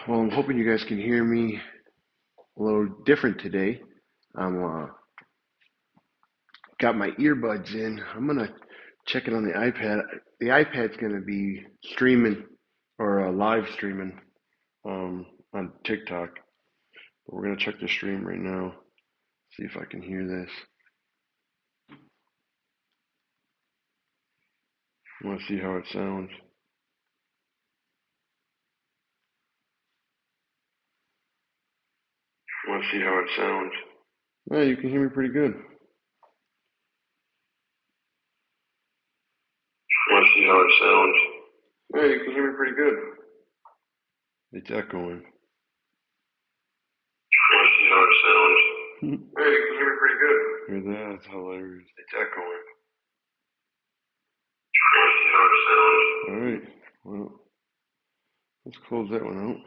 Well, I'm hoping you guys can hear me a little different today. I'm got my earbuds in. I'm gonna check it on the iPad. The iPad's gonna be streaming or live streaming on TikTok. But we're gonna check the stream right now. See if I can hear this. I want to see how it sounds. I want to see how it sounds. Yeah, you can hear me pretty good. I want to see how it sounds. Yeah, you can hear me pretty good. It's echoing. I want to see how it sounds. Yeah, you can hear me pretty good. Hear that? That's hilarious. It's echoing. I want to see how it sounds. All right. Well, let's close that one out.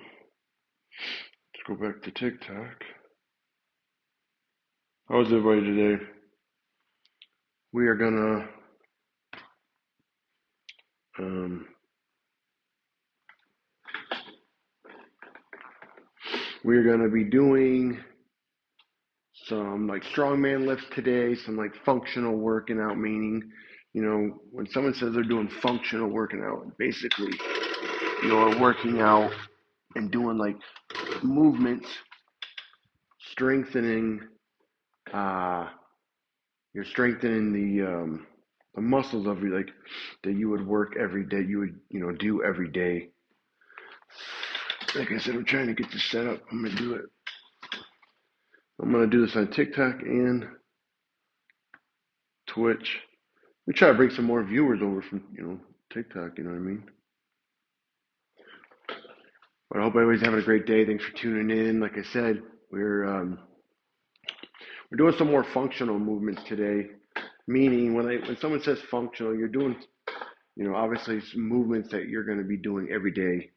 Let's go back to TikTok. How's everybody today? We are gonna be doing some like strongman lifts today, some like functional working out, meaning, when someone says they're doing functional working out, basically you're working out and doing like movements, strengthening, you're strengthening the muscles of you, like that you would work every day, you would, do every day. Like I said, I'm trying to get this set up. I'm gonna do it. I'm gonna do this on TikTok and Twitch. We try to bring some more viewers over from TikTok. You know what I mean? But I hope everybody's having a great day. Thanks for tuning in. Like I said, we're doing some more functional movements today. Meaning, when someone says functional, you're doing, obviously some movements that you're going to be doing every day.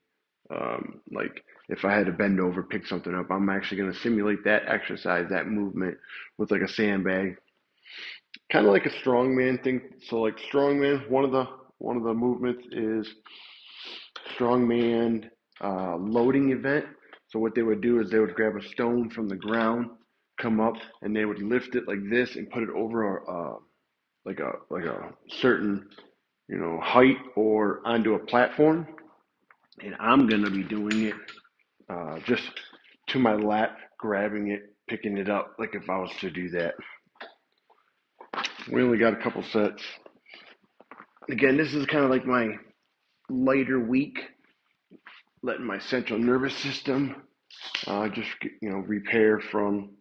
Like if I had to bend over, pick something up, I'm actually going to simulate that exercise, that movement with like a sandbag, kind of like a strongman thing. So like strongman, one of the movements is strongman loading event. So what they would do is they would grab a stone from the ground, come up, and they would lift it like this and put it over like a certain height or onto a platform. And I'm gonna be doing it just to my lap, grabbing it, picking it up, like if I was to do that. We only got a couple sets. Again, this is kind of like my lighter week, letting my central nervous system just repair from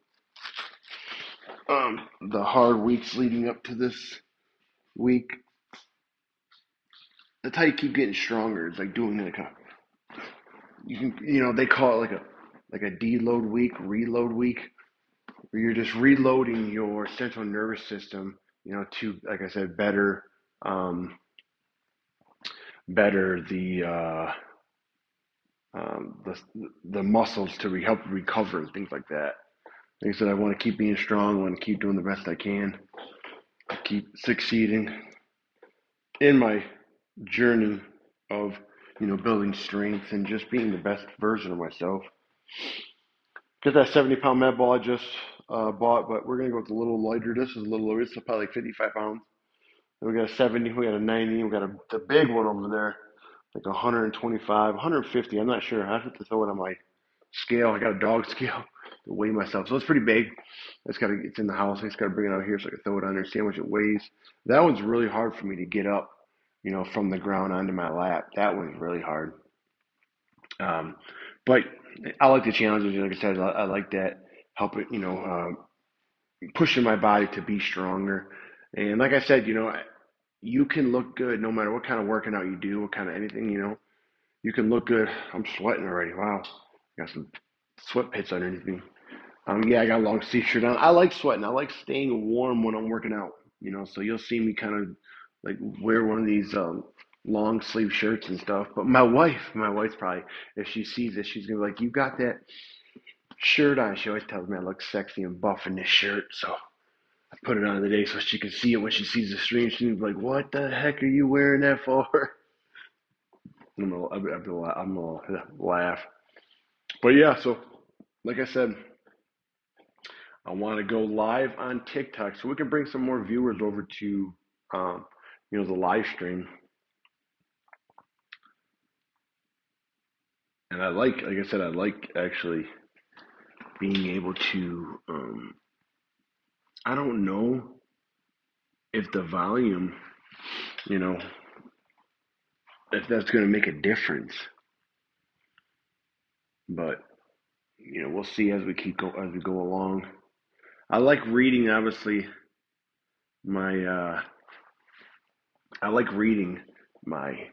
the hard weeks leading up to this week. That's how you keep getting stronger. It's like doing like they call it like a deload week, reload week, where you're just reloading your central nervous system, to, like I said, better the muscles to help recover and things like that. Like I said, I want to keep being strong. I want to keep doing the best I can, keep succeeding in my journey of building strength and just being the best version of myself. Get that 70-pound med ball I just bought, but we're gonna go with a little lighter. This is a little lower. It's probably like 55 pounds. And we got a 70, we got a 90, we got the big one over there, like 125, 150. I'm not sure. I have to throw it on my scale. I got a dog scale to weigh myself, so it's pretty big. It's in the house. I just gotta bring it out here so I can throw it on there, see how much it weighs. That one's really hard for me to get up, from the ground onto my lap. That one's really hard. But I like the challenges. Like I said, I like that helping, pushing my body to be stronger. And like I said, you can look good no matter what kind of working out you do, what kind of anything, you can look good. I'm sweating already. Wow. Got some sweat pits underneath me. Yeah, I got a long sleeve shirt on. I like sweating. I like staying warm when I'm working out, so you'll see me kind of like wear one of these long sleeve shirts and stuff. But my wife's probably, if she sees this, she's gonna be like, "You got that shirt on?" She always tells me I look sexy and buff in this shirt, so I put it on today so she can see it when she sees the stream. She's like, "What the heck are you wearing that for?" I'm gonna laugh. But yeah, so like I said, I want to go live on TikTok so we can bring some more viewers over to, um, the live stream. And like I said, I like actually being able to. I don't know if the volume, you know, if that's going to make a difference, but we'll see as we go along. I like reading, obviously. My I like reading my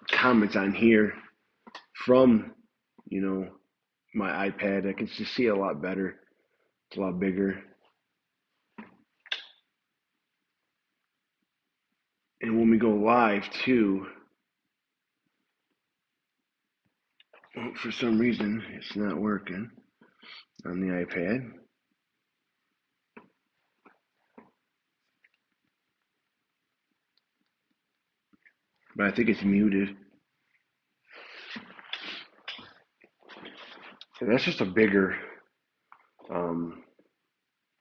comments on here from my iPad. I can just see it a lot better. It's a lot bigger. And when we go live too, for some reason it's not working on the iPad. But I think it's muted. So that's just a bigger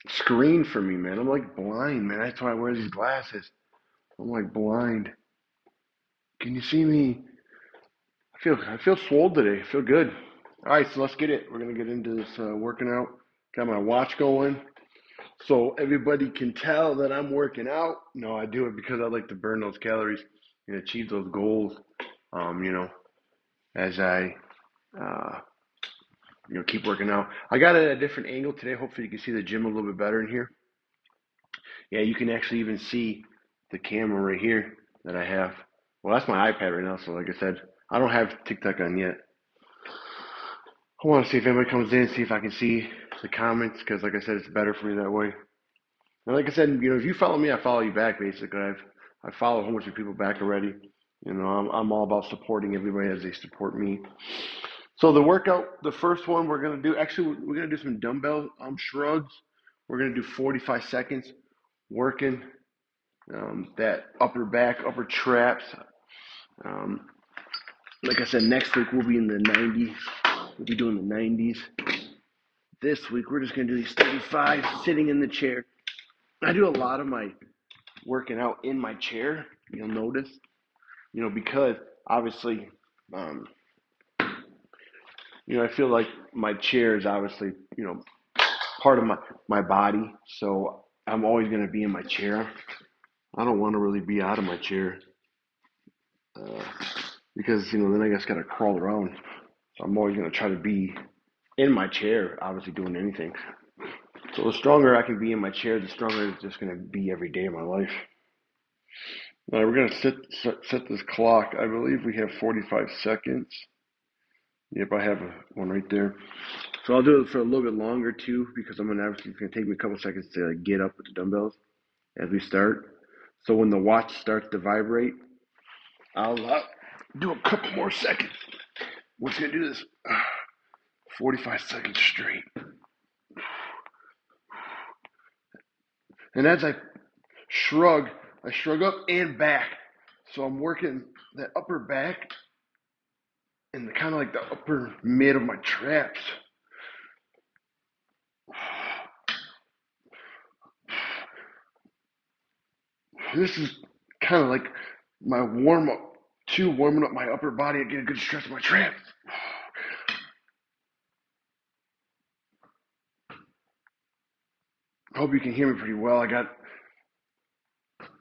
screen for me, man. I'm like blind, man. That's why I wear these glasses. I'm like blind. Can you see me? I feel swole today. I feel good. All right, so let's get it. We're gonna get into this working out. Got my watch going, so everybody can tell that I'm working out. No, I do it because I like to burn those calories and achieve those goals. As I keep working out. I got it at a different angle today. Hopefully, you can see the gym a little bit better in here. Yeah, you can actually even see the camera right here that I have. Well, that's my iPad right now. So, like I said, I don't have TikTok on yet. I want to see if anybody comes in, see if I can see the comments, because like I said, it's better for me that way. And like I said, if you follow me, I follow you back. Basically, I follow a whole bunch of people back already. I'm all about supporting everybody as they support me. So the workout, the first one we're gonna do, actually we're gonna do some dumbbell shrugs. We're gonna do 45 seconds working that upper back, upper traps. Um, like I said, next week we'll be in the 90s. We'll be doing the 90s. This week we're just gonna do these 35 sitting in the chair. I do a lot of my working out in my chair. You'll notice, because obviously, I feel like my chair is obviously, part of my body. So I'm always going to be in my chair. I don't want to really be out of my chair because, then I just got to crawl around. So I'm always going to try to be in my chair, obviously doing anything. So the stronger I can be in my chair, the stronger it's just going to be every day of my life. All right, we're going to set this clock. I believe we have 45 seconds. Yep, I have one right there. So I'll do it for a little bit longer too, because it's going to take me a couple seconds to get up with the dumbbells as we start. So when the watch starts to vibrate, I'll do a couple more seconds. We're just going to do this 45 seconds straight. And as I shrug up and back. So I'm working that upper back and kind of like the upper mid of my traps. This is kind of like my warm-up, warming up my upper body and get a good stretch of my traps. I hope you can hear me pretty well. I got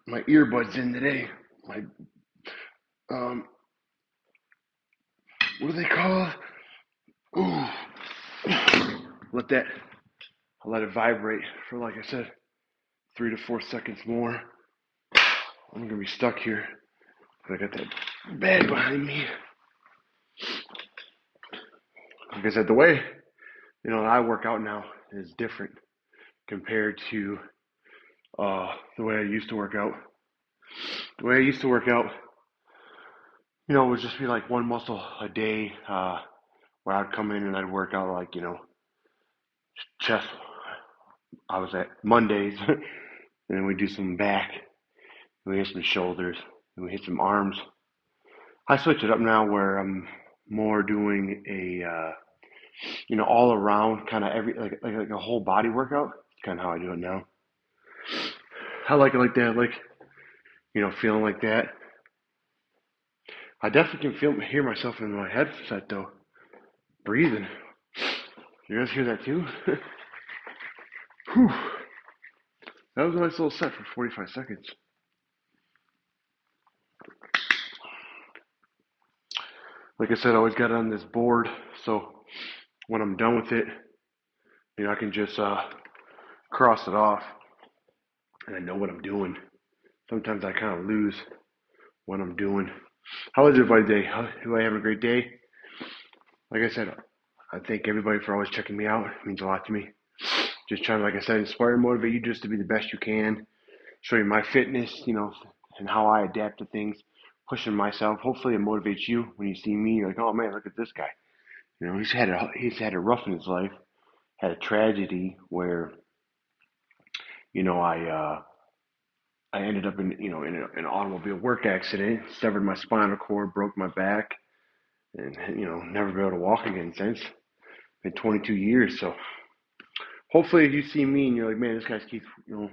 my earbuds in today. My, what are they called? Ooh. I'll let it vibrate for, like I said, 3 to 4 seconds more. I'm gonna be stuck here. I got that bag behind me. Like I said, the way I work out now is different compared to the way I used to work out. The way I used to work out, it would just be like one muscle a day, where I'd come in and I'd work out like, chest. I was at Mondays, and then we do some back, and we hit some shoulders, and we hit some arms. I switch it up now where I'm more doing you know, all around, kind of every like a whole body workout. It's kind of how I do it now. I like it like that, like, you know, feeling like that. I definitely can hear myself in my headset though, breathing. You guys hear that too? Whew. That was a nice little set for 45 seconds. Like I said, I always got it on this board, so when I'm done with it, you know, I can just cross it off, and I know what I'm doing. Sometimes I kind of lose what I'm doing. How is everybody today? Do I have a great day? Like I said, I thank everybody for always checking me out. It means a lot to me. Just trying to, like I said, inspire and motivate you just to be the best you can. Show you my fitness, you know, and how I adapt to things. Pushing myself. Hopefully it motivates you when you see me. You're like, oh man, look at this guy. You know, he's had it rough in his life. Had a tragedy where, you know, I ended up in, you know, in an automobile work accident, severed my spinal cord, broke my back, and, you know, never been able to walk again since. Been 22 years, so hopefully if you see me and you're like, man, this guy keeps, you know,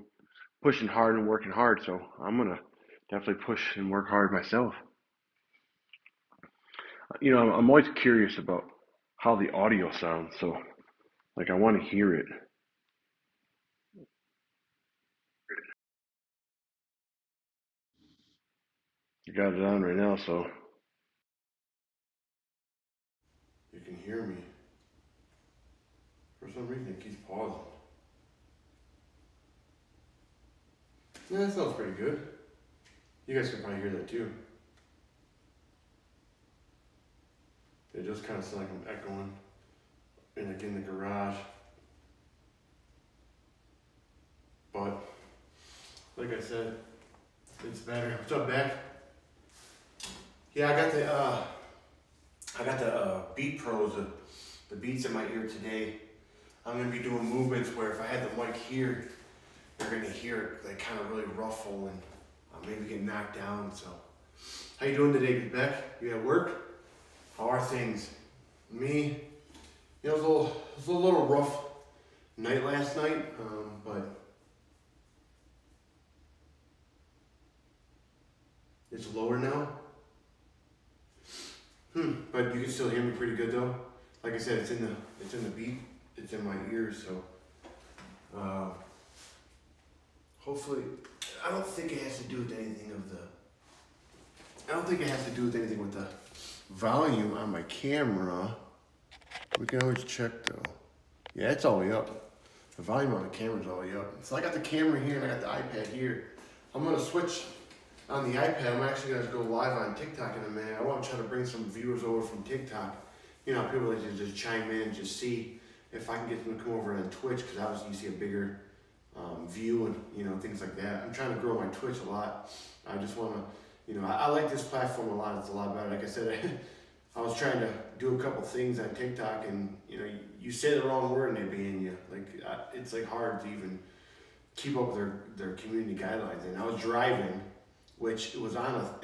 pushing hard and working hard, so I'm gonna definitely push and work hard myself. You know, I'm always curious about how the audio sounds, so like I want to hear it. You got it on right now, so you can hear me. For some reason, it keeps pausing. Yeah, that sounds pretty good. You guys can probably hear that too. It does kind of sound like I'm echoing in, like, in the garage. But like I said, it's better. What's up, Beck? Yeah, I got the Beat Pros, the Beats in my ear today. I'm gonna be doing movements where if I had the mic here, you're gonna hear it like kind of really ruffle and maybe get knocked down. So, how you doing today, Beck? You at work? How are things? Me, you know, it was a little rough night last night, but it's lower now. But you can still hear me pretty good though. Like I said, it's in the beat. It's in my ears, so hopefully, I don't think it has to do with anything with the volume on my camera. We can always check though. Yeah, it's all the way up. The volume on the camera's all the way up. So I got the camera here and I got the iPad here. I'm gonna switch on the iPad. I'm actually gonna go live on TikTok in a minute. I want to try to bring some viewers over from TikTok. You know, people like to just chime in and just see if I can get them to come over on Twitch, because obviously you see a bigger view and, you know, things like that. I'm trying to grow my Twitch a lot. I just want to, you know, I like this platform a lot. It's a lot better. Like I said, I was trying to do a couple things on TikTok, and, you know, you say the wrong word and they ban you. Like, it's like hard to even keep up with their community guidelines. And I was driving, which it was on a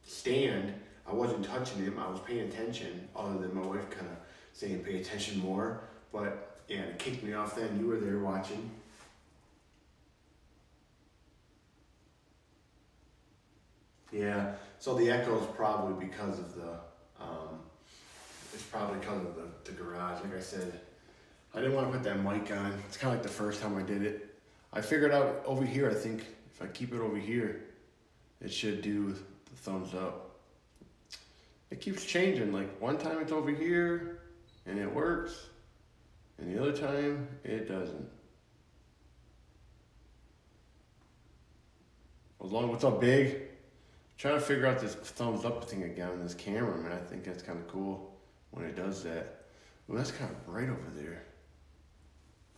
stand. I wasn't touching him. I was paying attention, other than my wife kind of saying pay attention more. But yeah, it kicked me off then. You were there watching. Yeah, so the echo is probably because of the garage. Like I said, I didn't want to put that mic on. It's kind of like the first time I did it. I figured out over here, I think if I keep it over here, it should do the thumbs up. It keeps changing. Like one time it's over here and it works, and the other time it doesn't. What's up, Big? Trying to figure out this thumbs up thing again on this camera, man. I think that's kind of cool when it does that. Well, that's kind of bright over there.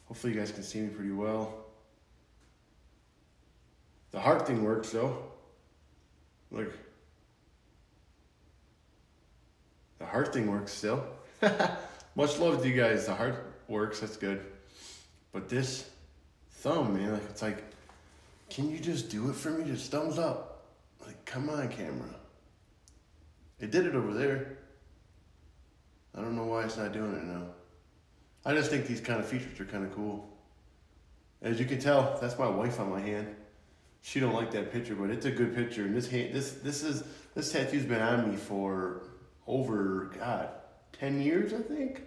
Hopefully you guys can see me pretty well. The heart thing works though. Look. The heart thing works still. Much love to you guys. The heart works, that's good. But this thumb, man, like, it's like, can you just do it for me? Just thumbs up. Like, come on, camera. It did it over there. I don't know why it's not doing it now. I just think these kind of features are kind of cool. As you can tell, that's my wife on my hand. She don't like that picture, but it's a good picture. And this tattoo's been on me for over 10 years, I think.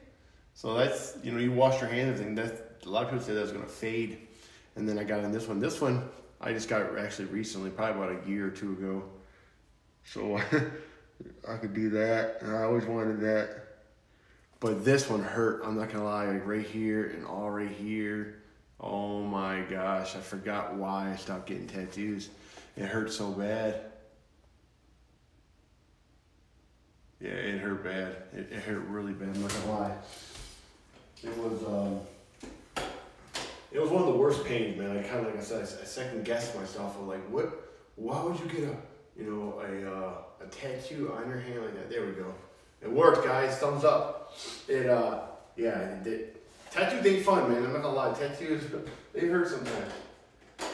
So that's, you know, you wash your hands and that's, a lot of people say that's gonna fade. And then I got in this one. This one I just got actually recently, probably about a year or two ago. So I could do that, and I always wanted that. But this one hurt, I'm not gonna lie, like right here and all right here. Oh my gosh, I forgot why I stopped getting tattoos. It hurt so bad. Yeah, it hurt bad. It hurt really bad, I'm not gonna lie. It was one of the worst pains, man. I kind of, like I said, I second guessed myself. I was like, why would you get a tattoo on your hand like that? There we go. It worked, guys. Thumbs up. Yeah, it did. Tattoos ain't fun, man. I'm not gonna lie. Tattoos, they hurt sometimes.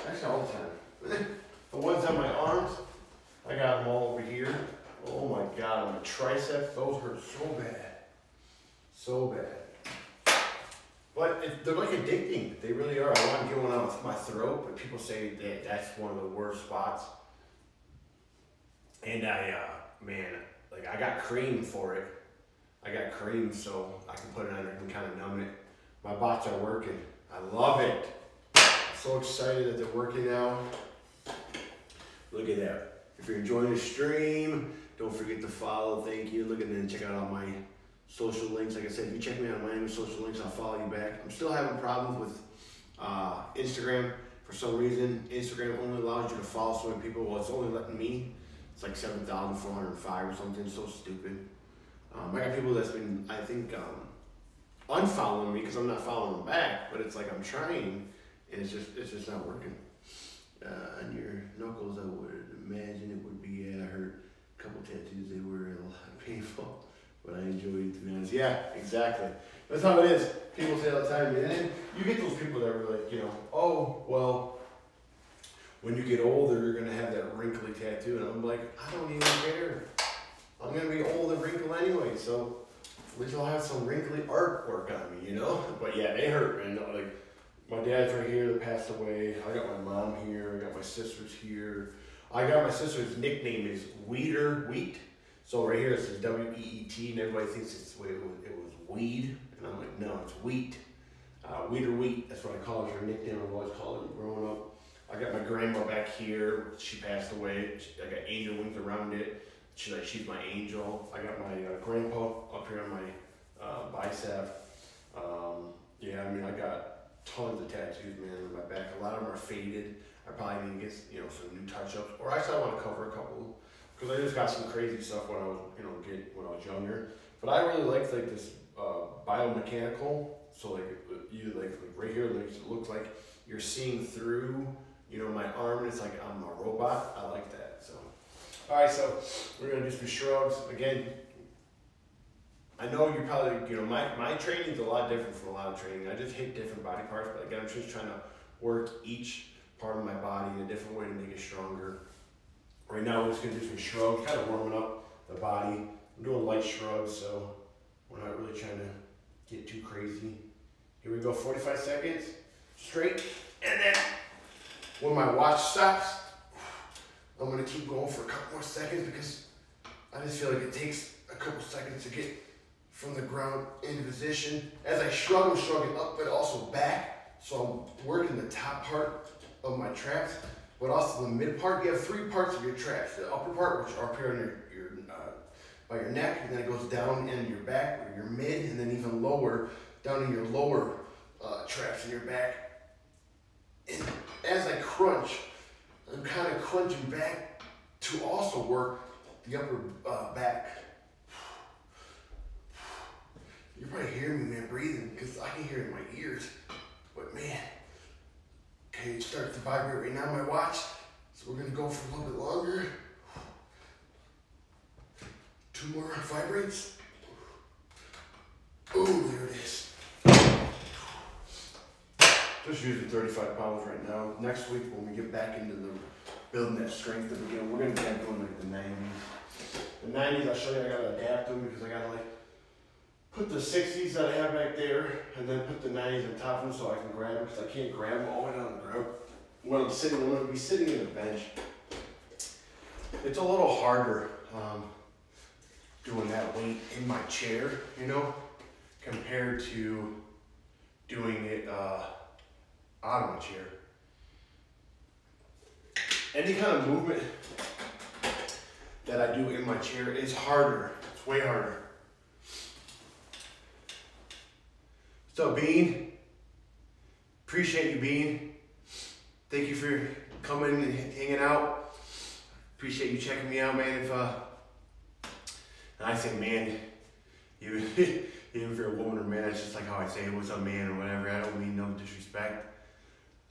Actually, all the time. The ones on my arms, I got them all over here. Oh my God, on my triceps, those hurt so bad. So bad. But they're like addicting. They really are. I want to get one on my throat, but people say that that's one of the worst spots. And man, like I got cream for it. I got cream so I can put it on there and kind of numb it. My bots are working. I love it. I'm so excited that they're working now. Look at that. If you're enjoying the stream, don't forget to follow. Thank you. Look at that and check out all my social links. Like I said, if you check me out on my new social links, I'll follow you back. I'm still having problems with Instagram. For some reason, Instagram only allows you to follow so many people. Well, it's only letting me. It's like 7,405 or something. So stupid. I got people that's been, I think, unfollowing me because I'm not following them back. But it's like I'm trying, and it's just not working. On your knuckles, I would imagine it would be. I heard a couple tattoos. They were a lot painful. But I enjoy it, to be honest. Yeah, exactly. That's how it is. People say all the time, and then you get those people that are like, oh, well, when you get older, you're going to have that wrinkly tattoo. And I'm like, I don't even care. I'm going to be old and wrinkled anyway, so at least I'll have some wrinkly artwork on me, But yeah, they hurt, man. Like, my dad's right here that passed away. I got my mom here. I got my sisters here. I got my sister's nickname is Wheat. So right here it says W-E-E-T, and everybody thinks it was weed, and I'm like, no, it's wheat. Wheat. That's what I call her nickname. I've always called her growing up. I got my grandma back here. She passed away. I got angel wings around it. She's my angel. I got my grandpa up here on my bicep. Yeah, I mean, I got tons of tattoos, man, on my back. A lot of them are faded. I probably need to get some new touch-ups, or actually I want to cover a couple. Because I just got some crazy stuff when I was, when I was younger. But I really liked this biomechanical. So like right here, it looks like you're seeing through, my arm. And it's like I'm a robot. I like that. So, all right. So we're gonna do some shrugs again. I know you're probably, my training is a lot different from a lot of training. I just hit different body parts, but again, I'm just trying to work each part of my body in a different way to make it stronger. Right now, we're just going to do some shrugs, kind of warming up the body. I'm doing light shrugs, so we're not really trying to get too crazy. Here we go, 45 seconds, straight. And then when my watch stops, I'm going to keep going for a couple more seconds because I just feel like it takes a couple seconds to get from the ground into position. As I shrug, I'm shrugging up, but also back. So I'm working the top part of my traps. But also the mid part, you have three parts of your traps. The upper part, which are up here on your by your neck, and then it goes down into your back, or your mid, and then even lower, down in your lower traps in your back. And as I crunch, I'm kind of crunching back to also work the upper back. You're probably hearing me, man, breathing, because I can hear it in my ears. But man. Okay, it starts to vibrate right now, my watch. So we're gonna go for a little bit longer. 2 more vibrates. Oh, there it is. Just using 35 pounds right now. Next week, when we get back into the building that strength again, we're gonna be doing like the 90s. The 90s, I'll show you, I gotta adapt them because I gotta put the 60s that I have back there, and then put the 90s on top of them so I can grab them, because I can't grab them all the way down the ground. When I'm going to be sitting in a bench, it's a little harder doing that weight in my chair, you know, compared to doing it out of my chair. Any kind of movement that I do in my chair is harder. It's way harder. So Bean, appreciate you, Bean. Thank you for coming and hanging out. Appreciate you checking me out, man. And I say man, even if you're a woman or man, it's just like how I say what's up, man, or whatever. I don't mean no disrespect.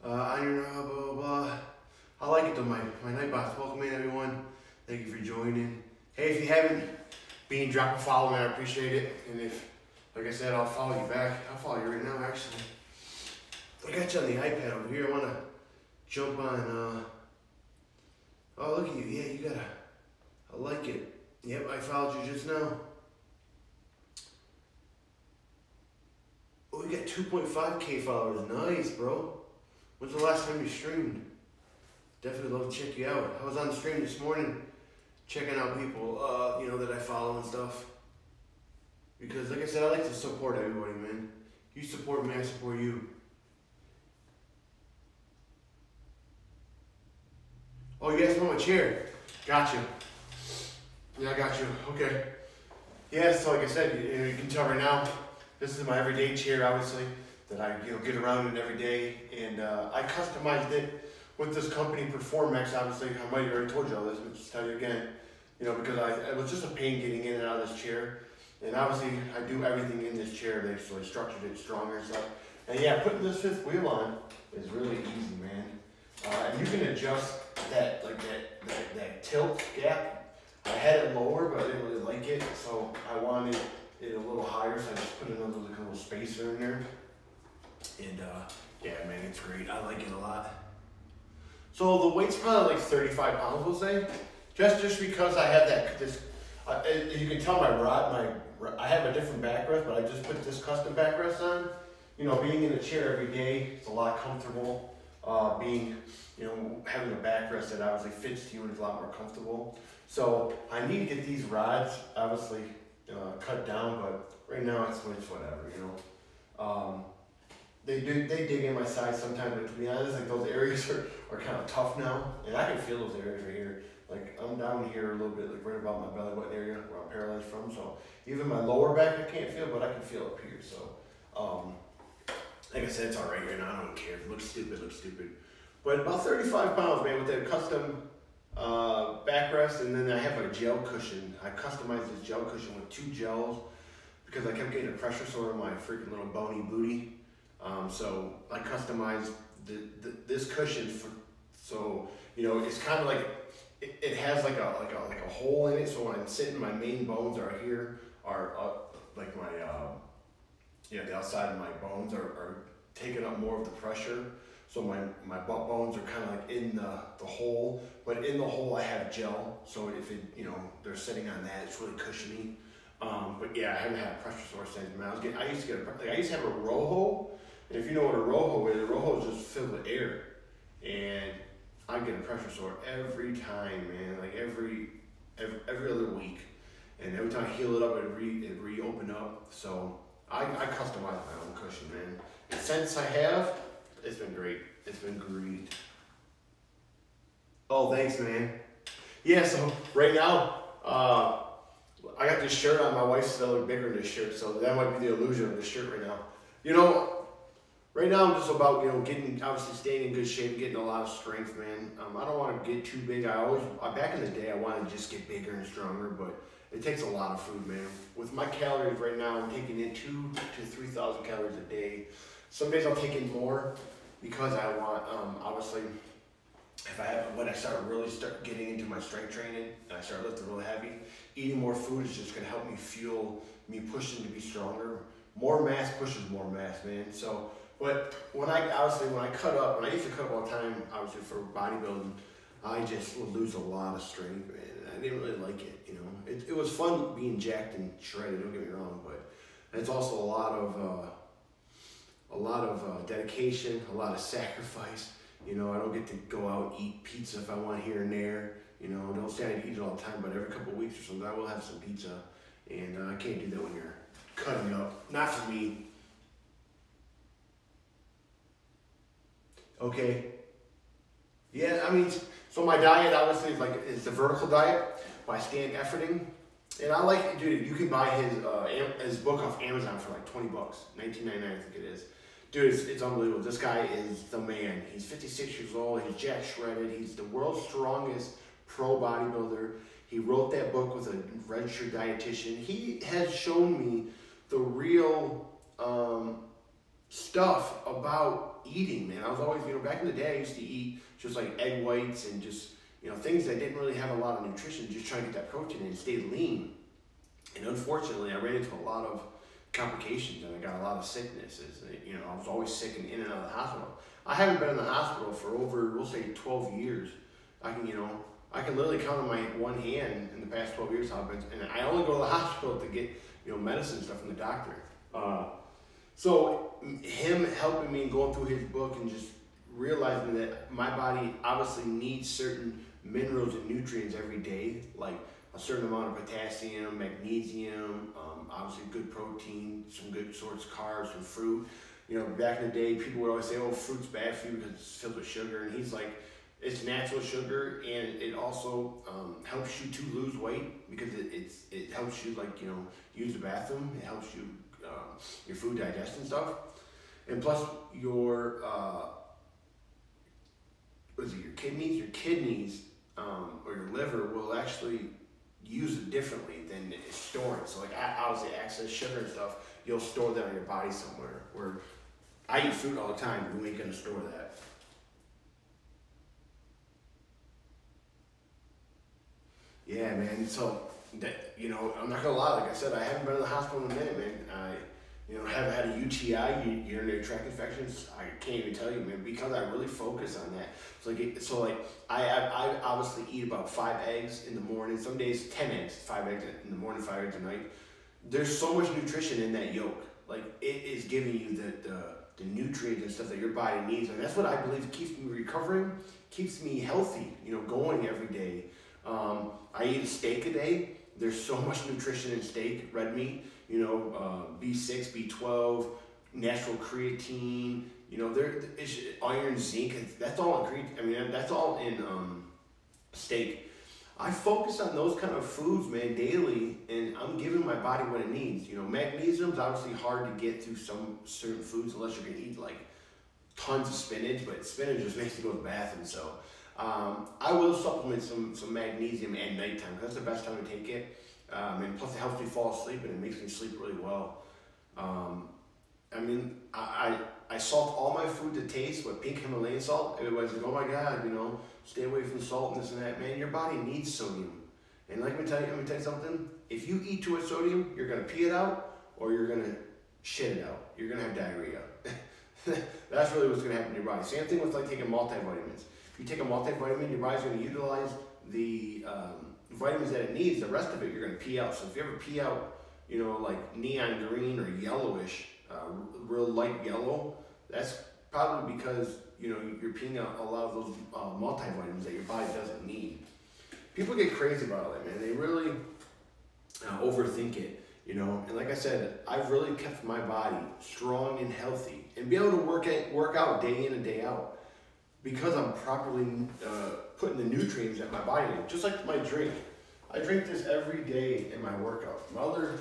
I don't know, blah, blah, blah. I like it though, my night boss. Welcome in, everyone. Thank you for joining. Hey, if you haven't, Bean, drop a follow, man. I appreciate it. And if, like I said, I'll follow you back. I'll follow you right now, actually. I got you on the iPad over here. I want to jump on, oh, look at you. Yeah, you got I like it. Yep, I followed you just now. Oh, we got 2.5K followers. Nice, bro. When's the last time you streamed? Definitely love to check you out. I was on the stream this morning, checking out people, you know, that I follow and stuff. Because, like I said, I like to support everybody, man. You support me, I support you. Oh, you asked me about my chair. Gotcha. Yeah, I got you. Okay. Yeah, so like I said, you can tell right now, this is my everyday chair, obviously, that I get around in every day. And I customized it with this company, Performex. Obviously, I might have already told you all this, but just tell you again. You know, because it was just a pain getting in and out of this chair. And obviously, I do everything in this chair. So I structured it stronger and stuff. And yeah, putting this fifth wheel on is really easy, man. And you can adjust that, like that tilt gap. I had it lower, but I didn't really like it, so I wanted it a little higher, so I just put another little spacer in there. And yeah, man, it's great. I like it a lot. So the weight's probably like 35 pounds, we'll say. Just because I have as you can tell, I have a different backrest, but I just put this custom backrest on. You know, being in a chair every day, it's a lot comfortable. You know, having a backrest that obviously fits to you and is a lot more comfortable. So I need to get these rods obviously cut down, but right now it's whatever, you know. They dig in my side sometimes, but to be honest, like those areas are kind of tough now, and I can feel those areas right here. Like I'm down here a little bit, like right about my belly button area where I'm paralyzed from. So even my lower back I can't feel, but I can feel up here. So like I said, it's all right now. I don't care. It looks stupid, But about 35 pounds, man, with that custom backrest, and then I have a gel cushion. I customized this gel cushion with 2 gels because I kept getting a pressure sore in my freaking little bony booty. So I customized this cushion so you know, it's kind of like it has like a hole in it. So when I'm sitting, my main bones are here, like my the outside of my bones are taking up more of the pressure. So my butt bones are kind of like in the hole, but in the hole I have gel. So if they're sitting on that, it's really cushiony. But yeah, I haven't had a pressure sore since, man. I used to have a rojo, and if you know what a rojo is just filled with air, and I get a pressure sore every time, man. Like every other week, and every time I heal it up, it reopen up. So I customize my own cushion, man. And since I have, it's been great. It's been great. Oh, thanks, man. Yeah, so right now, I got this shirt on. My wife's still look bigger in this shirt, so that might be the illusion of this shirt right now. You know, right now I'm just about, obviously staying in good shape, getting a lot of strength, man. I don't want to get too big. Back in the day, I wanted to just get bigger and stronger, but it takes a lot of food, man. With my calories right now, I'm taking in 2,000 to 3,000 calories a day. Some days I'll take in more because I want, obviously, when I start getting into my strength training and I start lifting really heavy, eating more food is just going to help me fuel me pushing to be stronger. More mass pushes more mass, man. So, but when I cut up, when I used to cut up all the time, obviously for bodybuilding, I just would lose a lot of strength, man. I didn't really like it, It was fun being jacked and shredded, don't get me wrong, but it's also a lot of dedication, a lot of sacrifice. You know, I don't get to go out and eat pizza if I want here and there. You know, don't say I eat it all the time, but every couple of weeks or something, I will have some pizza. And I can't do that when you're cutting up. Not for me. Okay. Yeah, I mean, so my diet obviously is the vertical diet by Stan Efforting. And I like it, dude. You can buy his book off Amazon for like $20, $19.99 I think it is. Dude, it's unbelievable. This guy is the man. He's 56 years old. He's jack shredded. He's the world's strongest pro bodybuilder. He wrote that book with a registered dietitian. He has shown me the real stuff about eating, man. I was always, back in the day, I used to eat just like egg whites and just, things that didn't really have a lot of nutrition, just trying to get that protein and stay lean. And unfortunately, I ran into a lot of complications and I got a lot of sicknesses. I was always sick and in and out of the hospital. I haven't been in the hospital for over, we'll say 12 years. I can literally count on my one hand in the past 12 years how I've been, and I only go to the hospital to get, medicine and stuff from the doctor. So him helping me and going through his book and just realizing that my body obviously needs certain minerals and nutrients every day, like a certain amount of potassium, magnesium, obviously good protein, some good sorts of carbs, some fruit. Back in the day, people would always say, oh, fruit's bad for you because it's filled with sugar. And he's like, it's natural sugar, and it also helps you to lose weight because it helps you, use the bathroom. It helps you, your food digestion stuff. And plus your, your kidneys? Your kidneys or your liver will actually use it differently than storing it. So obviously excess sugar and stuff, you'll store that in your body somewhere. Where I eat fruit all the time, you ain't gonna store that. Yeah, man. So that, I'm not gonna lie. Like I said, I haven't been in the hospital in a minute, man. I, haven't had a UTI, urinary tract infections. I can't even tell you, man, because I really focus on that. I obviously eat about 5 eggs in the morning. Some days 10 eggs, 5 eggs in the morning, 5 eggs at night. There's so much nutrition in that yolk. It is giving you the nutrients and stuff that your body needs, and that's what I believe keeps me recovering, keeps me healthy. Going every day. I eat a steak a day. There's so much nutrition in steak, red meat, B6, B12, natural creatine, there is iron, zinc, that's all in creatine. That's all in steak. I focus on those kind of foods, man, daily, and I'm giving my body what it needs. Magnesium's obviously hard to get through some certain foods unless you're gonna eat tons of spinach, but spinach just makes you go to the bathroom, so. I will supplement some magnesium at nighttime because that's the best time to take it. And plus it helps me fall asleep and it makes me sleep really well. I salt all my food to taste with pink Himalayan salt. Everybody's like, oh my God, stay away from salt and this and that. Man, your body needs sodium. And let me tell you something. If you eat too much sodium, you're gonna pee it out or you're gonna shit it out. You're gonna have diarrhea. That's really what's gonna happen to your body. Same thing with taking multivitamins. If you take a multivitamin, your body's going to utilize the vitamins that it needs. The rest of it, you're going to pee out. So if you ever pee out, neon green or yellowish, real light yellow, that's probably because, you're peeing out a lot of those multivitamins that your body doesn't need. People get crazy about it, man. They really overthink it, And like I said, I've really kept my body strong and healthy and be able to work out day in and day out. Because I'm properly putting the nutrients that my body needs, just like my drink. I drink this every day in my workout. My other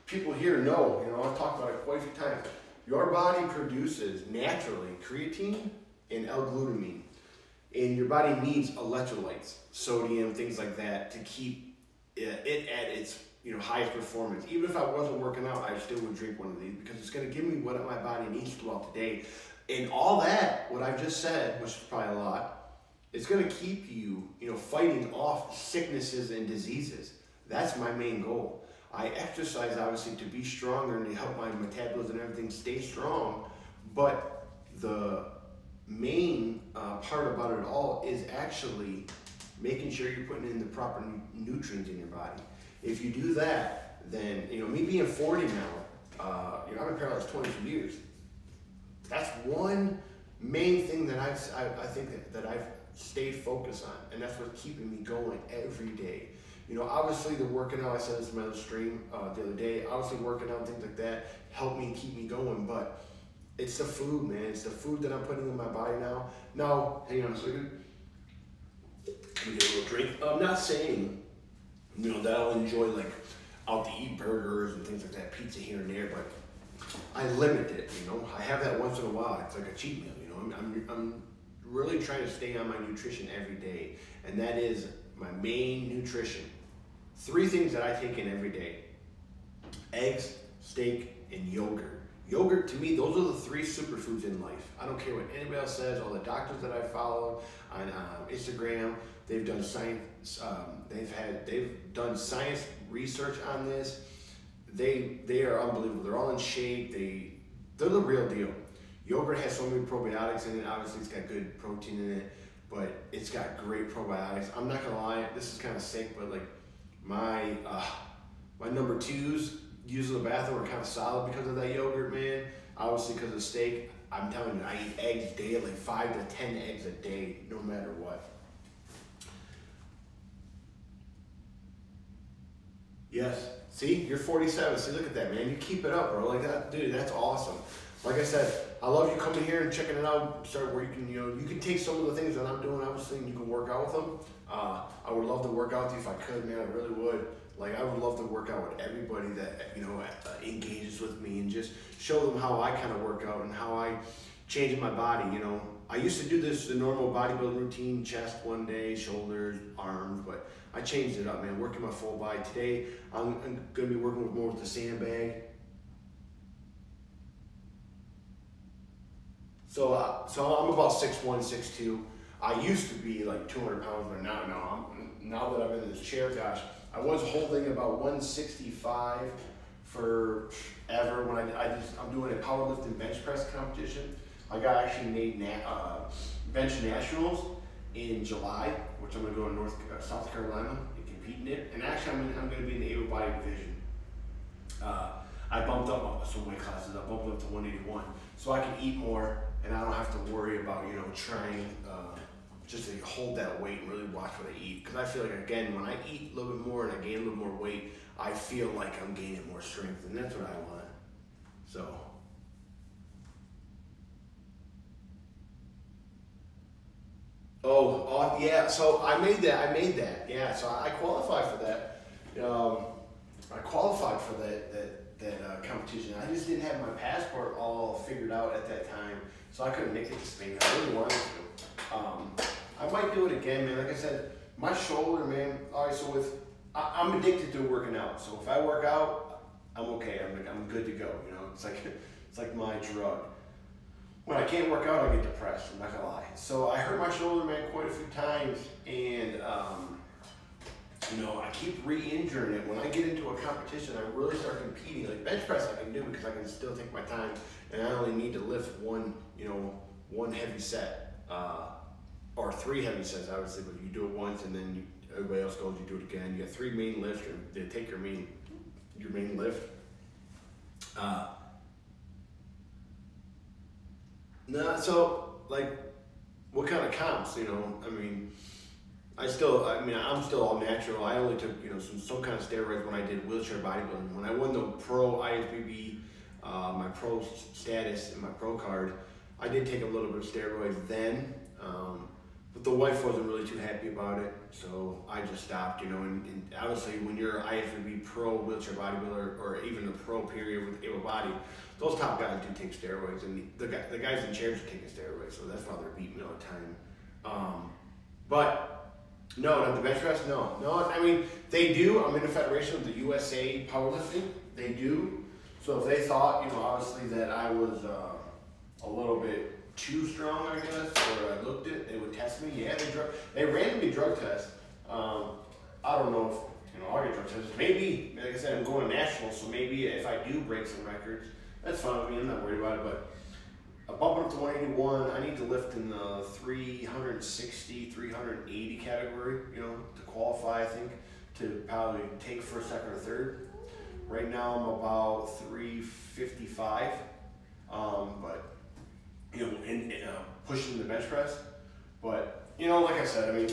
people here know, I've talked about it quite a few times. Your body produces naturally creatine and L-glutamine. And your body needs electrolytes, sodium, things like that to keep it at its highest performance. Even if I wasn't working out, I still would drink one of these because it's going to give me what my body needs throughout the day. And all that, what I've just said, which is probably a lot, it's going to keep you, fighting off sicknesses and diseases. That's my main goal. I exercise, obviously, to be stronger and to help my metabolism and everything stay strong. But the main part about it all is actually making sure you're putting in the proper nutrients in your body. If you do that, then, you know, me being 40 now, you know, I've been paralyzed 22 years. That's one main thing that I think that I've stayed focused on, and that's what's keeping me going every day. You know, obviously the working out, I said this in my other stream the other day, obviously working out and things like that help me keep me going, but it's the food, man. It's the food that I'm putting in my body now. Now, hang on a second. Let me get a little drink. I'm not saying, you know, that I'll enjoy like out to eat burgers and things like that, pizza here and there, but I limit it, you know. I have that once in a while. It's like a cheat meal, you know. I'm really trying to stay on my nutrition every day, and that is my main nutrition. 3 things that I take in every day: eggs, steak, and yogurt. Yogurt, to me, those are the 3 superfoods in life. I don't care what anybody else says. All the doctors that I follow on Instagram, they've done science. They've done science research on this. They are unbelievable. They're all in shape. They're the real deal. Yogurt has so many probiotics in it. Obviously, it's got good protein in it, but it's got great probiotics. I'm not gonna lie, this is kind of sick, but like my number 2s using the bathroom are kind of solid because of that yogurt, man. Obviously, because of steak. I'm telling you, I eat eggs daily, 5 to 10 eggs a day, no matter what. Yes. See, you're 47. See, look at that, man. You keep it up, bro. Like that, dude. That's awesome. Like I said, I love you coming here and checking it out. Start where you can, you know, you can take some of the things that I'm doing, obviously, and you can work out with them. I would love to work out with you if I could, man. I really would. Like, I would love to work out with everybody that, you know, engages with me and just show them how I kind of work out and how I change my body. You know, I used to do the normal bodybuilding routine: chest one day, shoulders, arms, but I changed it up, man. Working my full body. Today, I'm gonna be working more with the sandbag. So I'm about 6'1", 6'2". I used to be like 200 pounds, but now that I'm in this chair, gosh, I was holding about 165 forever when I'm doing a powerlifting bench press competition. I got actually made bench nationals in July, which I'm gonna go to South Carolina and compete in it. And actually, I'm gonna be in the able body division. I bumped up some weight classes. I bumped up to 181, so I can eat more, and I don't have to worry about, you know, trying just to hold that weight and really watch what I eat. Because I feel like, again, when I eat a little bit more and I gain a little more weight, I feel like I'm gaining more strength, and that's what I want. So. Oh yeah. So I made that. Yeah. So I qualified for that. I qualified for that competition. I just didn't have my passport all figured out at that time, so I couldn't make it to Spain. I really wanted to. I might do it again, man. Like I said, my shoulder, man. All right, so I'm addicted to working out. So if I work out, I'm okay. I'm good to go. You know, it's like my drug. When I can't work out, I get depressed. I'm not gonna lie. So I hurt my shoulder, man, quite a few times, and you know, I keep re-injuring it. When I get into a competition, I really start competing. Like bench press, I can do because I can still take my time, and I only need to lift one heavy set, or 3 heavy sets, obviously. But you do it once, and then everybody else goes, you do it again. You got 3 main lifts. They take your main lift. So like, what kind of comps? You know, I mean, I'm still all natural. I only took, you know, some kind of steroids when I did wheelchair bodybuilding. When I won the pro IFBB, my pro status and my pro card, I did take a little bit of steroids then, but the wife wasn't really too happy about it, so I just stopped. You know, and obviously when you're IFBB pro wheelchair bodybuilder, or even the pro period with able body, those top guys do take steroids, and the guys in chairs are taking steroids, so that's why they're beating me all the time. But no, not the bench press. No. I mean, they do. I'm in the federation of the USA powerlifting. They do. So if they thought, you know, obviously that I was a little bit too strong, I guess, or I looked it, they would test me. Yeah, they randomly drug test. I don't know if, you know, I'll get drug tests. Maybe, like I said, I'm going to nationals, so maybe if I do break some records, that's fine with me. I'm not worried about it. But I bump up to 181. I need to lift in the 360, 380 category, you know, to qualify, I think, to probably take first, second, or third. Right now I'm about 355, but you know, in pushing the bench press. But you know, like I said, I mean,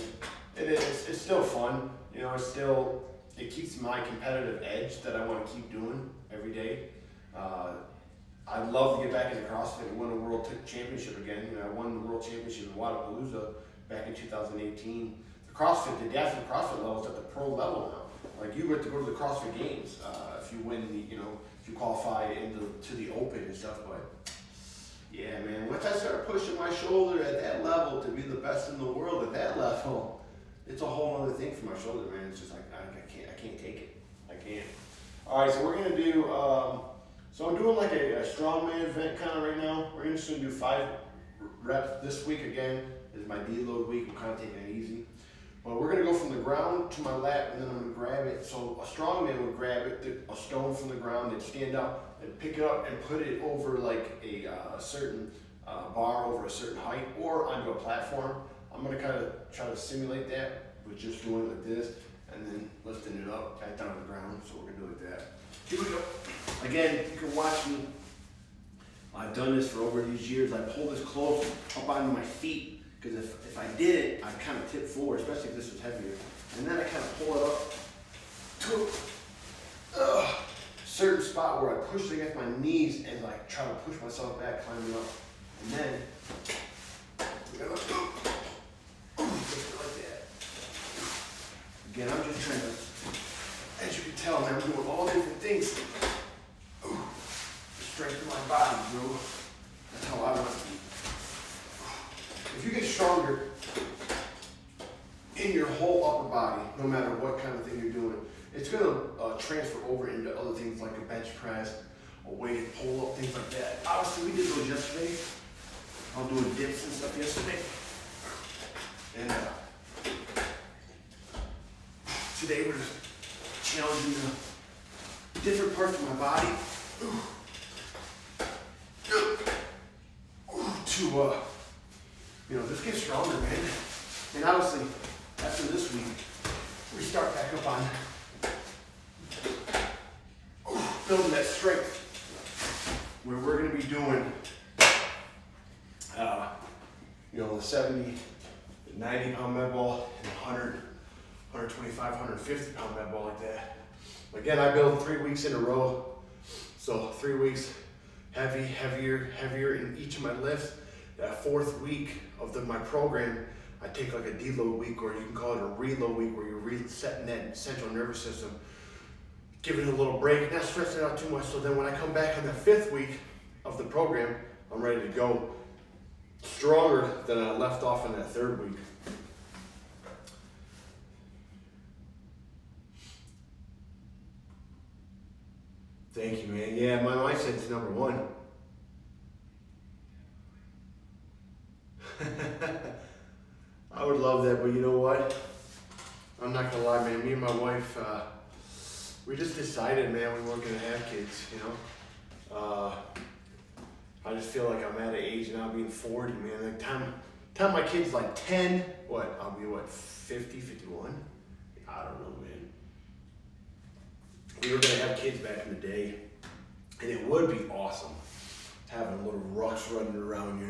it's still fun. You know, it keeps my competitive edge that I want to keep doing every day. I'd love to get back into CrossFit and win a world championship again. You know, I won the world championship in Wadapalooza back in 2018. The depth of CrossFit level is at the pro level now. Like you get to go to the CrossFit Games if you win the, if you qualify to the Open and stuff. But yeah, man, once I start pushing my shoulder at that level to be the best in the world at that level, it's a whole other thing for my shoulder, man. It's just like I can't take it. I can't. All right, so we're gonna do. So I'm doing like a strongman event kind of right now. We're just gonna do 5 reps this week again. This is my deload week. I'm kind of taking it easy. But we're gonna go from the ground to my lap, and then I'm gonna grab it. So a strongman would grab it, a stone from the ground, they'd stand up and pick it up and put it over like a certain bar over a certain height or onto a platform. I'm gonna kind of try to simulate that with just doing it like this and then lifting it up back down to the ground. So we're gonna do it like that. Here we go. Again, you can watch me. I've done this for over these years. I pull this close up onto my feet because if I did it, I'd kind of tip forward, especially if this was heavier. And then I kind of pull it up to a certain spot where I push it against my knees and like try to push myself back, climbing up. And then we're gonna go like that. Again, I'm just trying to, as you can tell, man, I'm doing all different things. Strength of my body, bro. That's how I want to be. If you get stronger in your whole upper body, no matter what kind of thing you're doing, it's going to transfer over into other things like a bench press, a weighted pull-up, things like that. Obviously, we did those yesterday. I was doing dips and stuff yesterday. And today we're just challenging the different parts of my body to, just get stronger, man. And obviously, after this week, we start back up on building that strength, where we're going to be doing, the 70, 90 pound med ball, and 100, 125, 150 pound med ball like that. Again, I build 3 weeks in a row. So 3 weeks, heavier in each of my lifts. That 4th week of my program, I take like a deload week, or you can call it a reload week, where you're resetting that central nervous system, giving it a little break, not stressing it out too much. So then when I come back on the 5th week of the program, I'm ready to go stronger than I left off in that 3rd week. Thank you, man. Yeah, my mindset's number 1. I would love that, but you know what? I'm not gonna lie, man. Me and my wife, we just decided, man, we weren't gonna have kids, I just feel like I'm at an age now, being 40, man. Like time my kid's like 10, I'll be 50, 51? I don't know, man. We were gonna have kids back in the day, and it would be awesome having little Rucks running around,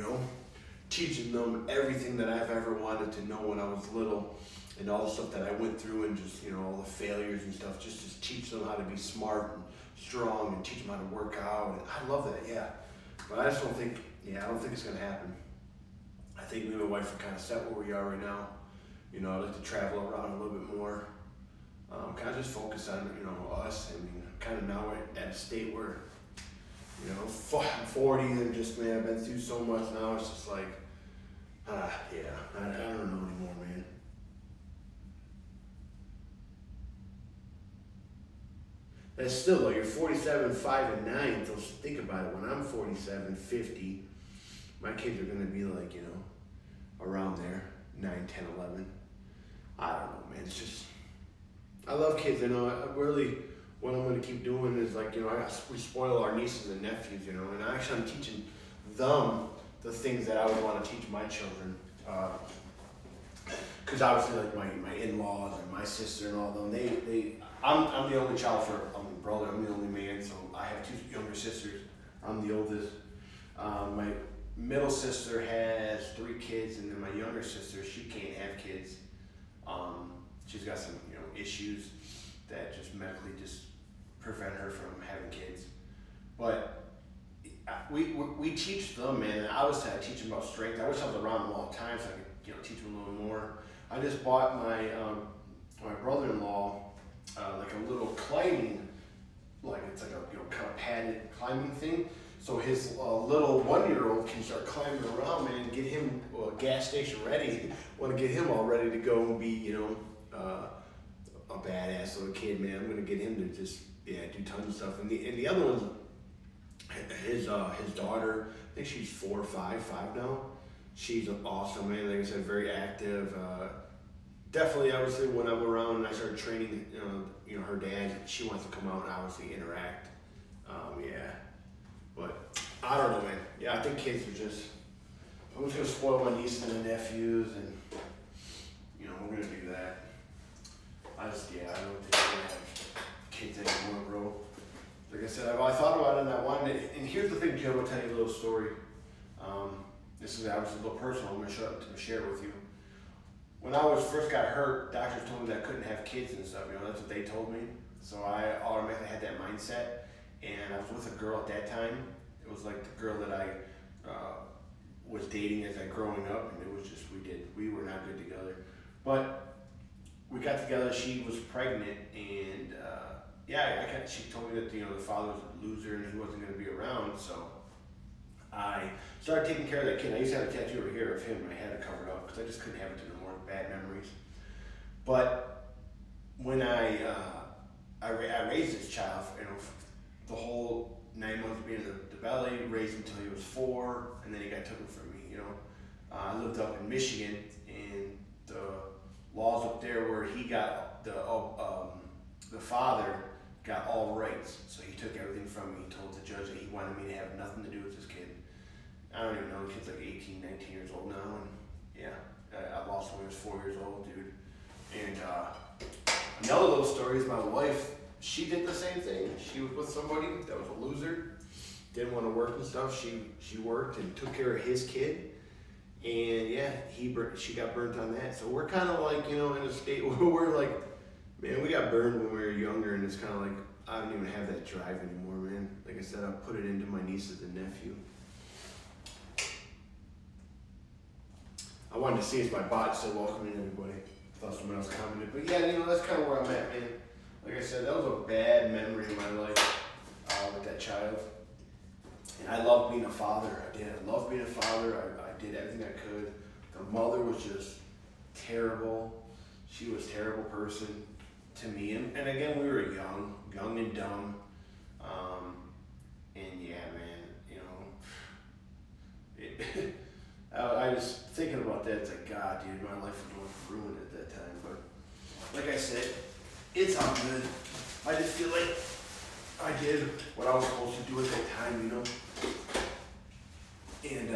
teaching them everything that I've ever wanted to know when I was little, and all the stuff that I went through, and just, all the failures and stuff, just to teach them how to be smart and strong, and teach them how to work out. And I love that, yeah. But I just don't think, I don't think it's gonna happen. I think me and my wife are kind of set where we are right now. I like to travel around a little bit more. Kind of just focus on, us. I mean, kind of now at a state where, I'm 40 and just, man, I've been through so much now. It's just like, I don't know anymore, man. That's still, though, you're 47, 5, and 9. So think about it. When I'm 47, 50, my kids are going to be like, around there, 9, 10, 11. I don't know, man. It's just, I love kids. Really, what I'm going to keep doing is like, we spoil our nieces and nephews, and actually I'm teaching them the things that I would want to teach my children. Because obviously, like my in-laws and my sister and all them, I'm the only child for brother. I'm the only man, so I have 2 younger sisters. I'm the oldest. My middle sister has 3 kids, and then my younger sister, she can't have kids. She's got some, issues that just medically just prevent her from having kids. But we teach them, man. And I was teach them about strength. I wish I was around them all the time so I could, teach them a little more. I just bought my my brother-in-law like a little climbing, like it's like a kind of padded climbing thing. So his little 1-year-old can start climbing around, man, and get him a gas station ready. Want to get him all ready to go and be, a badass little kid, man. I'm gonna get him to just do tons of stuff. And the other one's his daughter. I think she's 4 or 5 now. She's awesome, man. Like I said, very active. Definitely, obviously, when I went around and I started training, her dad, she wants to come out and obviously interact. But I don't know, man. Yeah, I think kids are just, I'm just gonna spoil my nieces and nephews, and we're gonna do that. I don't think we're gonna have kids anymore, bro. Like I said, I thought about it and I wanted it. And here's the thing, Joe, I'll tell you a little story. This is obviously a little personal. I'm gonna share it with you. When I first got hurt, doctors told me that I couldn't have kids and stuff. That's what they told me. So I automatically had that mindset. And I was with a girl at that time. It was like the girl that I was dating as I growing up, and it was just we were not good together. But we got together. She was pregnant, and she told me that the father was a loser and he wasn't going to be around. So I started taking care of that kid. I used to have a tattoo over here of him. I had it covered up because I just couldn't have it no more. Bad memories. But when I raised this child, the whole 9 months being in the belly, raised him until he was 4, and then he got taken from me. I lived up in Michigan, and the laws up there where he got the father got all rights, so he took everything from me. He told the judge that he wanted me to have nothing to do with this kid. I don't even know, the kid's like 18, 19 years old now, and I lost him when he was 4 years old, dude. And another little story is my wife. She did the same thing. She was with somebody that was a loser, didn't want to work and stuff. She worked and took care of his kid, and she got burnt on that. So we're kind of like, in a state where we're like, man, we got burned when we were younger, and it's kind of like, I don't even have that drive anymore, man. Like I said, I put it into my nieces and nephew. I wanted to see if my bot still welcoming everybody. I thought someone else commented, but that's kind of where I'm at, man. Like I said, that was a bad memory in my life with that child. And I loved being a father. I did. I loved being a father. I did everything I could. The mother was just terrible. She was a terrible person to me. And again, we were young and dumb. I was thinking about that. It's like, God, dude, my life was ruined at that time. But like I said, it's all good. I just feel like I did what I was supposed to do at that time, And,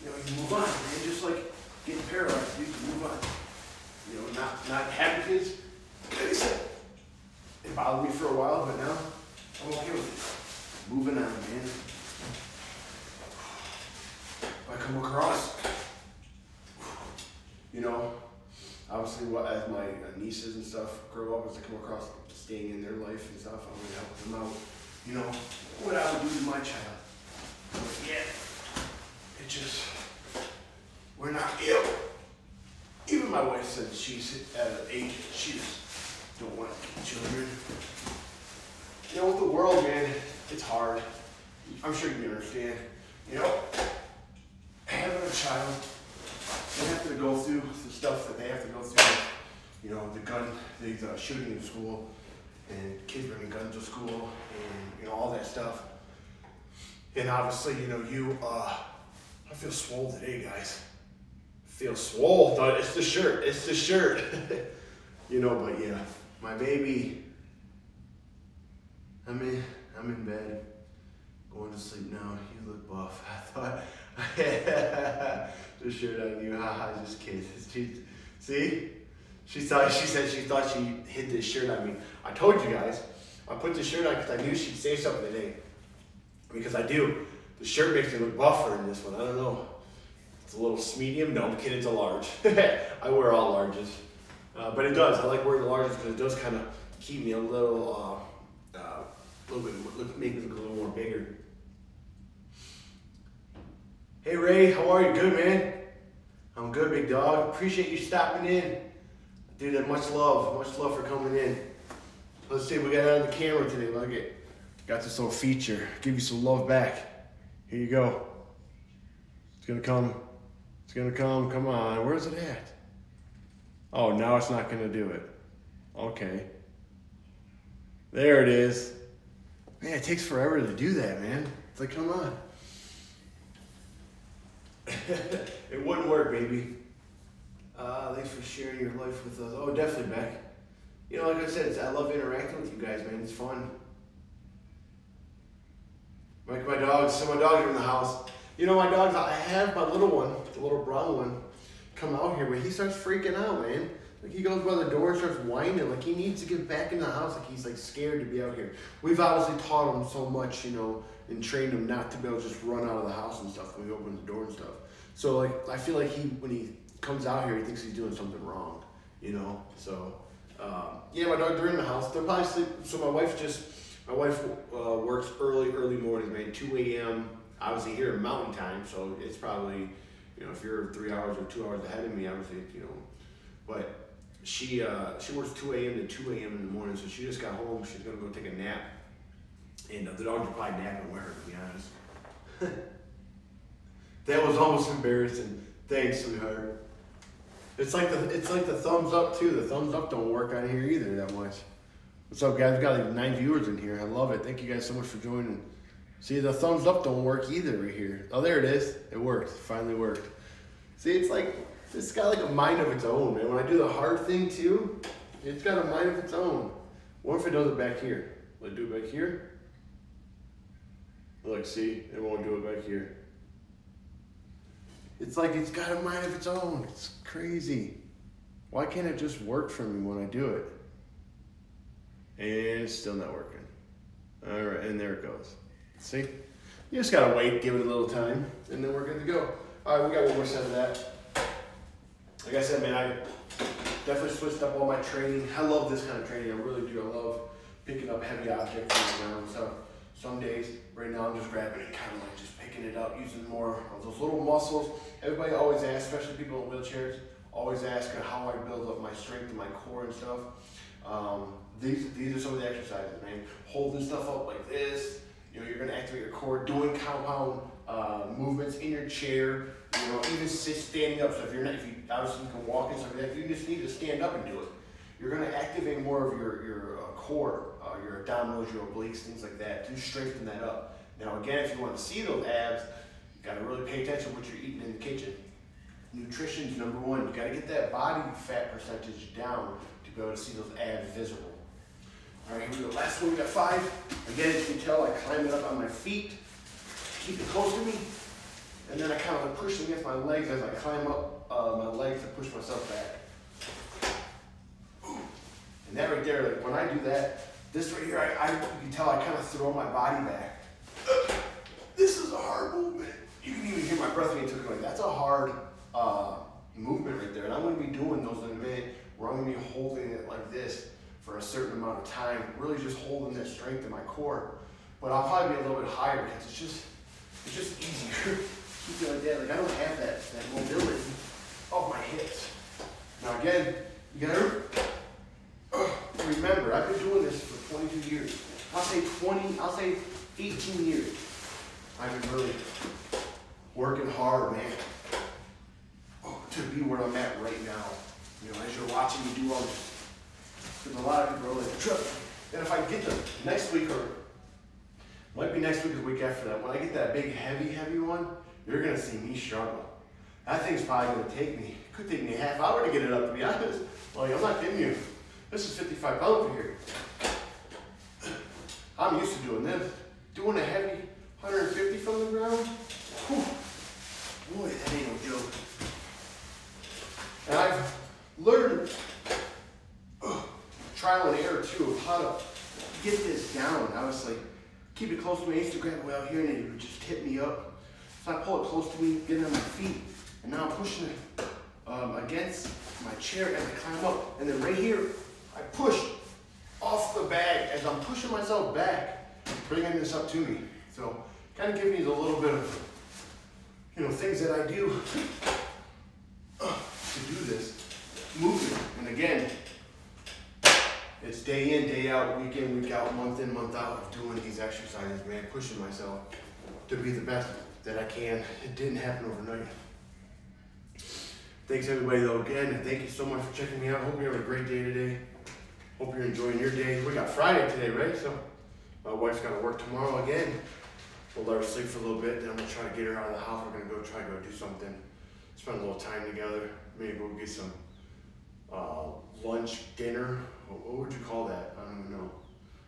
you move on, man. Just like getting paralyzed, you can move on. Not having kids, like I said, it bothered me for a while, but now I'm okay with it. Moving on, man. If I come across, obviously, as my nieces and stuff grow up, as I come across staying in their life and stuff, I'm going to help them out. What I would do to my child. But it just, we're not ill. Even my wife said she's at an age she just don't want to keep children. With the world, man, it's hard. I'm sure you can understand. Having a child, they have to go through the stuff that they have to go through. The shooting in school, and kids bringing guns to school, and all that stuff. And obviously, I feel swole today, guys. Feel swole. It's the shirt. It's the shirt. But yeah, my baby. I'm in bed, going to sleep now. You look buff. I thought I had the shirt on you. Haha, just kidding. See? She said she thought she hid this shirt on me. I told you guys, I put the shirt on because I knew she'd say something today. Because I do. The shirt makes me look buffer in this one. I don't know. It's a little medium. No, I'm kidding. It's a large. I wear all larges. But it does. I like wearing the larges because it does kind of keep me a little bit, make me look a little more bigger. Hey Ray, how are you? Good, man? I'm good, big dog. Appreciate you stopping in. Dude, much love for coming in. Let's see, we got it on the camera today. Look it. Got this little feature. Give you some love back. Here you go. It's gonna come. It's gonna come. Come on. Where's it at? Oh, now it's not gonna do it. Okay. There it is. Man, it takes forever to do that, man. It's like, come on. It wouldn't work, baby. Thanks for sharing your life with us. Oh, definitely, Beck. You know, like I said, I love interacting with you guys, man. It's fun. Like my dogs, so my dogs are in the house. You know, my dogs, I have my little one, the little brown one, come out here, but he starts freaking out, man. Like he goes by the door and starts whining, like he needs to get back in the house, like he's like scared to be out here. We've obviously taught him so much, you know, and trained him not to be able to just run out of the house and stuff when we open the door and stuff. So like, I feel like when he comes out here, he thinks he's doing something wrong, you know? So, yeah, my dogs are in the house. They're probably asleep. So my wife works early mornings, man, 2 a.m. Obviously here in mountain time, so it's probably, you know, if you're 3 hours or 2 hours ahead of me, obviously, you know, but she works 2 a.m. to 2 a.m. in the morning, so she just got home. She's gonna go take a nap, and the dogs are probably napping with her, to be honest. That was almost embarrassing. Thanks, sweetheart. It's like the thumbs up too. The thumbs up don't work on here either that much. What's up, guys? We've got like 9 viewers in here. I love it. Thank you guys so much for joining. See, the thumbs up don't work either right here. Oh, there it is. It worked. It finally worked. See, it's got like a mind of its own, man. When I do the hard thing too, it's got a mind of its own. What if it does it back here? Will it do it back here? Look, see, it won't do it back here. It's like it's got a mind of its own. It's crazy. Why can't it just work for me when I do it? And it's still not working. All right, and there it goes. See? You just gotta wait, give it a little time, and then we're good to go. All right, we got one more set of that. Like I said, man, I definitely switched up all my training. I love this kind of training. I really do. I love picking up heavy objects on the ground. So some days, right now, I'm just grabbing it, kind of like just picking it up, using more of those little muscles. Everybody always asks, especially people in wheelchairs, always ask how I build up my strength and my core and stuff. These are some of the exercises, man. Holding stuff up like this. You know, you're gonna activate your core, doing compound movements in your chair. You know, even standing up. So if you obviously you can walk and stuff like that, you just need to stand up and do it. You're gonna activate more of your core, your abdominals, your obliques, things like that, to strengthen that up. Now again, if you want to see those abs, you gotta really pay attention to what you're eating in the kitchen. Nutrition's number one. You gotta get that body fat percentage down to be able to see those abs visible. All right, here we go. Last one, we got 5. Again, as you can tell, I climb it up on my feet, keep it close to me, and then I kind of push against my legs as I climb up my legs to push myself back. And that right there, like when I do that, this right here, you can tell I kind of throw my body back. This is a hard movement. You can even hear my breath being taken. Like that's a hard movement right there, and I'm going to be doing those in a minute where I'm going to be holding it like this for a certain amount of time, really just holding that strength in my core. But I'll probably be a little bit higher because it's just easier. Keep it like that. Like I don't have that mobility of my hips. Now again, you gotta remember, I've been doing this for 22 years. I'll say 18 years. I've been really working hard, man, to be where I'm at right now. You know, as you're watching me do all this. Because a lot of people are like, trust me. And if I get the next week, or might be next week or the week after that, when I get that big, heavy one, you're going to see me struggle. That thing's probably going to could take me a half hour to get it up, to be honest. Well, I'm not kidding you. This is 55 pounds over here. I'm used to doing this. Doing a heavy 150 from the ground, whew, boy, that ain't no joke. And I've learned trial and error too of how to get this down. I was like, keep it close to me. I used to grab it way out here and it would just tip me up. So I pull it close to me, get it on my feet, and now I'm pushing it against my chair as I climb up. And then right here, I push off the bag as I'm pushing myself back, bringing this up to me. So kind of give me a little bit of, you know, things that I do to do this movement. And again, it's day in, day out, week in, week out, month in, month out of doing these exercises, man, pushing myself to be the best that I can. It didn't happen overnight. Thanks everybody though, again, thank you so much for checking me out. Hope you have a great day today. Hope you're enjoying your day. We got Friday today, right? So my wife's got to work tomorrow again. We'll let her sleep for a little bit, then I'm gonna try to get her out of the house. We're gonna try to go do something, spend a little time together. Maybe we'll get some lunch, dinner. What would you call that? I don't even know.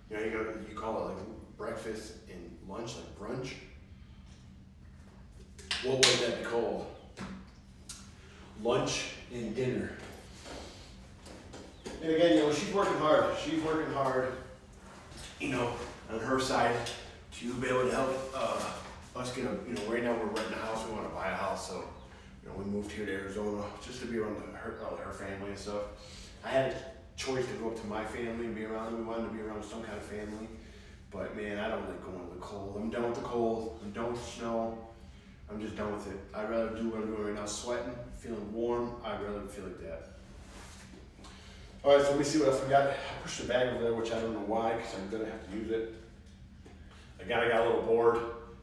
You know, you call it like breakfast and lunch, like brunch. What would that be called? Lunch and dinner. And again, you know, she's working hard. She's working hard, you know, on her side to be able to help us get a, you know, right now we're renting a house. We want to buy a house, so, you know, we moved here to Arizona just to be around her family and stuff. I had a choice to go up to my family and be around them. We wanted to be around some kind of family, but man, I don't like going to the cold. I'm done with the cold. I'm done with the snow. I'm just done with it. I'd rather do what I'm doing right now, sweating, feeling warm. I'd rather feel like that. All right, so let me see what else we got. I pushed the bag over there, which I don't know why, because I'm gonna have to use it. Again, I got a little board.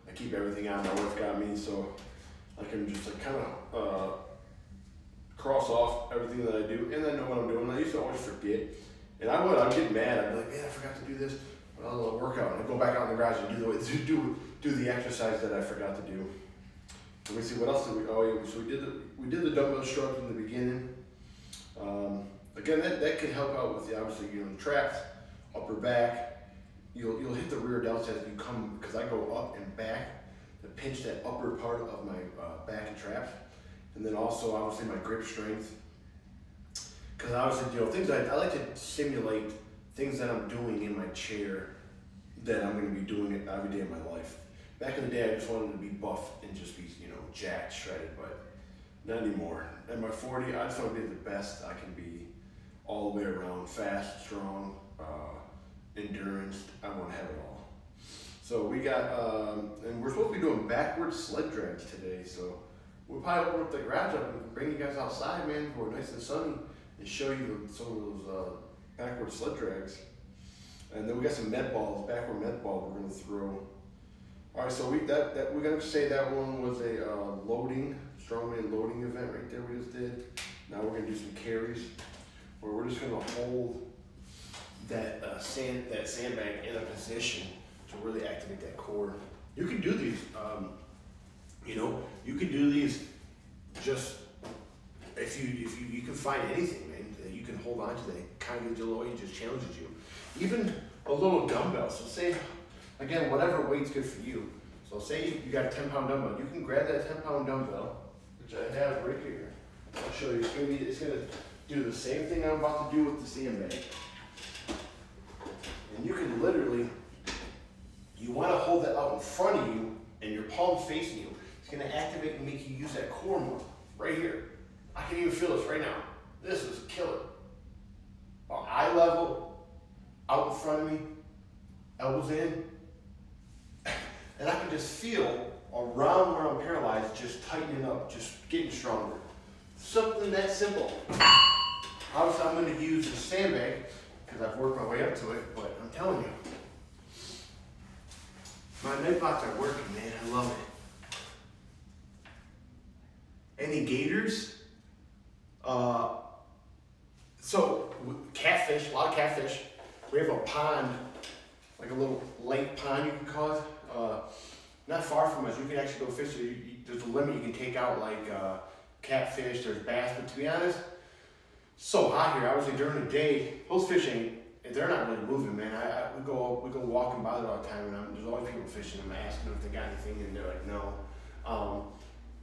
I keep everything on. My wife got me, so I can just like kind of cross off everything that I do, and I know what I'm doing. I used to always forget, and I'd get mad. I'd be like, man, I forgot to do this. But I'll workout, and I go back out in the garage and do the exercise that I forgot to do. Let me see, what else did we? Oh yeah, so we did the dumbbell shrugs in the beginning. Again, that can help out with the, obviously, you know, traps, upper back. You'll hit the rear delts as you come, because I go up and back to pinch that upper part of my back and traps, and then also obviously my grip strength. Because obviously, you know, things I like to simulate things that I'm doing in my chair that I'm going to be doing it every day of my life. Back in the day, I just wanted to be buff and just be, you know, jacked, shredded, but not anymore. At my 40, I just want to be the best I can be all the way around, fast, strong, endurance. I want to have it all. So we got, and we're supposed to be doing backward sled drags today, so we'll probably open up the garage up and bring you guys outside, man, before it's nice and sunny, and show you some of those backward sled drags. And then we got some med balls, backward med ball we're going to throw. All right, so we're gonna say that one was a loading, strongman loading event right there we just did. Now we're gonna do some carries, where we're just gonna hold that sandbag in a position to really activate that core. You can do these, you know, you can do these just if you can find anything, man, that you can hold on to that kind of gives you a little, it just challenges you. Even a little dumbbell. So say, again, whatever weight's good for you. So say you got a 10-pound dumbbell, you can grab that 10-pound dumbbell, which I have right here. I'll show you. It's gonna do the same thing I'm about to do with the sandbag. And you can literally, you want to hold that out in front of you and your palms facing you. It's gonna activate and make you use that core more. Right here. I can even feel this right now. This is killer. On eye level, out in front of me, elbows in. And I can just feel around where I'm paralyzed, just tightening up, just getting stronger. Something that simple. Obviously, I'm going to use the sandbag because I've worked my way up to it, but I'm telling you, my med bots are working, man. I love it. Any gators? So catfish, a lot of catfish. We have a pond, like a little lake pond, you can call it. Not far from us. You can actually go fish. There's a limit you can take out, like catfish. There's bass, but to be honest, so hot here. Obviously during the day, those fish they're not really moving, man. We go walking by there all the time, and there's always people fishing. I'm asking them if they got anything, and they're like, no.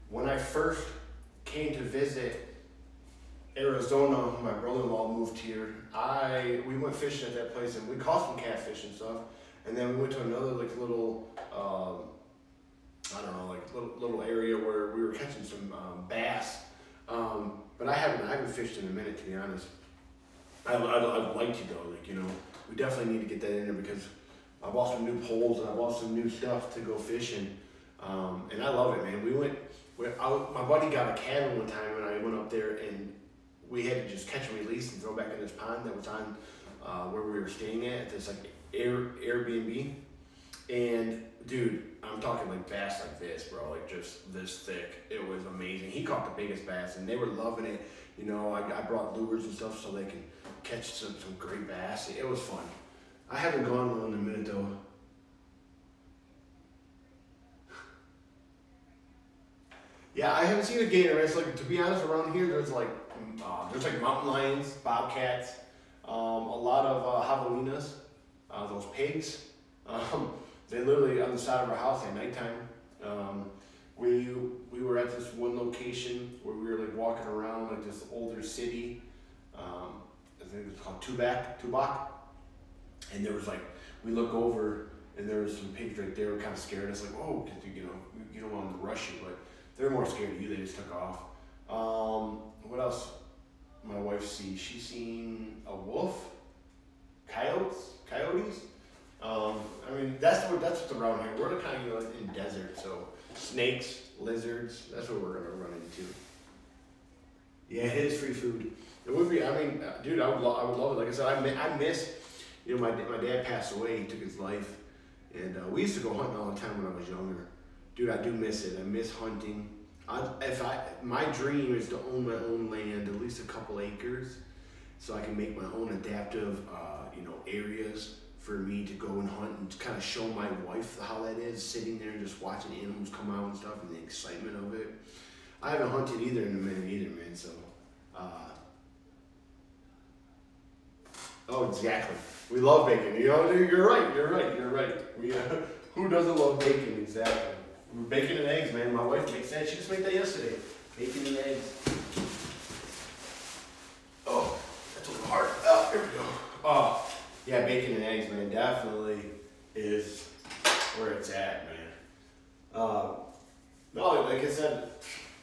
When I first came to visit Arizona, my brother-in-law moved here. We went fishing at that place and we caught some catfish and stuff. And then we went to another like little, I don't know, like little area where we were catching some bass. But I haven't fished in a minute, to be honest. I'd like to though, like, you know, we definitely need to get that in there because I bought some new poles and I bought some new stuff to go fishing. And I love it, man. My buddy got a cabin one time and I went up there and we had to just catch and release and throw back in this pond that was on where we were staying at this like Airbnb. And dude, I'm talking like bass like this, bro, like just this thick. It was amazing. He caught the biggest bass and they were loving it. You know, I brought lures and stuff so they can catch some great bass. It was fun. I haven't gone on in a minute though. Yeah, I haven't seen a gator. It's like, to be honest, around here there's like mountain lions, bobcats, a lot of javelinas, those pigs. They literally on the side of our house at nighttime. We were at this one location where we were like walking around like this older city. I think it's called Tubac. And there was like, we look over and there was some pigs right there. Were kind of scared us, like, oh, because you don't want them to rush you, but they're more scared of you. They just took off. What else? My wife sees. She's seen a wolf, coyotes. I mean, that's what's around here. We're kind of in desert, so snakes, lizards. That's what we're gonna run into. Yeah, it is free food. It would be. I mean, dude, I would love it. Like I said, I miss. You know, my dad passed away. He took his life, and we used to go hunting all the time when I was younger. Dude, I do miss it. I miss hunting. My dream is to own my own land, at least a couple acres, so I can make my own adaptive, areas for me to go and hunt and kind of show my wife how that is, sitting there and just watching animals come out and stuff and the excitement of it. I haven't hunted either in a minute either, man. So, oh, exactly. We love bacon. You know, you're right. We who doesn't love bacon? Exactly. Bacon and eggs, man. My wife makes that. She just made that yesterday. Bacon and eggs. Oh, that's a little hard. Oh, here we go. Oh, yeah, bacon and eggs, man. Definitely is where it's at, man. No, like I said,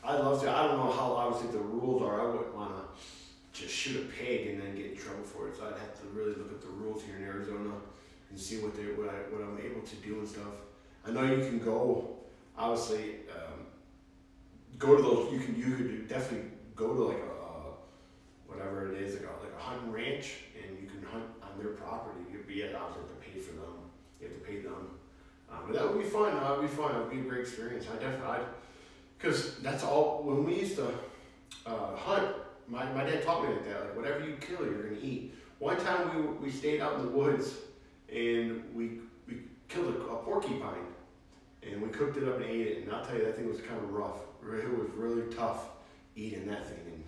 I'd love to. I don't know how obviously the rules are. I wouldn't want to just shoot a pig and then get in trouble for it. So I'd have to really look at the rules here in Arizona and see what I'm able to do and stuff. I know you can go. Obviously, go to those. You could definitely go to like whatever it is, like a hunting ranch, and you can hunt on their property. You'd be obviously have to pay for them. You have to pay them, but that would be fun. That would be fun. It would be a great experience. Because that's all. When we used to hunt, my dad taught me like that. Like whatever you kill, you're gonna eat. One time we stayed out in the woods, and we killed a porcupine. And we cooked it up and ate it, and I'll tell you, that thing was kind of rough. It was really tough eating that thing, and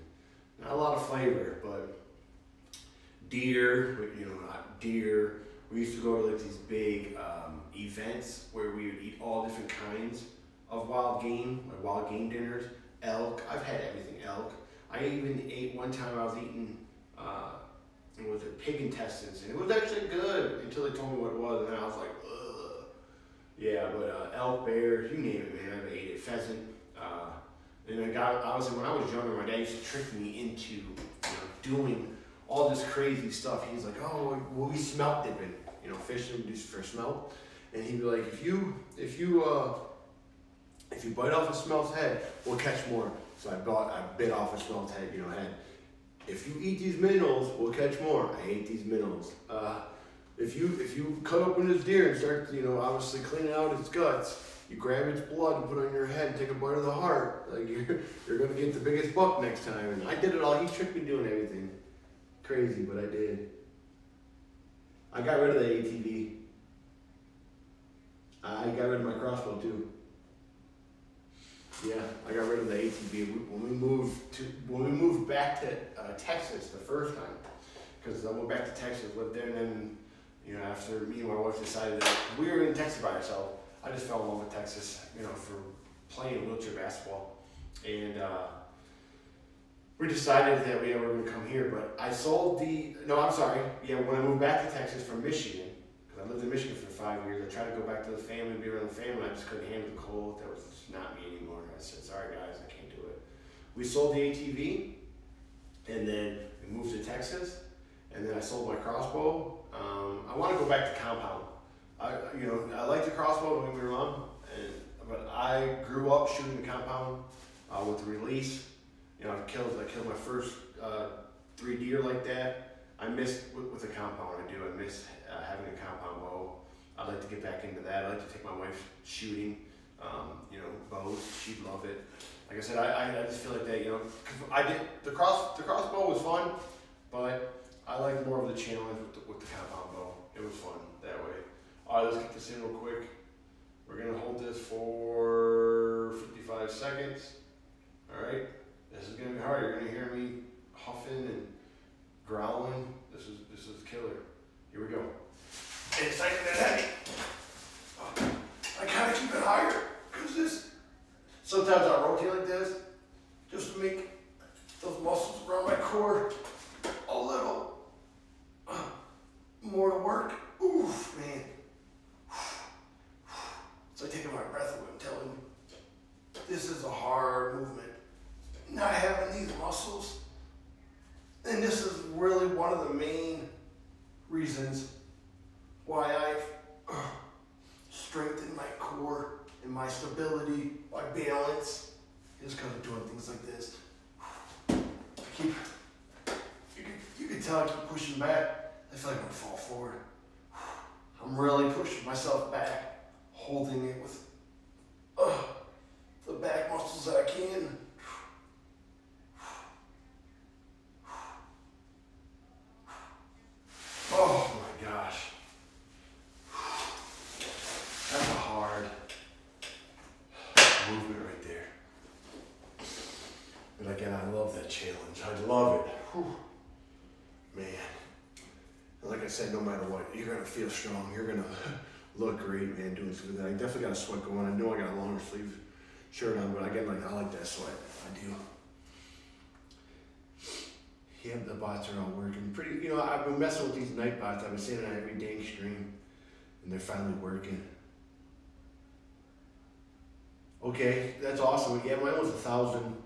not a lot of flavor, but deer, deer. We used to go to like these big events where we would eat all different kinds of wild game, like wild game dinners. Elk, I've had everything elk. I even ate one time. I was eating, it was pig intestines, and it was actually good until they told me what it was, and I was like, ugh. Yeah, but elk, bears, you name it, man. I've ate it. Pheasant. And obviously, when I was younger, my dad used to trick me into doing all this crazy stuff. He's like, oh, well, we smelt dipping, fishing for smelt. And he'd be like, if you bite off a smelt's head, we'll catch more. So I bit off a smelt's head, head. If you eat these minnows, we'll catch more. I ate these minnows. If you cut open this deer and start, obviously cleaning out its guts, you grab its blood and put it on your head and take a bite of the heart. Like you're gonna get the biggest buck next time. And I did it all. He tricked me doing everything. Crazy, but I did. I got rid of the ATV. I got rid of my crossbow too. Yeah, I got rid of the ATV when we moved back to Texas the first time, because I went back to Texas, lived there, and then after me and my wife decided that we were in Texas by ourselves, I just fell in love with Texas, for playing wheelchair basketball, and we decided that we were going to come here, but I sold the, no, I'm sorry. Yeah, when I moved back to Texas from Michigan, because I lived in Michigan for 5 years, I tried to go back to the family, be around the family. I just couldn't handle the cold. That was just not me anymore. I said, sorry guys, I can't do it. We sold the ATV, and then we moved to Texas, and then I sold my crossbow. I want to go back to compound. I like the crossbow, don't get me wrong, but I grew up shooting the compound with the release. I killed my first 3 deer like that. I miss with the compound. I miss having a compound bow. I'd like to get back into that. I like to take my wife shooting, bows. She'd love it. Like I said, I just feel like that, 'cause I did the crossbow was fun, but I like more of the challenge with the compound bow. It was fun that way. All right, let's get this in real quick. We're gonna hold this for 55 seconds. All right, this is gonna be hard. You're gonna hear me huffing and growling. This is killer. Here we go. And it's not that heavy. I gotta keep it higher because sometimes I rotate like this just to make those muscles around my core a little more to work. Oof, man. It's like taking my breath away. I'm telling you, this is a hard movement. Not having these muscles, and this is really one of the main reasons why I've strengthened my core and my stability, my balance, is because of doing things like this. You can tell I keep pushing back. I feel like I'm gonna fall forward. I'm really pushing myself back, holding it with the back muscles that I can. Oh my gosh. That's a hard movement right there. But again, I love that challenge. I love it. Whew. Man. And like I said, no matter what, you're going to feel strong. You're going to look great, man, doing something like that. I definitely got a sweat going. I know I got a longer sleeve shirt on, but again, I like that sweat. I do. Yeah, the bots are all working pretty. I've been messing with these night bots. I've been saying it on every dang stream, and they're finally working. Okay, that's awesome. Yeah, mine was 1,000.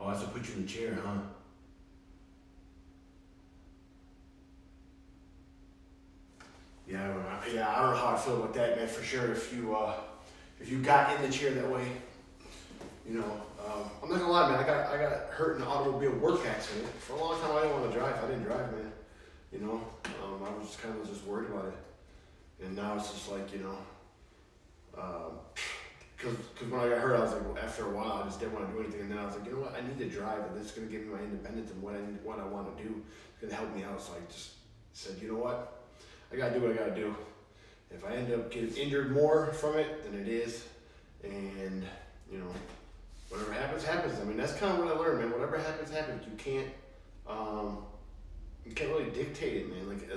Oh, that's to put you in the chair, huh? Yeah, I don't know how I feel about that, man. For sure, if you got in the chair that way, I'm not gonna lie, man. I got hurt in an automobile work accident. For a long time, I didn't want to drive. I didn't drive, man. I was just kind of just worried about it, and now it's just like, because when I got hurt, I was like, after a while, I just didn't want to do anything, and then I was like, you know what? I need to drive, and it's gonna give me my independence and what I want to do. It's gonna help me out. So I just said, you know what? I gotta do what I gotta do. If I end up getting injured more from it than it is, and whatever happens, happens. I mean, that's kind of what I learned, man. Whatever happens, happens. You can't really dictate it, man. Like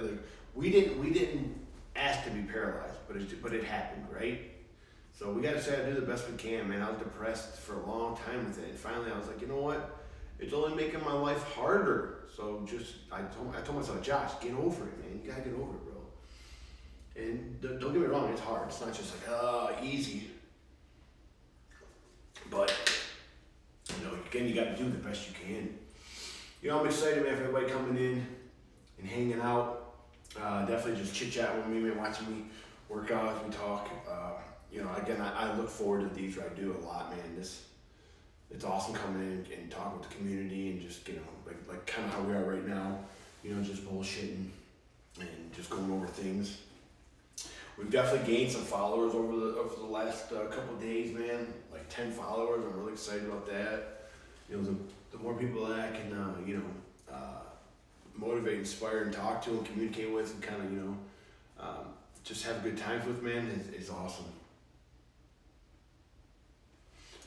we didn't ask to be paralyzed, but it happened, right? So we got to try to do the best we can, man. I was depressed for a long time with it, and finally I was like, you know what? It's only making my life harder. So I told myself, Josh, get over it, man. You gotta get over it, bro. And don't get me wrong, it's hard. It's not just like easy. But again, you got to do the best you can. I'm excited, man, for everybody coming in and hanging out. Definitely just chit chatting with me, man, watching me work out as we talk. Again, I look forward to these. I do a lot, man. It's awesome coming in and talking with the community and just like kind of how we are right now. Just bullshitting and just going over things. We've definitely gained some followers over the last couple of days, man. Like 10 followers. I'm really excited about that. The more people that I can, motivate, inspire, and talk to, and communicate with, and kind of, just have good times with, man, is awesome.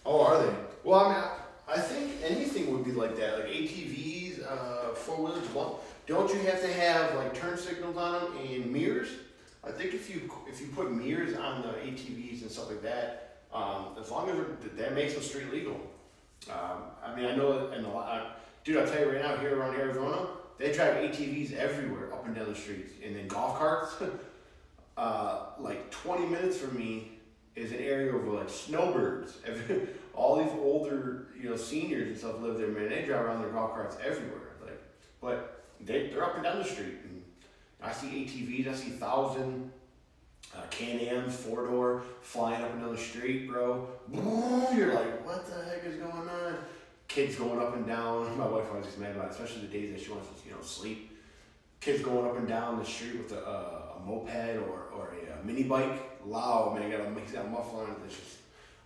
Oh, are they? Well, I mean, I think anything would be like that. Like ATVs, four-wheelers. Don't you have to have like turn signals on them and mirrors? I think if you put mirrors on the ATVs and stuff like that, As long as that makes them street legal. I mean, I know, and a lot, dude, I'll tell you right now, here around Arizona, they drive ATVs everywhere up and down the streets, and then golf carts. Like 20 minutes from me is an area of like snowbirds. All these older, seniors and stuff live there, man. They drive around their golf carts everywhere. Like, but they're up and down the street. And I see ATVs, I see 1,000 Can-Ams, 4-door, flying up and down the street, bro. You're like, what the heck is going on? Kids going up and down. My wife always gets mad about it, especially the days that she wants to, sleep. Kids going up and down the street with a moped or a mini bike. Loud, man. You gotta mix that muffler on it. It's just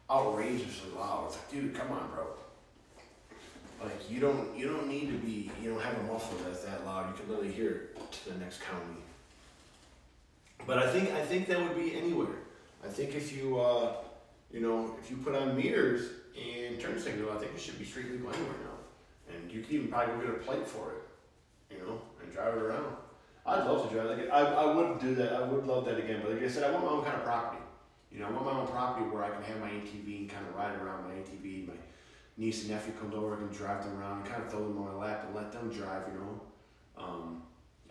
outrageously loud. It's like, dude, come on, bro. Like, you don't need to be, have a muffler that's that loud. You can literally hear it to the next county. But I think that would be anywhere. I think if you, if you put on meters and turn signal, I think it should be street legal anywhere now. And you can even probably go get a plate for it, and drive it around. I'd love to drive it. I would do that. I would love that again. But like I said, I want my own kind of property. I want my own property where I can have my ATV and kind of ride around my ATV. My niece and nephew comes over, I can drive them around and kind of throw them on my lap and let them drive,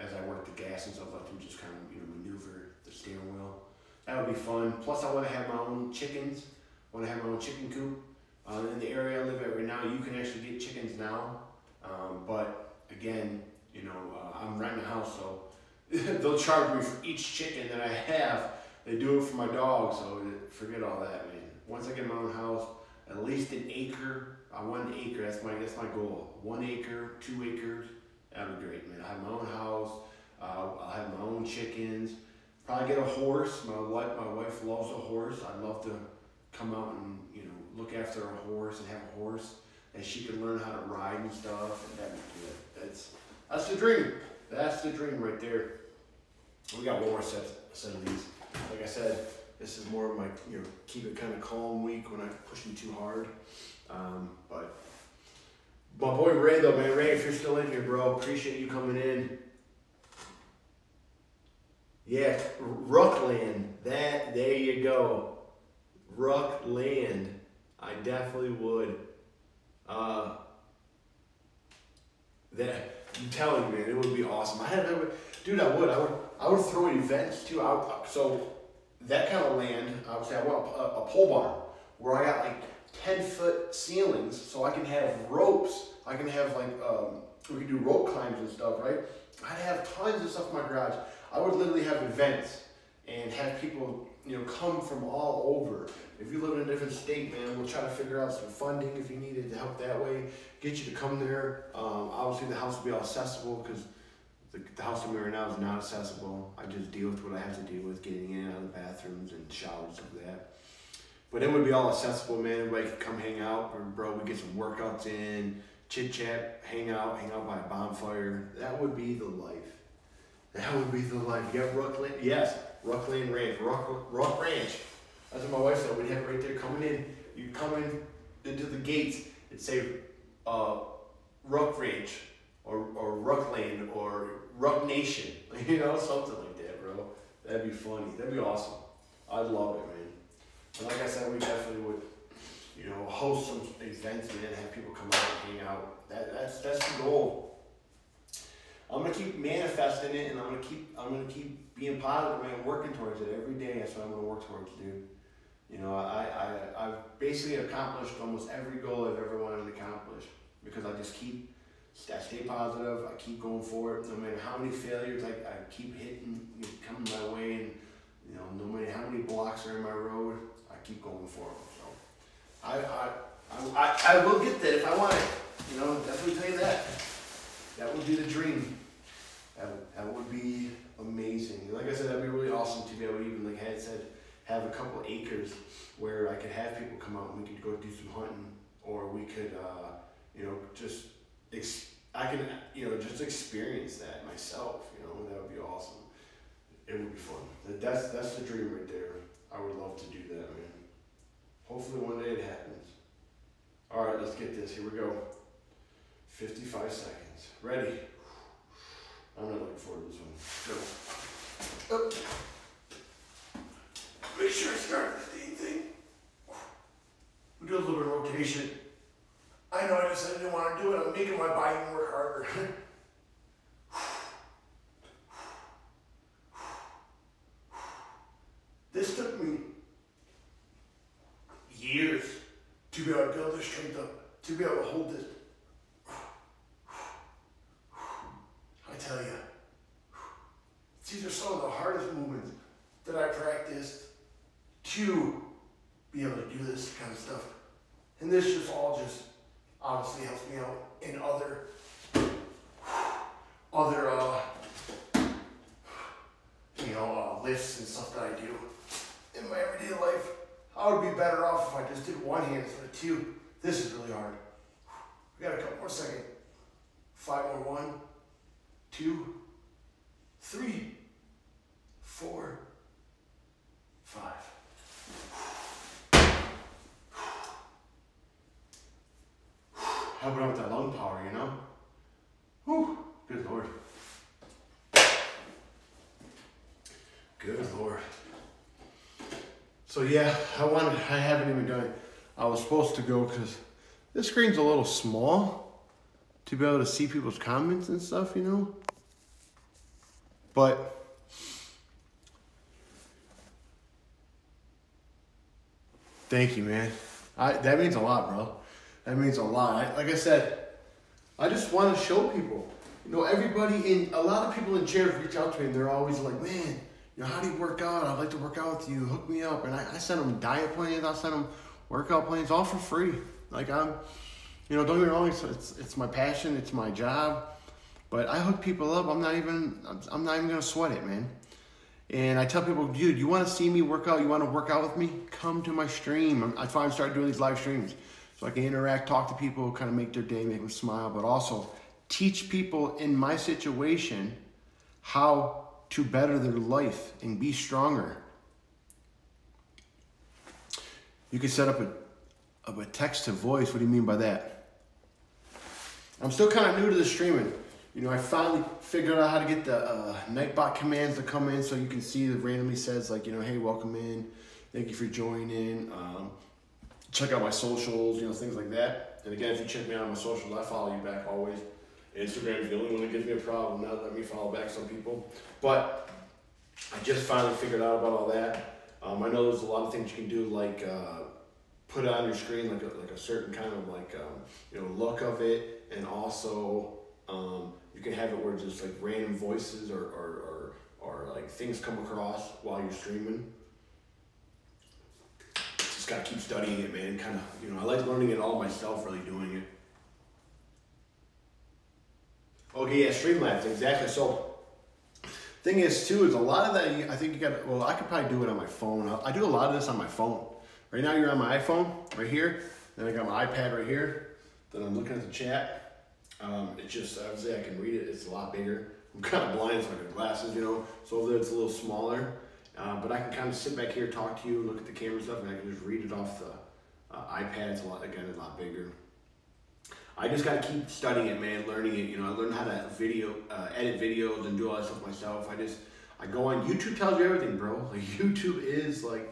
as I work the gas and stuff, let them just kind of, maneuver the steering wheel. That would be fun. Plus, I want to have my own chickens. I want to have my own chicken coop. In the area I live at right now, you can actually get chickens now. But again, I'm renting a house, so they'll charge me for each chicken that I have. They do it for my dog, so forget all that, man. Once I get my own house, at least an acre. I want an acre. That's my goal. 1 acre, 2 acres. That'd be great, man. I have my own house. I'll have my own chickens. Probably get a horse. My wife loves a horse. I'd love to come out and look after a horse and have a horse, and she can learn how to ride and stuff. And that'd be good. That's the dream. That's the dream right there. We got one more set of these. Like I said, this is more of my keep it kind of calm week when I'm pushing too hard. But my boy Ray though, man, Ray, if you're still in here, bro, appreciate you coming in. Yeah, Ruckland. There you go. Ruckland. I definitely would. I'm telling you, man, it would be awesome. I would throw events too. So that kind of land, I would say I want a pole barn where I got like 10-foot ceilings, so I can have ropes. I can have we can do rope climbs and stuff, right? I'd have tons of stuff in my garage. I would literally have events and have people, come from all over. If you live in a different state, man, we'll try to figure out some funding if you needed to help that way. Get you to come there. Obviously, the house will be all accessible because the house I'm in right now is not accessible. I just deal with what I have to deal with, getting in and out of the bathrooms and showers, stuff like that. But it would be all accessible, man. Everybody could come hang out, or bro, we get some workouts in, chit chat, hang out by a bonfire. That would be the life. That would be the life. You got Ruckland? Yes, Ruckland Ranch. Ruck Ranch. That's what my wife said. We'd have it right there coming in. You come in into the gates, it'd say Ruck Ranch or Ruckland or Ruck Nation. Something like that, bro. That'd be funny. That'd be awesome. I'd love it, man. And like I said, we definitely would, host some events and then have people come out and hang out. That's the goal. I'm gonna keep manifesting it, and I'm gonna keep being positive, man, working towards it every day. That's what I'm gonna work towards, dude. I've basically accomplished almost every goal I've ever wanted to accomplish because I stay positive. I keep going for it, no matter how many failures I keep hitting, coming my way, and no matter how many blocks are in my road, I keep going for it. So I will get that if I want it. Definitely tell you that. That would be the dream. That would be amazing. Like I said, that'd be really awesome to be able to even, like I had said, have a couple acres where I could have people come out and we could go do some hunting, or we could, just experience that myself. That would be awesome. It would be fun. That's the dream right there. I would love to do that, man. Hopefully one day it happens. All right, let's get this. Here we go. 55 seconds. Ready? I'm not looking forward to this one. Go. Make sure I start the dang thing. do a little bit of rotation. I know I just said I didn't want to do it. I'm making my body work harder. This took me years to be able to build this strength up, to be able to hold this. I tell you, these are some of the hardest movements that I practiced to be able to do this kind of stuff. And this just all just obviously helps me out in other lifts and stuff that I do in my everyday life. I would be better off if I just did one hand instead of two. This is really hard. We got a couple more seconds. 5 more. 1, 2, 3, 4, 5. Helping out with that lung power, you know? Whew, good Lord. Good Lord. So yeah, I haven't even done it. I was supposed to go because this screen's a little small to be able to see people's comments and stuff, you know? But thank you, man. That means a lot, bro. That means a lot. Like I said, I just want to show people. You know, a lot of people in chairs reach out to me and they're always like, man, you know, how do you work out? I'd like to work out with you. Hook me up. And I send them diet plans. I send them workout plans, all for free. Like don't get me wrong. It's my passion. It's my job. But I hook people up. I'm not even gonna sweat it, man. And I tell people, dude, you want to see me work out? You want to work out with me? Come to my stream. I finally started doing these live streams so I can interact, talk to people, kind of make their day, make them smile, but also teach people in my situation how to better their life and be stronger. You can set up a text to voice. What do you mean by that? I'm still kind of new to the streaming. You know, I finally figured out how to get the Nightbot commands to come in so you can see that randomly says like, you know, hey, welcome in. Thank you for joining. Check out my socials, you know, things like that. And again, if you check me out on my socials, I follow you back always. Instagram's the only one that gives me a problem. Now let me follow back some people. But I just finally figured out about all that. I know there's a lot of things you can do, like put it on your screen like a certain kind of look of it, and also you can have it where just like random voices or like things come across while you're streaming. Just gotta keep studying it, man. Kind of, you know, I like learning it all myself, really doing it. Okay, yeah, Streamlabs, exactly. So, thing is, too, is a lot of that, I think you got, well, I could probably do it on my phone. I do a lot of this on my phone. Right now, you're on my iPhone, right here. Then I got my iPad right here. Then I'm looking at the chat. It just, obviously, I can read it. It's a lot bigger. I'm kind of blind, so I got glasses, you know. So over there, it's a little smaller. But I can kind of sit back here, talk to you, look at the camera stuff, and I can just read it off the iPad. It's a lot bigger. I just got to keep studying it, man, learning it. You know, I learned how to edit videos and do all that stuff myself. I go on, YouTube tells you everything, bro. Like, YouTube is like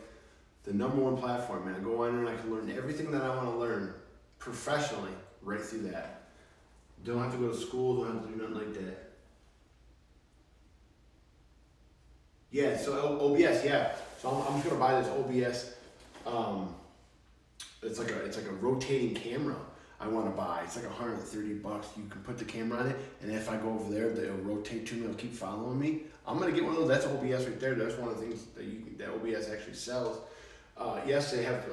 the #1 platform, man. I go on and I can learn everything that I want to learn professionally right through that. Don't have to go to school, don't have to do nothing like that. Yeah, so OBS, yeah. So I'm just gonna buy this OBS. It's like a rotating camera. I want to buy. It's like $130. You can put the camera on it, and if I go over there, they'll rotate to me. It'll keep following me. I'm gonna get one of those. That's OBS right there. That's one of the things that OBS actually sells. Yes, they have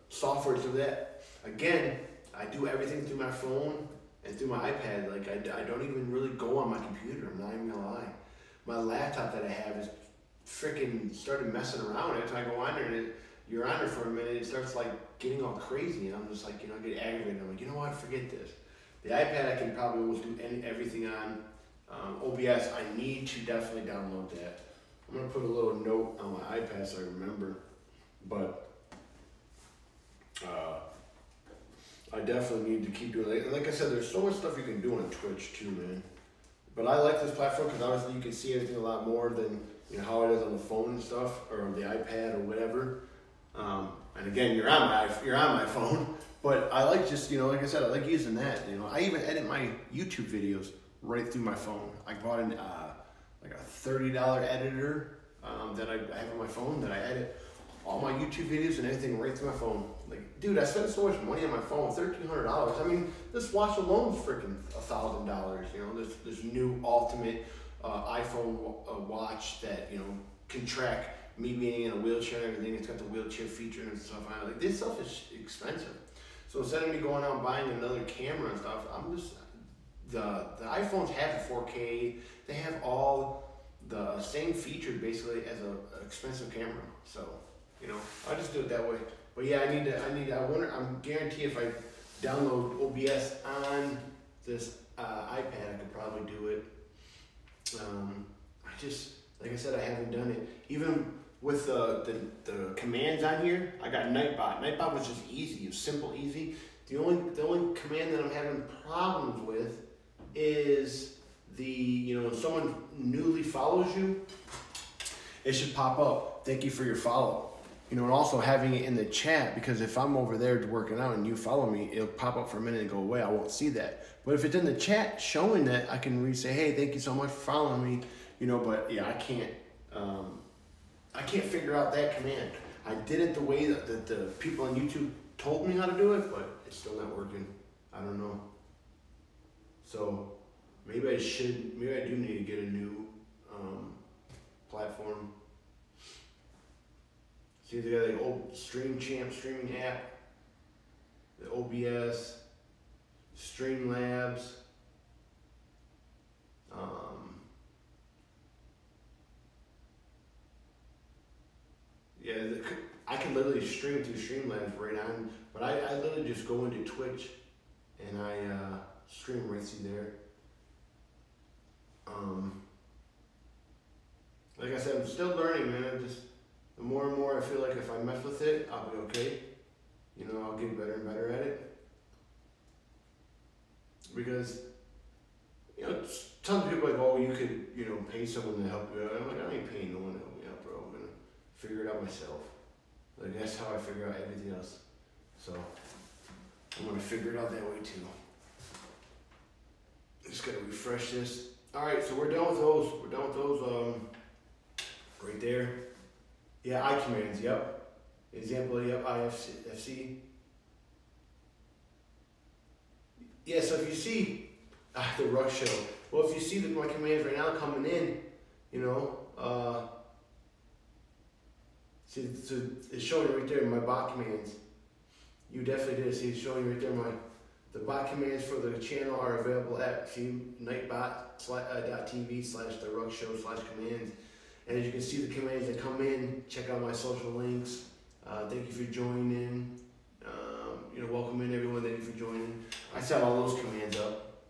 software to that. Again, I do everything through my phone and through my iPad. Like I don't even really go on my computer. I'm not even gonna lie. My laptop that I have is freaking started messing around. Every time I go on there, and you're on there for a minute, it starts like getting all crazy, and I'm just like, you know, I get aggravated. I'm like, you know what, forget this. The iPad I can probably almost do everything on. OBS, I need to definitely download that. I'm gonna put a little note on my iPad so I remember, but I definitely need to keep doing it. Like I said, there's so much stuff you can do on Twitch too, man. But I like this platform because obviously you can see everything a lot more than, you know, how it is on the phone and stuff, or on the iPad or whatever. And again, you're on my phone, but I like just, like I said, I like using that. I even edit my YouTube videos right through my phone. I bought like a $30 editor that I have on my phone that I edit all my YouTube videos and everything right through my phone. Like, dude, I spent so much money on my phone, $1,300. I mean, this watch alone is freaking $1,000. This new ultimate iPhone watch that can track me being in a wheelchair and everything. It's got the wheelchair feature and stuff on it. Like, this stuff is expensive. So instead of me going out and buying another camera and stuff, I'm just the iPhones have 4K. They have all the same features basically as an expensive camera. So I just do it that way. But yeah, I'm guarantee if I download OBS on this iPad, I could probably do it. Like I said, I haven't done it. Even with the commands on here, I got Nightbot. Nightbot was just easy. It was simple, easy. The only command that I'm having problems with is when someone newly follows you, it should pop up, thank you for your follow. And also having it in the chat, because if I'm over there working out and you follow me, it'll pop up for a minute and go away. I won't see that. But if it's in the chat showing that, I can say, hey, thank you so much for following me. But yeah, I can't figure out that command. I did it the way that the people on YouTube told me how to do it, but it's still not working. I don't know. So maybe I do need to get a new platform. See, they got the old StreamChamp streaming app, the OBS, Streamlabs. I can literally stream through Streamlabs right on, but I literally just go into Twitch and I stream right through there. Like I said, I'm still learning, man. The more and more I feel like if I mess with it, I'll be okay. I'll get better and better at it. Because, tons of people are like, oh, you could, pay someone to help you out. I'm like, I ain't paying no one to help me out, bro. I'm gonna figure it out myself. Like, that's how I figure out everything else. So, I'm gonna figure it out that way too. Just gotta refresh this. Alright, so we're done with those. Right there. Yeah, I commands, yep. Example, yep, IFC. Yeah, so if you see the Ruck show, well, if you see my commands right now coming in, see, so it's showing right there my bot commands. You definitely did see it's showing right there the bot commands for the channel are available at nightbot.tv/the Ruck show /commands. And as you can see the commands that come in, check out my social links. Thank you for joining. Welcome in everyone, thank you for joining. I set all those commands up.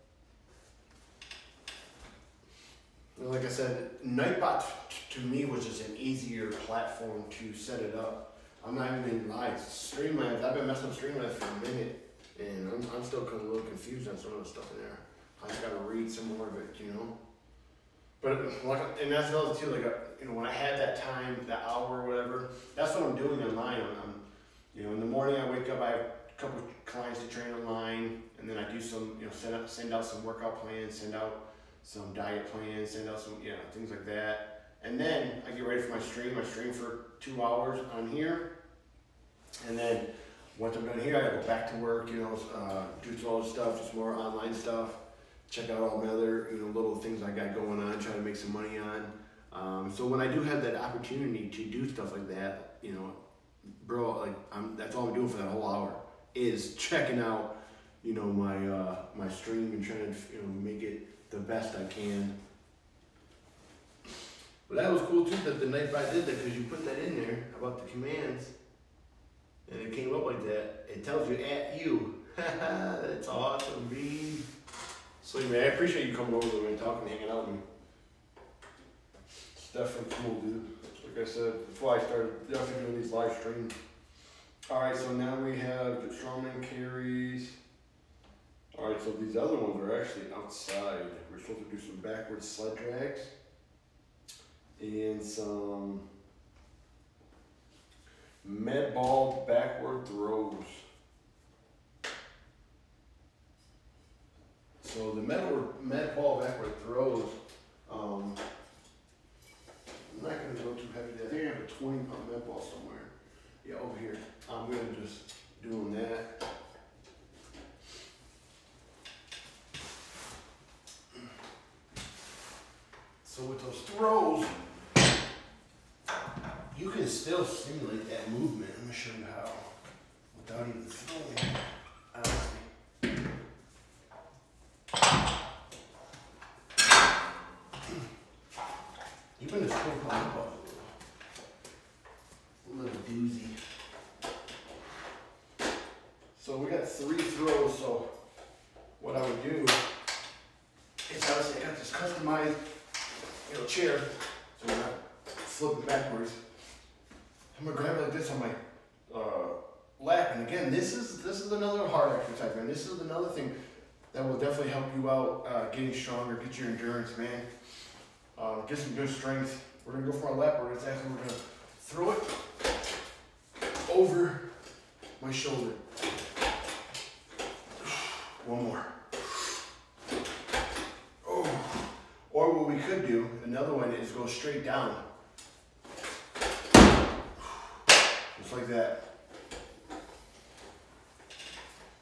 And like I said, Nightbot to me was just an easier platform to set it up. I'm not even live. Streamlabs, I've been messing with Streamlabs for a minute, and I'm still kind of a little confused on some of the stuff in there. I just gotta read some more of it, But and that's another too. When I had that time, that hour or whatever, that's what I'm doing online. In the morning I wake up, I have a couple of clients to train online, and then I do some, send out some workout plans, send out some diet plans, send out some, things like that. And then I get ready for my stream. I stream for 2 hours on here, and then once I'm done here, I go back to work. Do some other stuff, just more online stuff. Check out all my other, little things I got going on, trying to make some money on. So when I do have that opportunity to do stuff like that, bro, that's all I'm doing for that whole hour is checking out, my stream and trying to, make it the best I can. But that was cool too that the Nightbot did that, because you put that in there about the commands, and it came up like that. It tells you at you. That's awesome, B. So man, I appreciate you coming over there and talking, hanging out with me. It's definitely cool, dude. Like I said, that's why I started definitely doing these live streams. Alright, so now we have the strongman carries. Alright, so these other ones are actually outside. We're supposed to do some backward sled drags and some med ball backward throws. So the med ball backward throws, I'm not going to go too heavy there. I think I have a 20-pound med ball somewhere. Yeah, over here. I'm going to just doing that. So with those throws, you can still simulate that movement. I'm going to show you how without even throwing. Even this 20-pound ball, a little doozy. So we got 3 throws. So what I would do is obviously I got this customized, chair. So we're not flipping backwards. I'm gonna grab it like this on my lap. And again, this is another hard exercise, man. This is another thing that will definitely help you out getting stronger, get your endurance, man. Get some good strength. We're gonna go for our lap. We're gonna throw it over my shoulder. One more. Oh. Or what we could do, another one is go straight down. Just like that.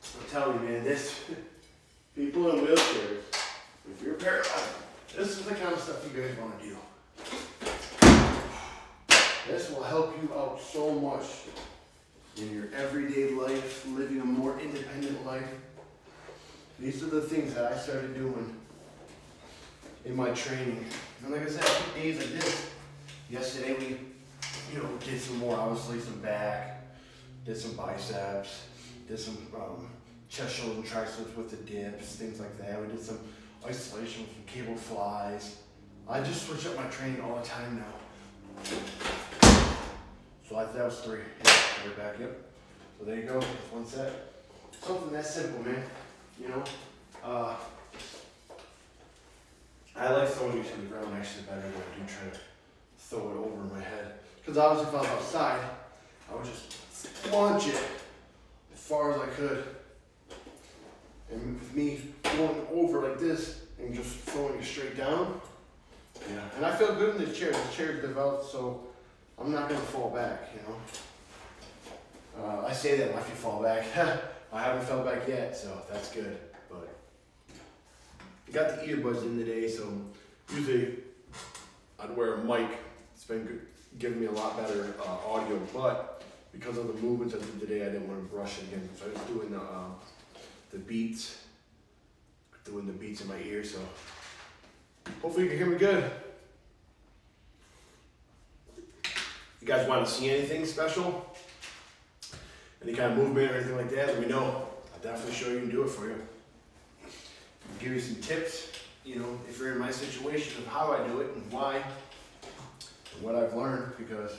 I'm telling you, man, people in wheelchairs, if you're paralyzed, this is the kind of stuff you guys want to do. This will help you out so much in your everyday life, living a more independent life. These are the things that I started doing in my training. And like I said, days like this, yesterday we, did some more, obviously some back, did some biceps, did some chest, shoulders, and triceps with the dips, things like that. We did some isolation with some cable flies. I just switch up my training all the time now. So that was 3. Yeah, right back, yep. So there you go, that's 1 set. Something that simple, man. I like throwing it to the ground actually better than I do trying to throw it over my head. Because obviously if I was outside, I would just launch it as far as I could. And with me going over like this and just throwing it straight down, yeah. And I feel good in this chair. This chair is developed, so I'm not going to fall back, I say that after you fall back. I haven't fell back yet, so that's good. But I got the earbuds in today, so usually I'd wear a mic. It's been good, giving me a lot better audio, but because of the movements I did today, I didn't want to brush it again. So I was doing the beats in my ear, so hopefully you can hear me good. You guys want to see anything special? Any kind of movement or anything like that, let me know. I'll definitely show you and do it for you. I'll give you some tips, if you're in my situation of how I do it and why, and what I've learned, because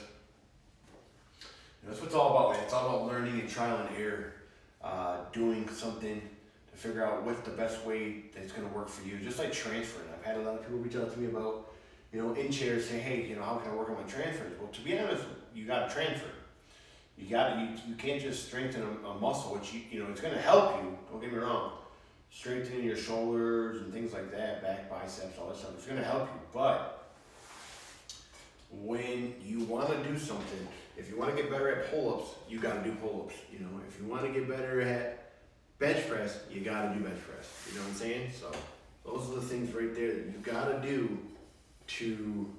that's what it's all about, man. It's all about learning and trial and error, doing something to figure out what's the best way that's going to work for you. Just like transferring. I've had a lot of people reach out to me about, in chairs saying, hey, how can I work on my transfers? Well, to be honest, you got to transfer. You can't just strengthen a muscle, which it's going to help you. Don't get me wrong. Strengthening your shoulders and things like that, back, biceps, all that stuff. It's going to help you. But when you want to do something, if you want to get better at pull-ups, you got to do pull-ups. If you want to get better at bench press, you got to do bench press. You know what I'm saying? So those are the things right there that you got to do to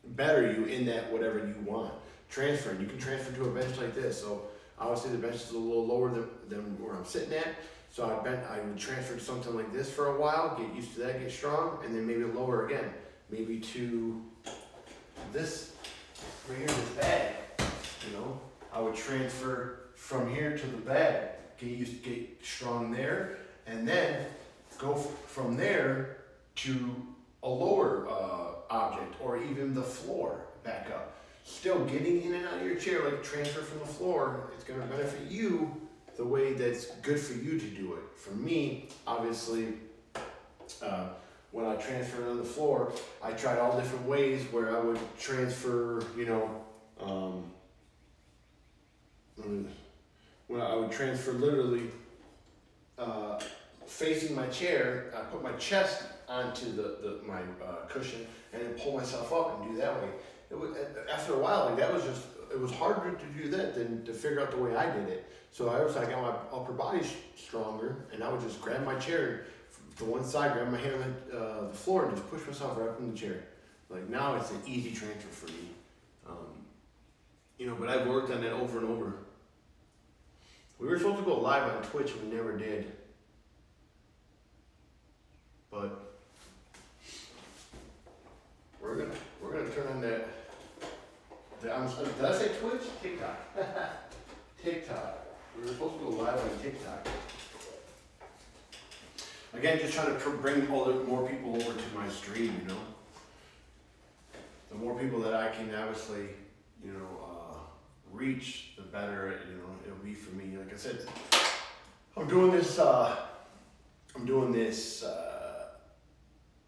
better you in that whatever you want. Transferring, you can transfer to a bench like this. So obviously the bench is a little lower than where I'm sitting at. So I would transfer to something like this for a while, get used to that, get strong, and then maybe lower again. Maybe to this, right here, this bag, I would transfer from here to the bag, get strong there, and then go from there to a lower object, or even the floor back up. Still getting in and out of your chair, like transfer from the floor, it's going to benefit you the way that's good for you to do it. For me, obviously, when I transferred on the floor, I tried all different ways where I would transfer, you know, when I would transfer literally facing my chair. I put my chest onto my cushion and then pull myself up and do that way. It was, after a while, like that was just, it was harder to do that than to figure out the way I did it. So I was like, got my upper body stronger, and I would just grab my chair to one side, grab my hand on the floor, and just push myself right up in the chair. Like now, it's an easy transfer for me. You know, but I've worked on that over and over. We were supposed to go live on Twitch, and we never did. But we're gonna turn on that. Did I say Twitch? TikTok. TikTok. We were supposed to go live on TikTok. Again, just trying to bring more people over to my stream, you know. The more people that I can obviously, you know, reach, the better, you know, it'll be for me. Like I said, I'm doing this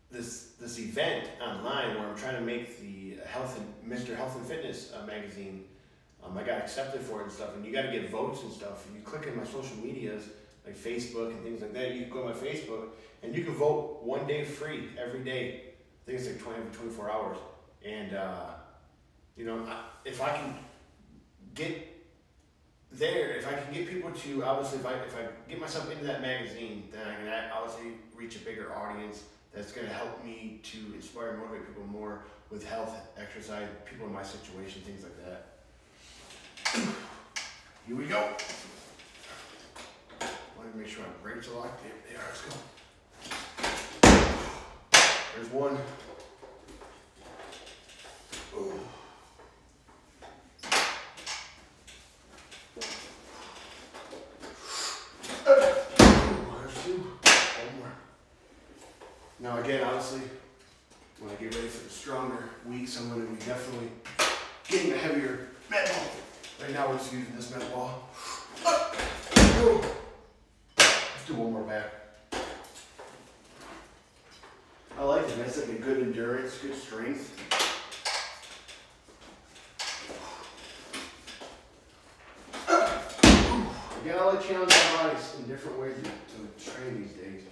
this event online where I'm trying to make the Mr. Health and Fitness magazine. I got accepted for it and stuff, and you got to get votes and stuff. And you click in my social medias, like Facebook and things like that. You can go to my Facebook, and you can vote 1 day free every day. I think it's like 24 hours. And, you know, if I can get there, if I can get people to, obviously, if I get myself into that magazine, then I can obviously reach a bigger audience that's going to help me to inspire and motivate people more with health, exercise, people in my situation, things like that. Here we go. I want to make sure my brakes are locked. There they are. Let's go. There's one. Ooh. There's two. One more. Now again, honestly, when I get ready for the stronger weeks, I'm going to be definitely getting a heavier metal ball. Right now we're just using this metal ball. Let's do one more back. I like it. That's like a good endurance, good strength. Again, I like challenging my bodies in different ways to train these days.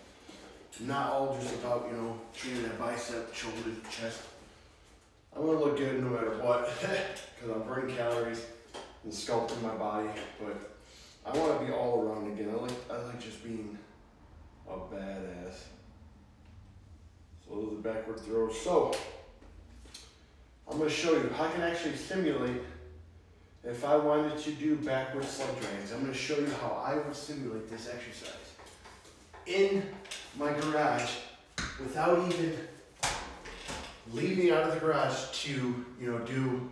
Not all just about, you know, training that bicep, shoulders, chest. I want to look good no matter what, because I'm burning calories and sculpting my body, but I want to be all around again. I like just being a badass. So those are the backward throws. So I'm going to show you how I can actually simulate if I wanted to do backward sled drags. I'm going to show you how I would simulate this exercise in my garage without even leaving out of the garage to, you know, do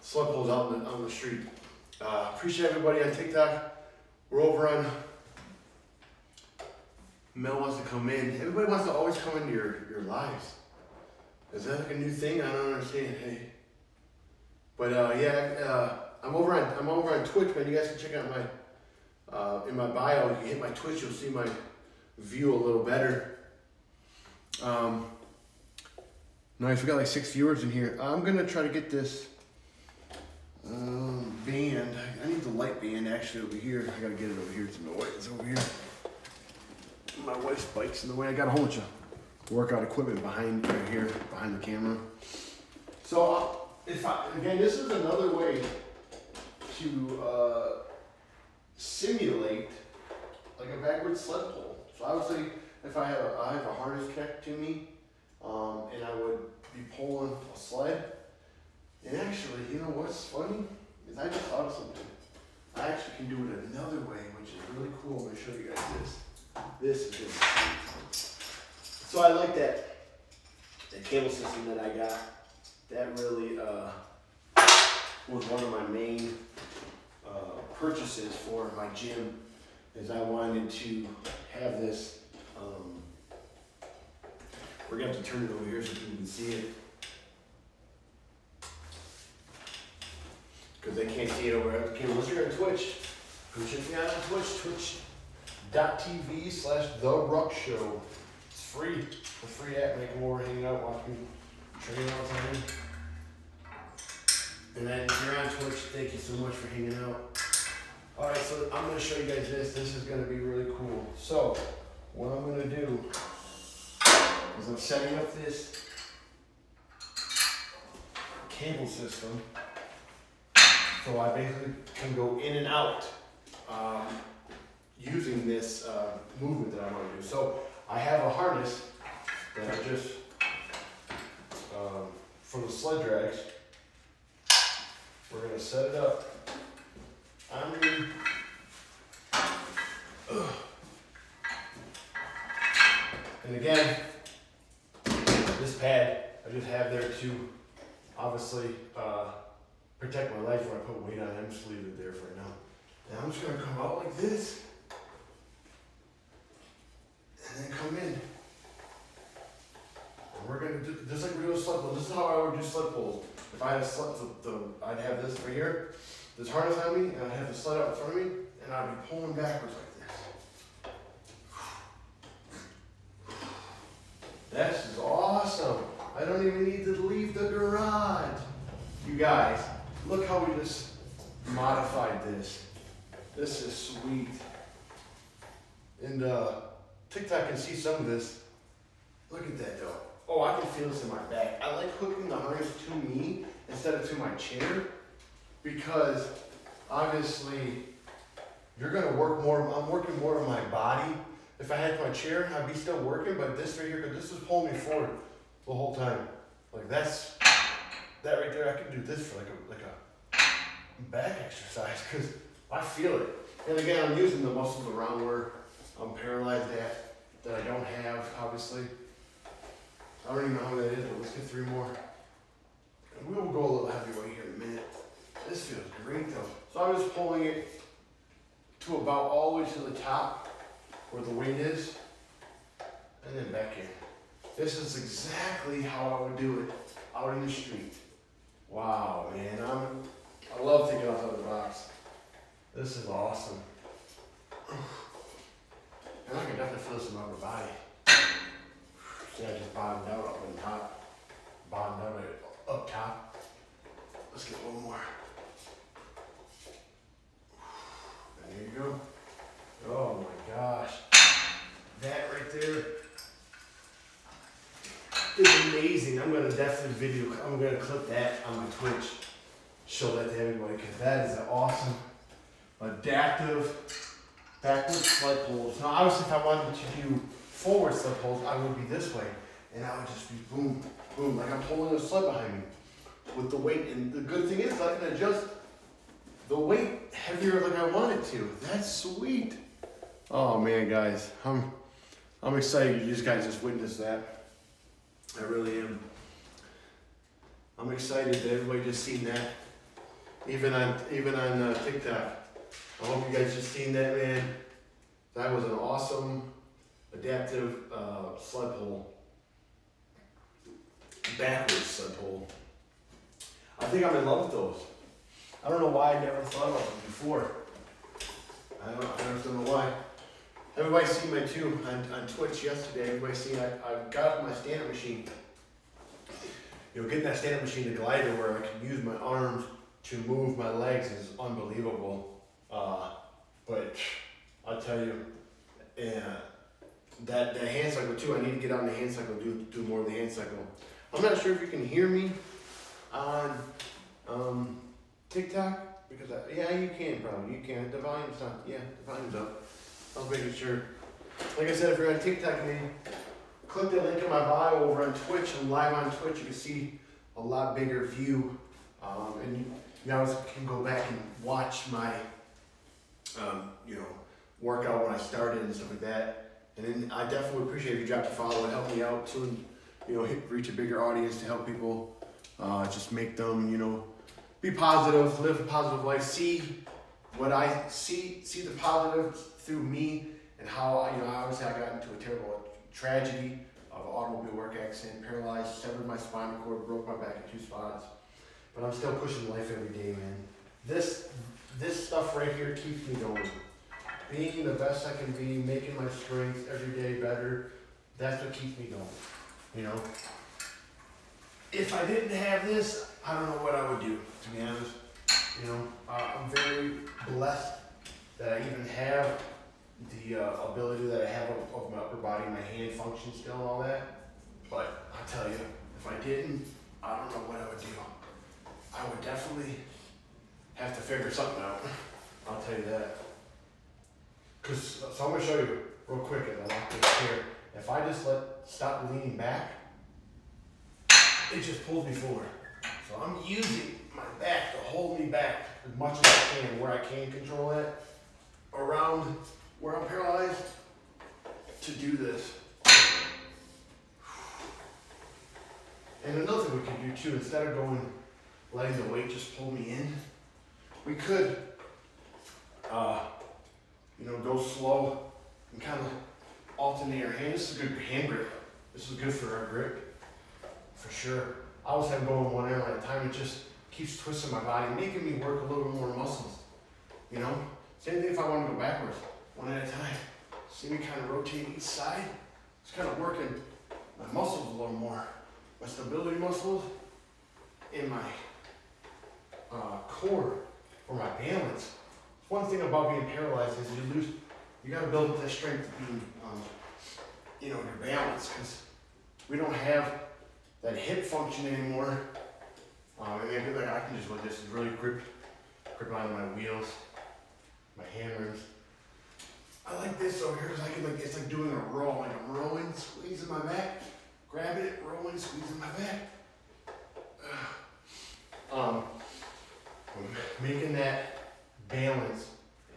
sled pulls out on the street. Appreciate everybody on TikTok. We're over on Mel wants to come in. Everybody wants to always come into your lives. Is that like a new thing? I don't understand. Hey, but yeah, I'm over on Twitch, man. You guys can check out my in my bio. If you hit my Twitch, you'll see my view a little better. Nice. We got like 6 viewers in here. I'm gonna try to get this band. I need the light band actually over here. I gotta get it over here. It's in the way. It's over here. My wife's bike's in the way. I got a whole bunch of workout equipment behind right here, behind the camera. So again, this is another way to simulate like a backward sled pull. So obviously, if I have a harness connected to me, and I would be pulling a sled. And actually, you know what's funny is I just thought of something. I actually can do it another way, which is really cool. I'm gonna show you guys this. This is good. So I like that cable system that I got. That really was one of my main purchases for my gym. Is I wanted to have this. We're gonna have to turn it over here so people can see it, because they can't see it over at the camera. Unless you're on Twitch, go check me out on Twitch, twitch.tv/TheRuckShow. It's free app, make more hanging out, watch me train all the time. And then if you're on Twitch, thank you so much for hanging out. All right, so I'm gonna show you guys this. This is gonna be really cool. So what I'm gonna do is I'm setting up this cable system. So I basically can go in and out using this movement that I want to do. So I have a harness that I just, for the sled drags, we're going to set it up underneath. And again, this pad I just have there to obviously protect my legs when I put weight on it. I'm just leaving it there for now. And I'm just going to come out like this. And then come in. And we're going to do, just like we do a sled pull. This is how I would do sled pulls. If I had a sled, I'd have this right here, this harness on me, and I'd have the sled out in front of me, and I'd be pulling backwards like this. This is awesome. I don't even need to leave the garage. You guys, look how we just modified this. This is sweet. And TikTok can see some of this. Look at that though. Oh, I can feel this in my back. I like hooking the harness to me instead of to my chair because obviously you're gonna work more, I'm working more on my body. If I had my chair, I'd be still working, but this right here, because this is pulling me forward the whole time. Like that right there, I could do this for like a back exercise because I feel it. And again, I'm using the muscles around where I'm paralyzed at that I don't have, obviously. I don't even know how that is, but let's get 3 more. And we will go a little heavyweight here in a minute. This feels great though. So I'm just pulling it to about all the way to the top where the weight is, and then back in. This is exactly how I would do it out in the street. Wow, man, I love thinking outside the box. This is awesome. And I can definitely feel this in my upper body. See, I just bottomed out up on top. Bottomed out up top. Let's get one more. There you go. Oh my gosh. That right there is amazing. I'm going to definitely I'm going to clip that on my Twitch. Show that to everybody because that is an awesome adaptive backward sled pulls. Now obviously if I wanted to do forward sled pulls, I would be this way. And I would just be boom, boom, like I'm pulling a sled behind me with the weight. And the good thing is I can adjust the weight heavier like I want it to. That's sweet. Oh man, guys, I'm excited you guys just witnessed that. I really am. I'm excited that everybody just seen that. Even on TikTok. I hope you guys just seen that, man. That was an awesome adaptive sled pull. Backwards sled pull. I think I'm in love with those. I don't know why I never thought about them before. I don't know why. Everybody seen my too on Twitch yesterday. Everybody seen I got my stand-up machine. You know, getting that stand-up machine, the glider where I can use my arms to move my legs is unbelievable. But I'll tell you, that hand cycle too. I need to get on the hand cycle, do more of the hand cycle. I'm not sure if you can hear me on TikTok because yeah, you can probably. You can. The volume's up. Yeah, the volume's up. I was making sure. Like I said, if you're on TikTok, man, click the link in my bio over on Twitch and live on Twitch. You can see a lot bigger view, and you guys can go back and watch my, workout when I started and stuff like that. And then I definitely appreciate if you drop a follow and help me out too, and reach a bigger audience to help people, just make them, be positive, live a positive life, see what I see the positive through me and how obviously I got into a terrible tragedy of an automobile work accident, paralyzed, severed my spinal cord, broke my back in 2 spots. But I'm still pushing life every day, man. This stuff right here keeps me going. Being the best I can be, making my strength every day better, That's what keeps me going, you know. If I didn't have this, I don't know what I would do, to be honest. You know, I'm very blessed that I even have the ability that I have of my upper body, my hand function still and all that. But I'll tell you, if I didn't, I don't know what I would do. I would definitely have to figure something out. I'll tell you that. So I'm gonna show you real quick as I lock this here. If I just stop leaning back, it just pulls me forward. So I'm using my back to hold me back as much as I can, where I can control it, around where I'm paralyzed, to do this. And another thing we can do too, instead of letting the weight just pull me in, we could, you know, go slow and kind of alternate our hand. This is a good hand grip. This is good for our grip, for sure. I always have going one arm at a time. It just keeps twisting my body, making me work a little bit more muscles, you know? Same thing if I want to go backwards, one at a time. See me kind of rotate each side? It's kind of working my muscles a little more. My stability muscles and my core, or my balance. One thing about being paralyzed is you got to build up that strength of being, you know, your balance, because we don't have that hip function anymore. And maybe like I can just like this and really grip on my wheels, my hammers. I like this over here because I can it's like doing a roll, like I'm rowing, squeezing my back, grabbing it, rolling, squeezing my back. Making that balance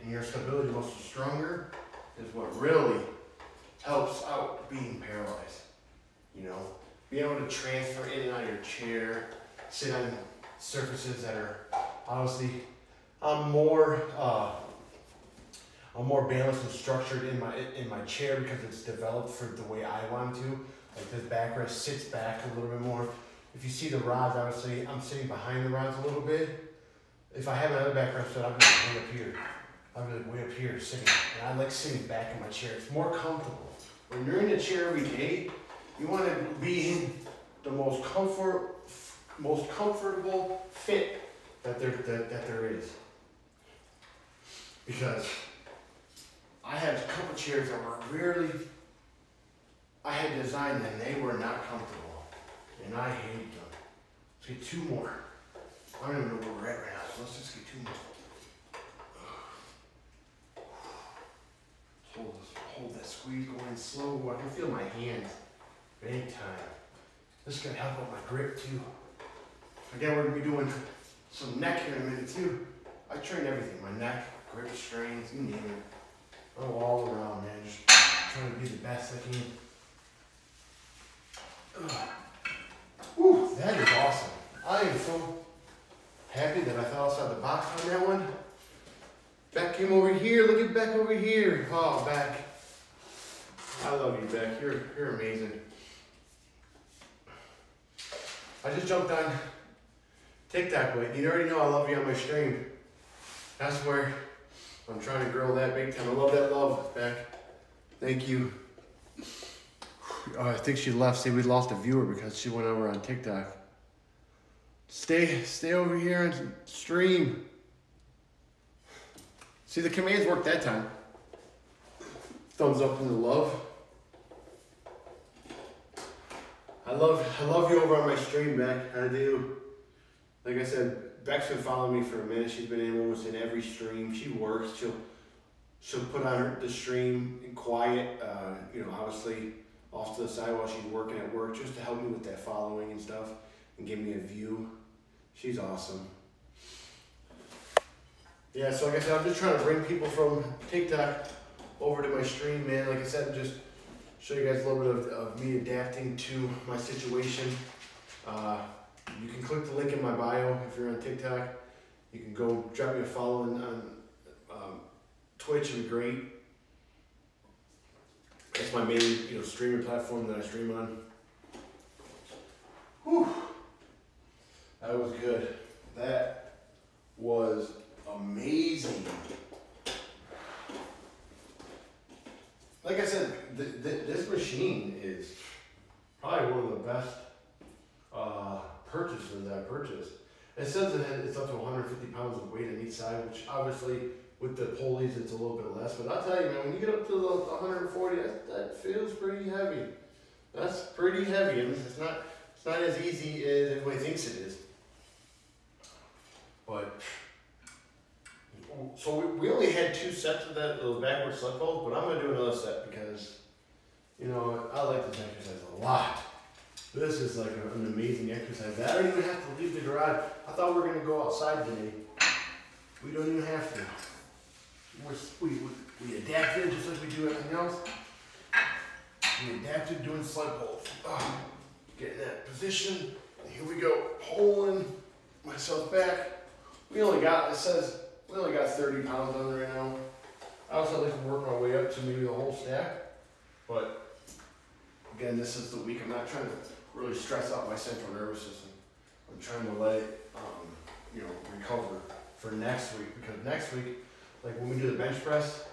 and your stability muscle stronger is what really helps out being paralyzed. You know, being able to transfer in and out of your chair, sit on surfaces that are obviously I'm more balanced and structured in my chair because it's developed for the way I want to. Like this backrest sits back a little bit more. If you see the rods, obviously I'm sitting behind the rods a little bit. If I have another backrest set, I'll be way up here. I'll be like way up here sitting. And I like sitting back in my chair. It's more comfortable. When you're in a chair every day, you want to be in the most comfortable fit that there is. Because I had a couple chairs that were really, I had designed them, they were not comfortable. And I hated them. Let's get two more. I don't even know where we're at right now, so let's just get two more. Hold that squeeze going slow. I can feel my hands big time. This is gonna help with my grip too. Again, we're gonna be doing some neck here in a minute too. I train everything, my neck, grip strains, you name it. I'm all around, man, just trying to be the best I can. Whew, that is awesome. I am so happy that I thought outside the box on that one. Beck came over here. Look at Beck over here. Oh, Beck. I love you, Beck. You're amazing. I just jumped on TikTok with you. You already know I love you on my stream. That's where I'm trying to grow that big time. I love that love, Beck. Thank you. Oh, I think she left. See, we lost a viewer because she went over on TikTok. Stay over here and stream. See, the commands worked that time. Thumbs up in the love. I love you over on my stream, Beck. I do. Like I said, Beck's been following me for a minute. She's been in almost in every stream. She works. She'll put on the stream in quiet. You know, obviously off to the side while she's working at work, just to help me with that following and stuff, and give me a view. She's awesome. Yeah, so like I said, I'm just trying to bring people from TikTok over to my stream, man. Like I said, just show you guys a little bit of me adapting to my situation. You can click the link in my bio if you're on TikTok. You can go drop me a follow on Twitch, it'd be great. That's my main, streaming platform that I stream on. Whew. That was good. That was amazing. like I said, this machine is probably one of the best purchases that I purchased. It says that it's up to 150 pounds of weight on each side, which obviously with the pulleys it's a little bit less. But I'll tell you, man, when you get up to the 140, that feels pretty heavy. That's pretty heavy. I mean, it's not as easy as everybody thinks it is. But so we only had 2 sets of those backward sled pulls, but I'm gonna do another set because you know I like this exercise a lot. This is like an amazing exercise. I don't even have to leave the garage. I thought we were gonna go outside today. We don't even have to. We adapted just like we do everything else. We adapted doing sled pulls. Get in that position. And here we go, pulling myself back. We only got 30 pounds on there right now. I also like to work my way up to maybe the whole stack. But again, this is the week. I'm not trying to really stress out my central nervous system. I'm trying to let it, recover for next week. Because next week, like when we do the bench press,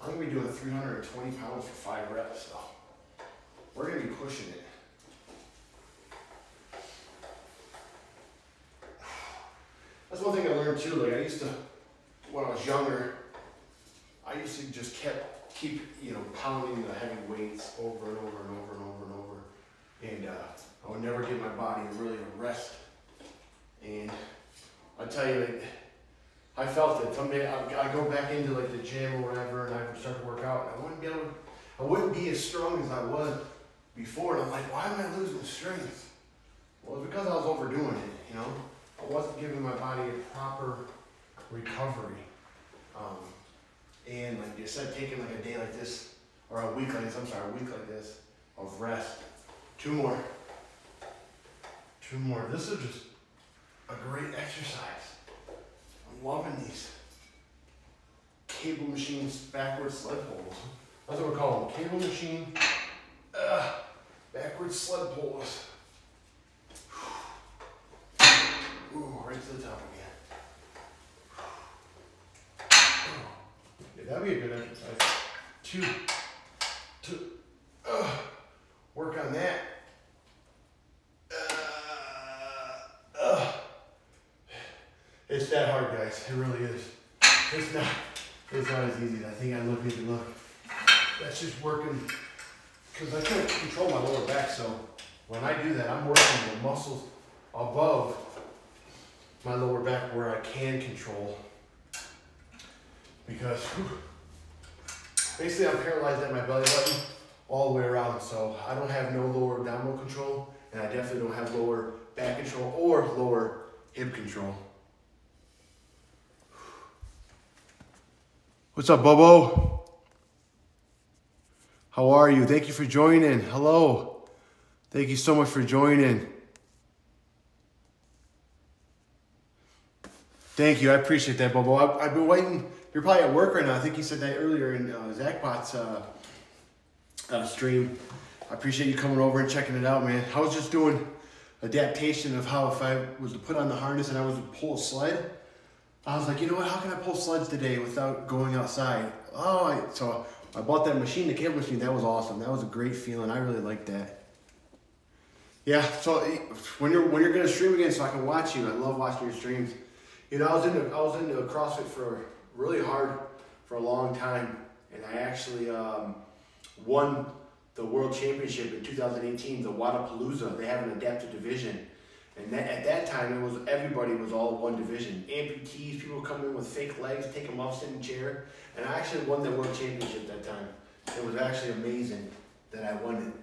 I'm gonna be doing 320 pounds for 5 reps. So we're gonna be pushing it. That's one thing I learned too. Like when I was younger, I used to just keep pounding the heavy weights over and over and over and over and over, and I would never give my body really a rest. And I tell you, like, I felt it. Someday I go back into like the gym or whatever, and I would start to work out, and I wouldn't be as strong as I was before. And I'm like, why am I losing strength? Well, it's because I was overdoing it. I wasn't giving my body a proper recovery. And like you said, taking like a day like this, or a week like this of rest. 2 more. This is just a great exercise. I'm loving these cable machines, backward sled pulls. That's what we call them, cable machine, backward sled pulls. Ooh, right to the top again. Yeah, that'd be a good exercise. 2, work on that. It's that hard, guys. It really is. It's not as easy as I think I look. That's just working, because I can't control my lower back, so when I do that, I'm working the muscles above my lower back where I can control, because basically I'm paralyzed at my belly button all the way around, so I don't have no lower abdominal control, and I definitely don't have lower back control or lower hip control. What's up, Bobo? How are you? Thank you for joining. Hello. Thank you so much for joining. Thank you. I appreciate that, Bobo. I've been waiting. You're probably at work right now. I think you said that earlier in Zachbot's stream. I appreciate you coming over and checking it out, man. I was just doing adaptation of how if I was to put on the harness and I was to pull a sled, I was like, you know what, how can I pull sleds today without going outside? So I bought that machine, the cable machine. That was awesome. That was a great feeling. I really liked that. Yeah, so when you're gonna stream again so I can watch you, I love watching your streams. I was into CrossFit for really hard for a long time, and I actually won the World Championship in 2018, the Wadapalooza. They have an adaptive division. And at that time, everybody was all one division. Amputees, people come in with fake legs, take them off, sit in a chair. And I actually won the World Championship that time. It was actually amazing that I won it.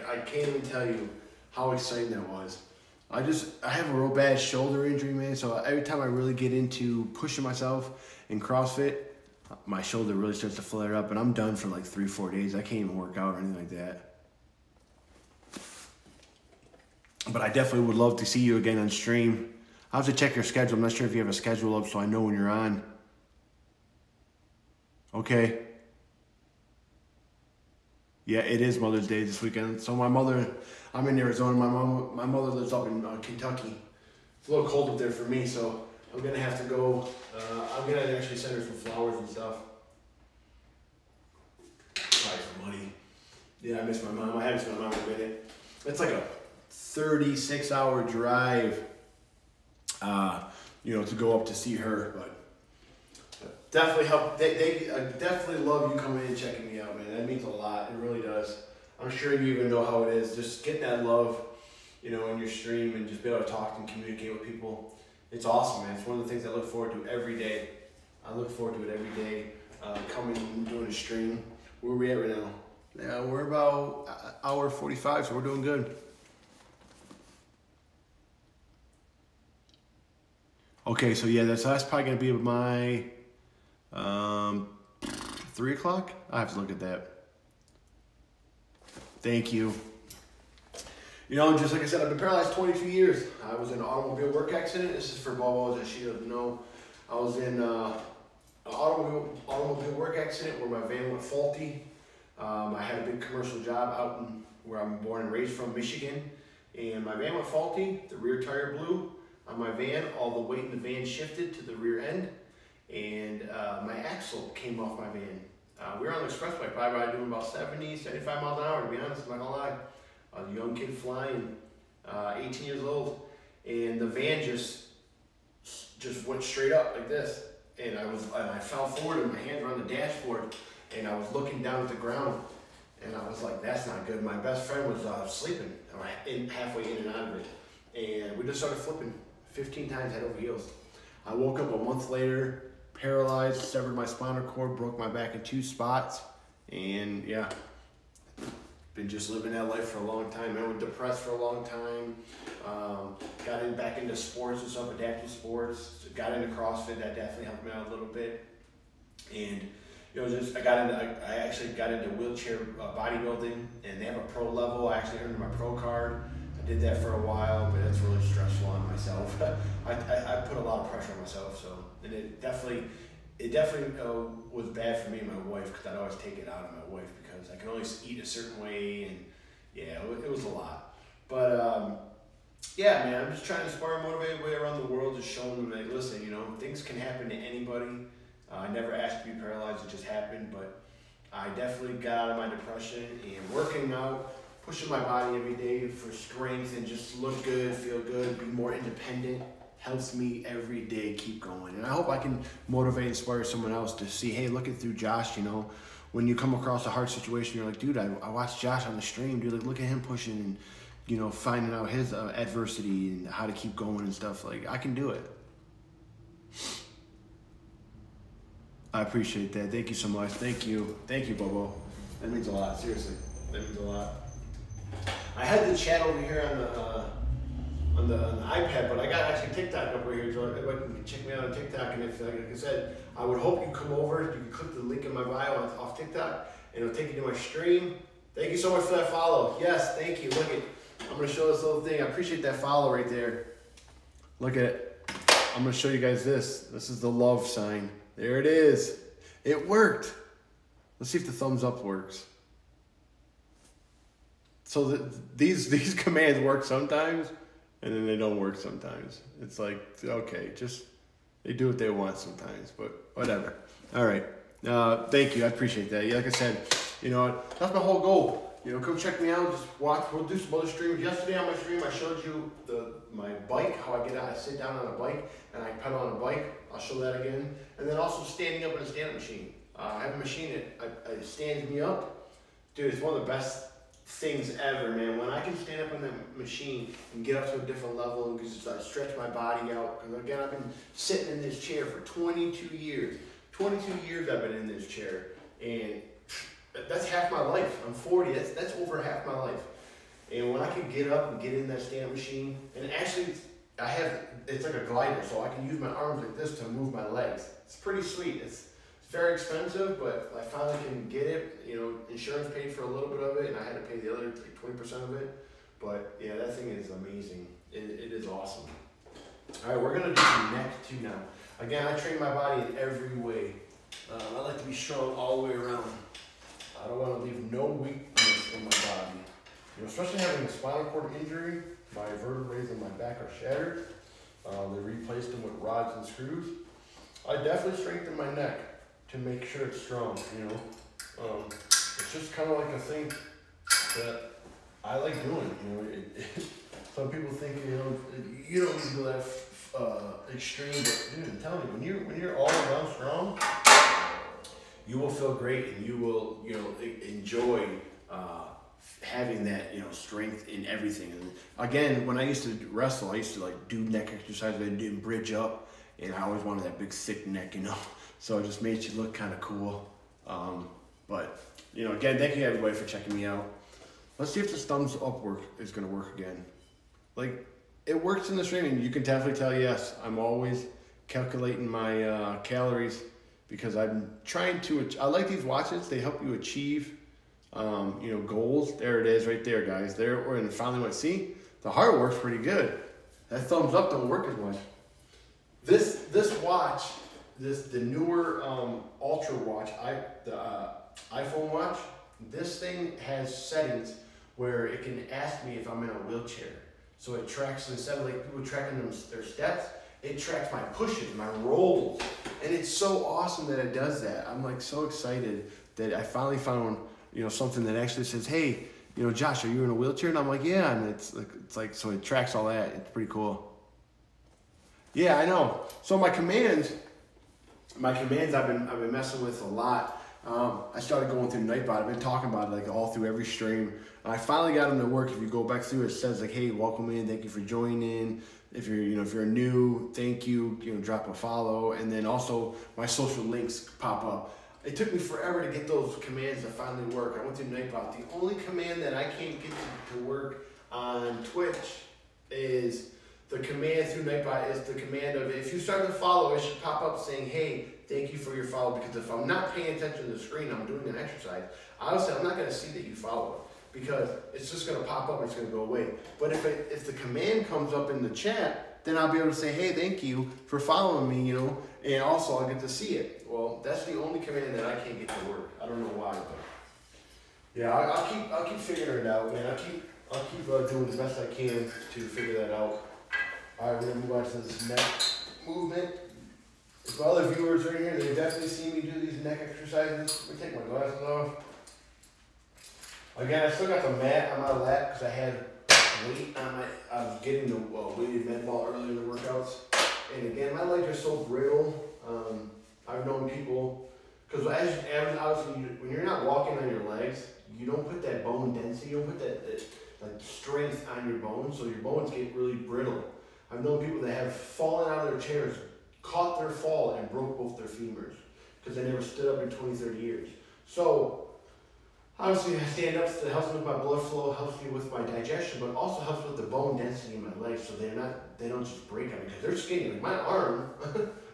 I can't even tell you how exciting that was. I have a real bad shoulder injury, man. So every time I really get into pushing myself in CrossFit, my shoulder really starts to flare up. And I'm done for like 3-4 days. I can't even work out or anything like that. But I definitely would love to see you again on stream. I'll have to check your schedule. I'm not sure if you have a schedule up so I know when you're on. Okay. Yeah, it is Mother's Day this weekend. So I'm in Arizona. My mother lives up in Kentucky. It's a little cold up there for me, so I'm going to have to go. I'm going to actually send her some flowers and stuff. Buy some money. Yeah, I miss my mom. I haven't seen my mom in a minute. It's like a 36-hour drive, you know, to go up to see her. But definitely help. They definitely love you coming in and checking me out, man. That means a lot. It really does. I'm sure you even know how it is. Just getting that love, you know, in your stream and just be able to talk and communicate with people. It's awesome, man. It's one of the things I look forward to every day. I look forward to it every day. Coming and doing a stream. Where are we at right now? Yeah, we're about hour 45, so we're doing good. Okay, so yeah, that's probably gonna be my 3 o'clock. I have to look at that. Thank you. You know, just like I said, I've been paralyzed 22 years. I was in an automobile work accident. This is for Bobo, as she doesn't know. I was in an automobile work accident where my van went faulty. I had a big commercial job out in where I'm born and raised from, Michigan. And my van went faulty. The rear tire blew on my van. All the weight in the van shifted to the rear end. And my axle came off my van. We were on the expressway, probably doing about 70, 75 miles an hour, to be honest, I'm not gonna lie. I was a young kid flying, 18 years old, and the van just went straight up like this. And I fell forward and my hands were on the dashboard, and I was looking down at the ground, and I was like, that's not good. My best friend was sleeping, halfway in and out of it. And we just started flipping 15 times head over heels. I woke up a month later, paralyzed, severed my spinal cord, broke my back in 2 spots, and yeah, been just living that life for a long time. I was depressed for a long time. Got back into sports and stuff, adaptive sports. Got into CrossFit. That definitely helped me out a little bit. And you know, I actually got into wheelchair bodybuilding, and they have a pro level. I actually earned my pro card. I did that for a while, but it's really stressful on myself. I put a lot of pressure on myself, so and it definitely was bad for me and my wife, because I'd always take it out on my wife because I can only eat a certain way, and yeah, it was a lot. But yeah, man, I'm just trying to inspire and motivate everybody around the world, just showing them that, listen, you know, things can happen to anybody. I never asked to be paralyzed, it just happened, but I definitely got out of my depression, and working out, pushing my body every day for strength and just look good, feel good, be more independent, helps me every day keep going. And I hope I can motivate, inspire someone else to see, hey, looking through Josh, you know, when you come across a hard situation, you're like, dude, I watched Josh on the stream, dude, like, look at him pushing and, you know, finding out his adversity and how to keep going and stuff. Like, I can do it. I appreciate that. Thank you so much. Thank you, Bobo. That means a lot. Seriously, that means a lot. I had the chat over here on the iPad, but I got actually TikTok over here, so everybody can check me out on TikTok. And if, like I said, I would hope you come over. You can click the link in my bio off TikTok, and it'll take you to my stream. Thank you so much for that follow. Yes, thank you. Look at, I'm gonna show this little thing. I appreciate that follow right there. Look at it. I'm gonna show you guys this. This is the love sign. There it is. It worked. Let's see if the thumbs up works. So these commands work sometimes, and then they don't work sometimes. It's like, okay, just, they do what they want sometimes, but whatever. All right. Thank you. I appreciate that. Yeah, like I said, you know, that's my whole goal. You know, come check me out. Just watch. We'll do some other streams. Yesterday on my stream, I showed you my bike, how I get out. I sit down on a bike and I pedal on a bike. I'll show that again. And then also standing up in a stand-up machine. I have a machine that stands me up. Dude, it's one of the best things ever, man. When I can stand up on that machine and get up to a different level and just stretch my body out. Because again, I've been sitting in this chair for 22 years. 22 years I've been in this chair. And that's half my life. I'm 40. That's over half my life. And when I can get up and get in that stand-up machine, and actually it's like a glider, so I can use my arms like this to move my legs. It's pretty sweet. It's very expensive, but I finally can get it. You know, insurance paid for a little bit of it, and I had to pay the other like 20% of it. But yeah, that thing is amazing. It is awesome. All right, we're gonna do some neck too now. Again, I train my body in every way. I like to be strong all the way around. I don't want to leave no weakness in my body. You know, especially having a spinal cord injury, my vertebrae in my back are shattered. They replaced them with rods and screws. I definitely strengthen my neck to make sure it's strong, you know. It's just kind of like a thing that I like doing. You know, some people think you don't need to go that extreme, but dude, I'm telling you, when you're all around strong, you will feel great, and you will enjoy having that strength in everything. And again, when I used to wrestle, I used to like do neck exercises and bridge up, and I always wanted that big thick neck, so it just made you look kind of cool. But again, thank you everybody for checking me out. Let's see if this thumbs up is going to work again. Like, it works in the stream, and you can definitely tell, yes, I'm always calculating my calories, because I'm trying to, I like these watches. They help you achieve, goals. There it is right there, guys. There, and finally went, see, the heart works pretty good. That thumbs up don't work as much. This watch, the newer Ultra watch, the iPhone watch, this thing has settings where it can ask me if I'm in a wheelchair. So it tracks, instead of like people tracking their steps, it tracks my pushes, my rolls. And it's so awesome that it does that. I'm like so excited that I finally found, something that actually says, hey, Josh, are you in a wheelchair? And I'm like, yeah. And it's like, so it tracks all that. It's pretty cool. Yeah, I know. So my commands I've been messing with a lot. I started going through Nightbot. I've been talking about it like all through every stream. And I finally got them to work. If you go back through, it says like, hey, welcome in, thank you for joining. If you're new, thank you, drop a follow. And then also my social links pop up. It took me forever to get those commands to finally work. I went through Nightbot. The only command that I can't get to work on Twitch is the command through Nightbot is the command of, if you start to follow, it should pop up saying, hey, thank you for your follow. Because if I'm not paying attention to the screen, I'm doing an exercise, obviously I'm not going to see that you follow it, because it's just going to pop up and it's going to go away. But if the command comes up in the chat, then I'll be able to say, hey, thank you for following me, and also I'll get to see it. Well, that's the only command that I can't get to work. I don't know why, but yeah, I'll keep figuring it out, man. I'll keep doing the best I can to figure that out. All right, we're gonna move on to this neck movement. If all the viewers are here, they've definitely seen me do these neck exercises. Let me take my glasses off. Again, I still got the mat on my lap because I had weight on I was getting the weighted med ball earlier in the workouts. And again, my legs are so brittle. I've known people, because obviously when you're not walking on your legs, you don't put that bone density, you don't put that strength on your bones, so your bones get really brittle. I've known people that have fallen out of their chairs, caught their fall, and broke both their femurs because they never stood up in 20, 30 years. So obviously I stand up, it helps me with my blood flow, helps me with my digestion, but also helps with the bone density in my legs, so they don't just break on me, because they're skinny. Like my arm,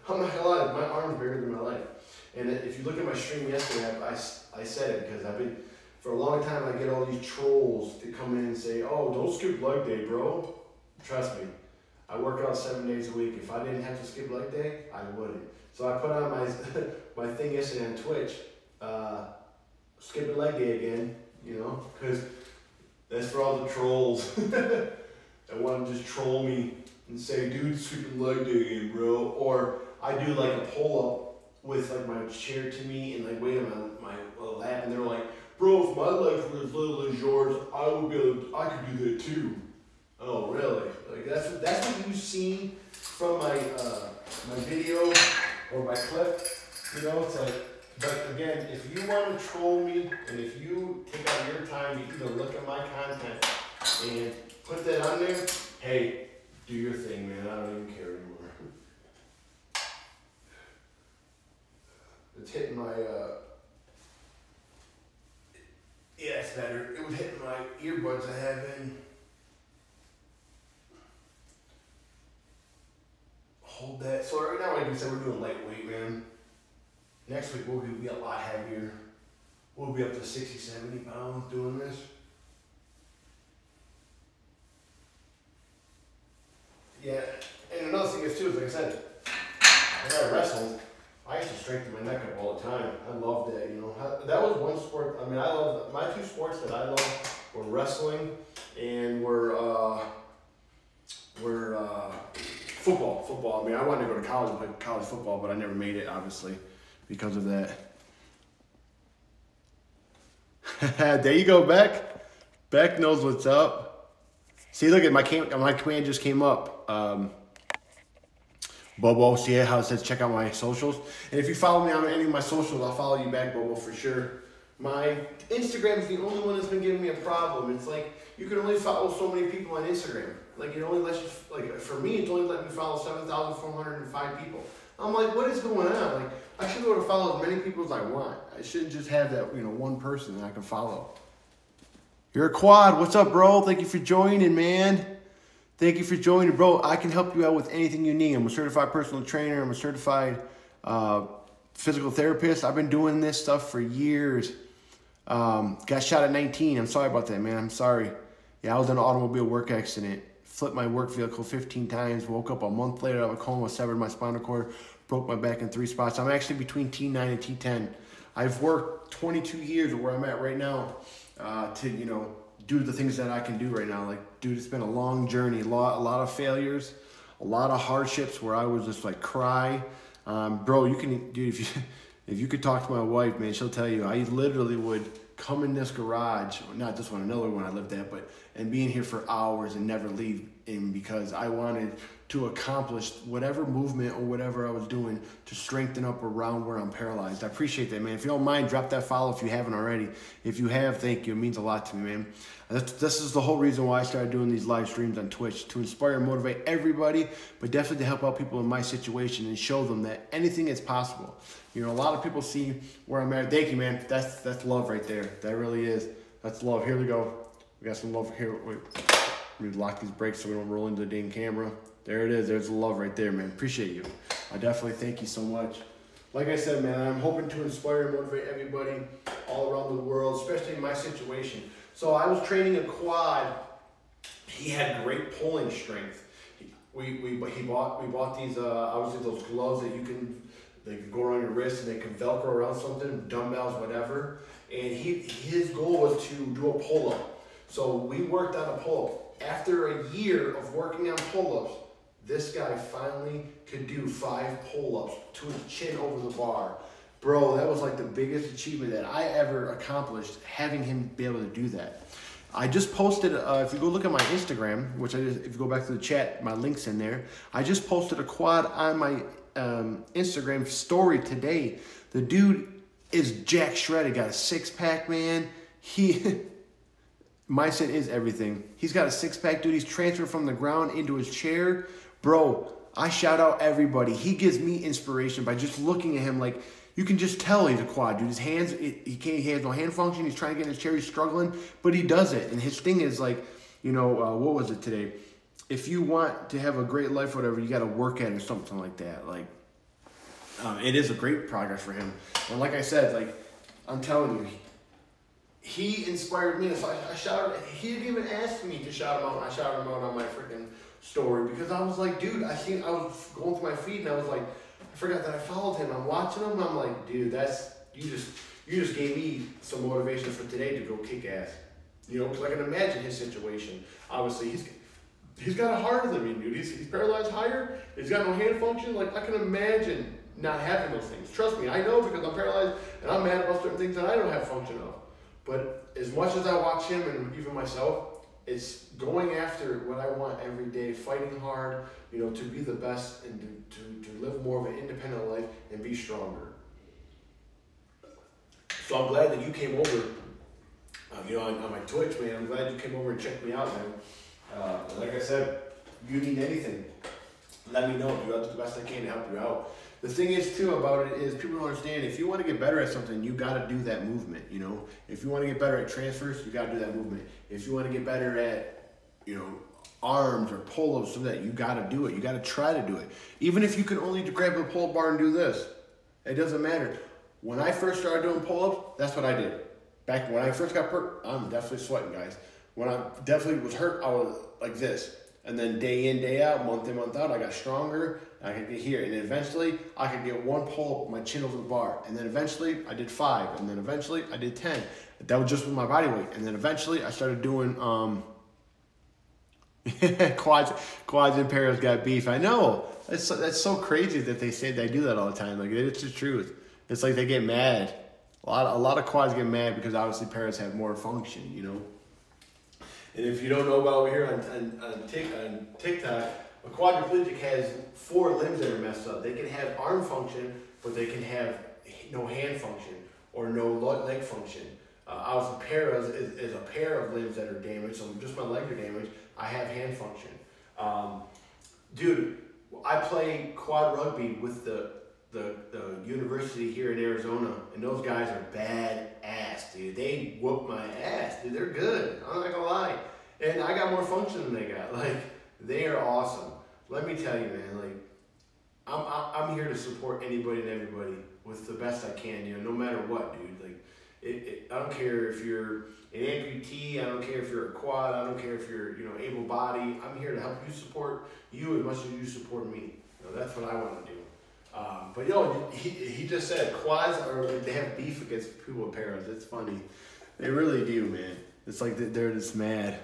I'm not gonna lie, my arm's bigger than my leg. And if you look at my stream yesterday, I said it because for a long time I get all these trolls to come in and say, oh, don't skip leg day, bro. Trust me, I work out 7 days a week. If I didn't have to skip leg day, I wouldn't. So I put on my thing yesterday on Twitch, skipping leg day again, because that's for all the trolls that want to just troll me and say, dude, skipping leg day again, bro. Or I do like a pull-up with like my chair to me and like weight on my lap, and they're like, bro, if my legs were as little as yours, I could do that too. Oh, really? Like that's what you see from my video or my clip. It's like, but again, if you want to troll me and if you take out your time to either look at my content and put that on there, hey, do your thing, man. I don't even care anymore. It's hitting my, yeah, it's better. It was hitting my earbuds I have in. Hold that. So right now, like I said, we're doing lightweight, man. Next week, we'll be a lot heavier. We'll be up to 60, 70 pounds doing this. Yeah, and another thing is too, is like I said, when I wrestled, I used to strengthen my neck up all the time. I loved that, That was one sport. I mean, I love my two sports that I love were wrestling and were football. Football. I mean, I wanted to go to college and play college football, but I never made it, obviously, because of that. There you go, Beck. Beck knows what's up. See, look at my command just came up. Bobo, see how it says check out my socials? And if you follow me on any of my socials, I'll follow you back, Bobo, for sure. My Instagram is the only one that's been giving me a problem. It's like you can only follow so many people on Instagram. Like it only lets you, like for me, it's only letting me follow 7,405 people. I'm like, what is going on? Like I should be able to follow as many people as I want. I shouldn't just have that, one person that I can follow. You're a quad. What's up, bro? Thank you for joining, man. Thank you for joining, bro. I can help you out with anything you need. I'm a certified personal trainer. I'm a certified physical therapist. I've been doing this stuff for years. Got shot at 19. I'm sorry about that, man. I'm sorry. Yeah, I was in an automobile work accident. Flipped my work vehicle 15 times. Woke up a month later out of a coma. Severed my spinal cord. Broke my back in 3 spots. I'm actually between T9 and T10. I've worked 22 years where I'm at right now to, do the things that I can do right now. Like, dude, it's been a long journey. A lot of failures. A lot of hardships where I was just like cry. Bro, you can, dude, if you could talk to my wife, man, she'll tell you, I literally would come in this garage, not this one, another one I lived at, and be in here for hours and never leave in because I wanted to accomplish whatever movement or whatever I was doing to strengthen up around where I'm paralyzed. I appreciate that, man. If you don't mind, drop that follow if you haven't already. If you have, thank you. It means a lot to me, man. This is the whole reason why I started doing these live streams on Twitch, to inspire and motivate everybody, but definitely to help out people in my situation and show them that anything is possible. A lot of people see where I'm at. Thank you, man. That's love right there. That really is. That's love. Here we go. We got some love here. Wait. Let me lock these brakes so we don't roll into the dang camera. There it is. There's the love right there, man. Appreciate you. I definitely thank you so much. Like I said, man, I'm hoping to inspire and motivate everybody all around the world, especially in my situation. So I was training a quad. He had great pulling strength. We bought these obviously those gloves that they can go around your wrist and they can Velcro around something, dumbbells, whatever. And his goal was to do a pull-up. So we worked on a pull-up. After a year of working on pull-ups, this guy finally could do 5 pull-ups to his chin over the bar. Bro, that was like the biggest achievement that I ever accomplished, having him be able to do that. I just posted, if you go look at my Instagram, if you go back to the chat, my link's in there. I just posted a quad on my Instagram story today. The dude is jack shredded, got a 6-pack, man. Mindset is everything. He's got a 6-pack, dude. He's transferred from the ground into his chair. Bro, I shout out everybody. He gives me inspiration by just looking at him. Like, you can just tell he's a quad, dude. His hands, he has no hand function. He's trying to get in his chair. He's struggling, but he does it. And his thing is like, what was it today? If you want to have a great life, whatever, you got to work at it or something like that. Like, it is a great progress for him. And like I said, like, I'm telling you, he inspired me. So I shouted. He didn't even ask me to shout him out. I shouted him out on my freaking story because I was like, dude, I was going through my feed and I was like, I forgot that I followed him. I'm watching him. I'm like, dude, you just gave me some motivation for today to go kick ass. Because I can imagine his situation. Obviously, he's got it harder than me, dude. He's paralyzed higher. He's got no hand function. Like, I can imagine not having those things. Trust me, I know because I'm paralyzed and I'm mad about certain things that I don't have function of. But as much as I watch him and even myself, it's going after what I want every day, fighting hard, to be the best and to live more of an independent life and be stronger. So I'm glad that you came over, on my Twitch, man. I'm glad you came over and checked me out, man. Like I said, if you need anything, let me know. I'll do the best I can to help you out. The thing is, too, about it is people don't understand. If you want to get better at something, you got to do that movement, If you want to get better at transfers, you got to do that movement. If you want to get better at, arms or pull-ups, you got to do it. You got to try to do it. Even if you can only grab a pull-up bar and do this, it doesn't matter. When I first started doing pull-ups, that's what I did. Back when I first got hurt, I'm definitely sweating, guys. When I definitely was hurt, I was like this. And then day in, day out, month in, month out, I got stronger. I could get here. And then eventually, I could get 1 pull-up with my chin over the bar. And then eventually, I did 5. And then eventually, I did 10. That was just with my body weight. And then eventually, I started doing quads and pairs got beef. I know. That's so crazy that they say they do that all the time. Like, it's the truth. It's like they get mad. A lot of quads get mad because obviously pairs have more function, And if you don't know about over here on TikTok, a quadriplegic has 4 limbs that are messed up. They can have arm function, but they can have no hand function or no leg function. I was a pair is a pair of limbs that are damaged, so just my legs are damaged. I have hand function. Dude, I play quad rugby with the university here in Arizona, and those guys are bad ass, dude. They whoop my ass, dude. They're good. I'm not gonna lie. And I got more function than they got. Like, they are awesome. Let me tell you, man. Like, I'm here to support anybody and everybody with the best I can. You know, no matter what, dude. Like, I don't care if you're an amputee. I don't care if you're a quad. I don't care if you're, you know, able-bodied. I'm here to help you support you as much as you support me. You know, that's what I want to do. But yo, he just said quads they have beef against people with paras. It's funny. They really do, man. It's like they're just mad.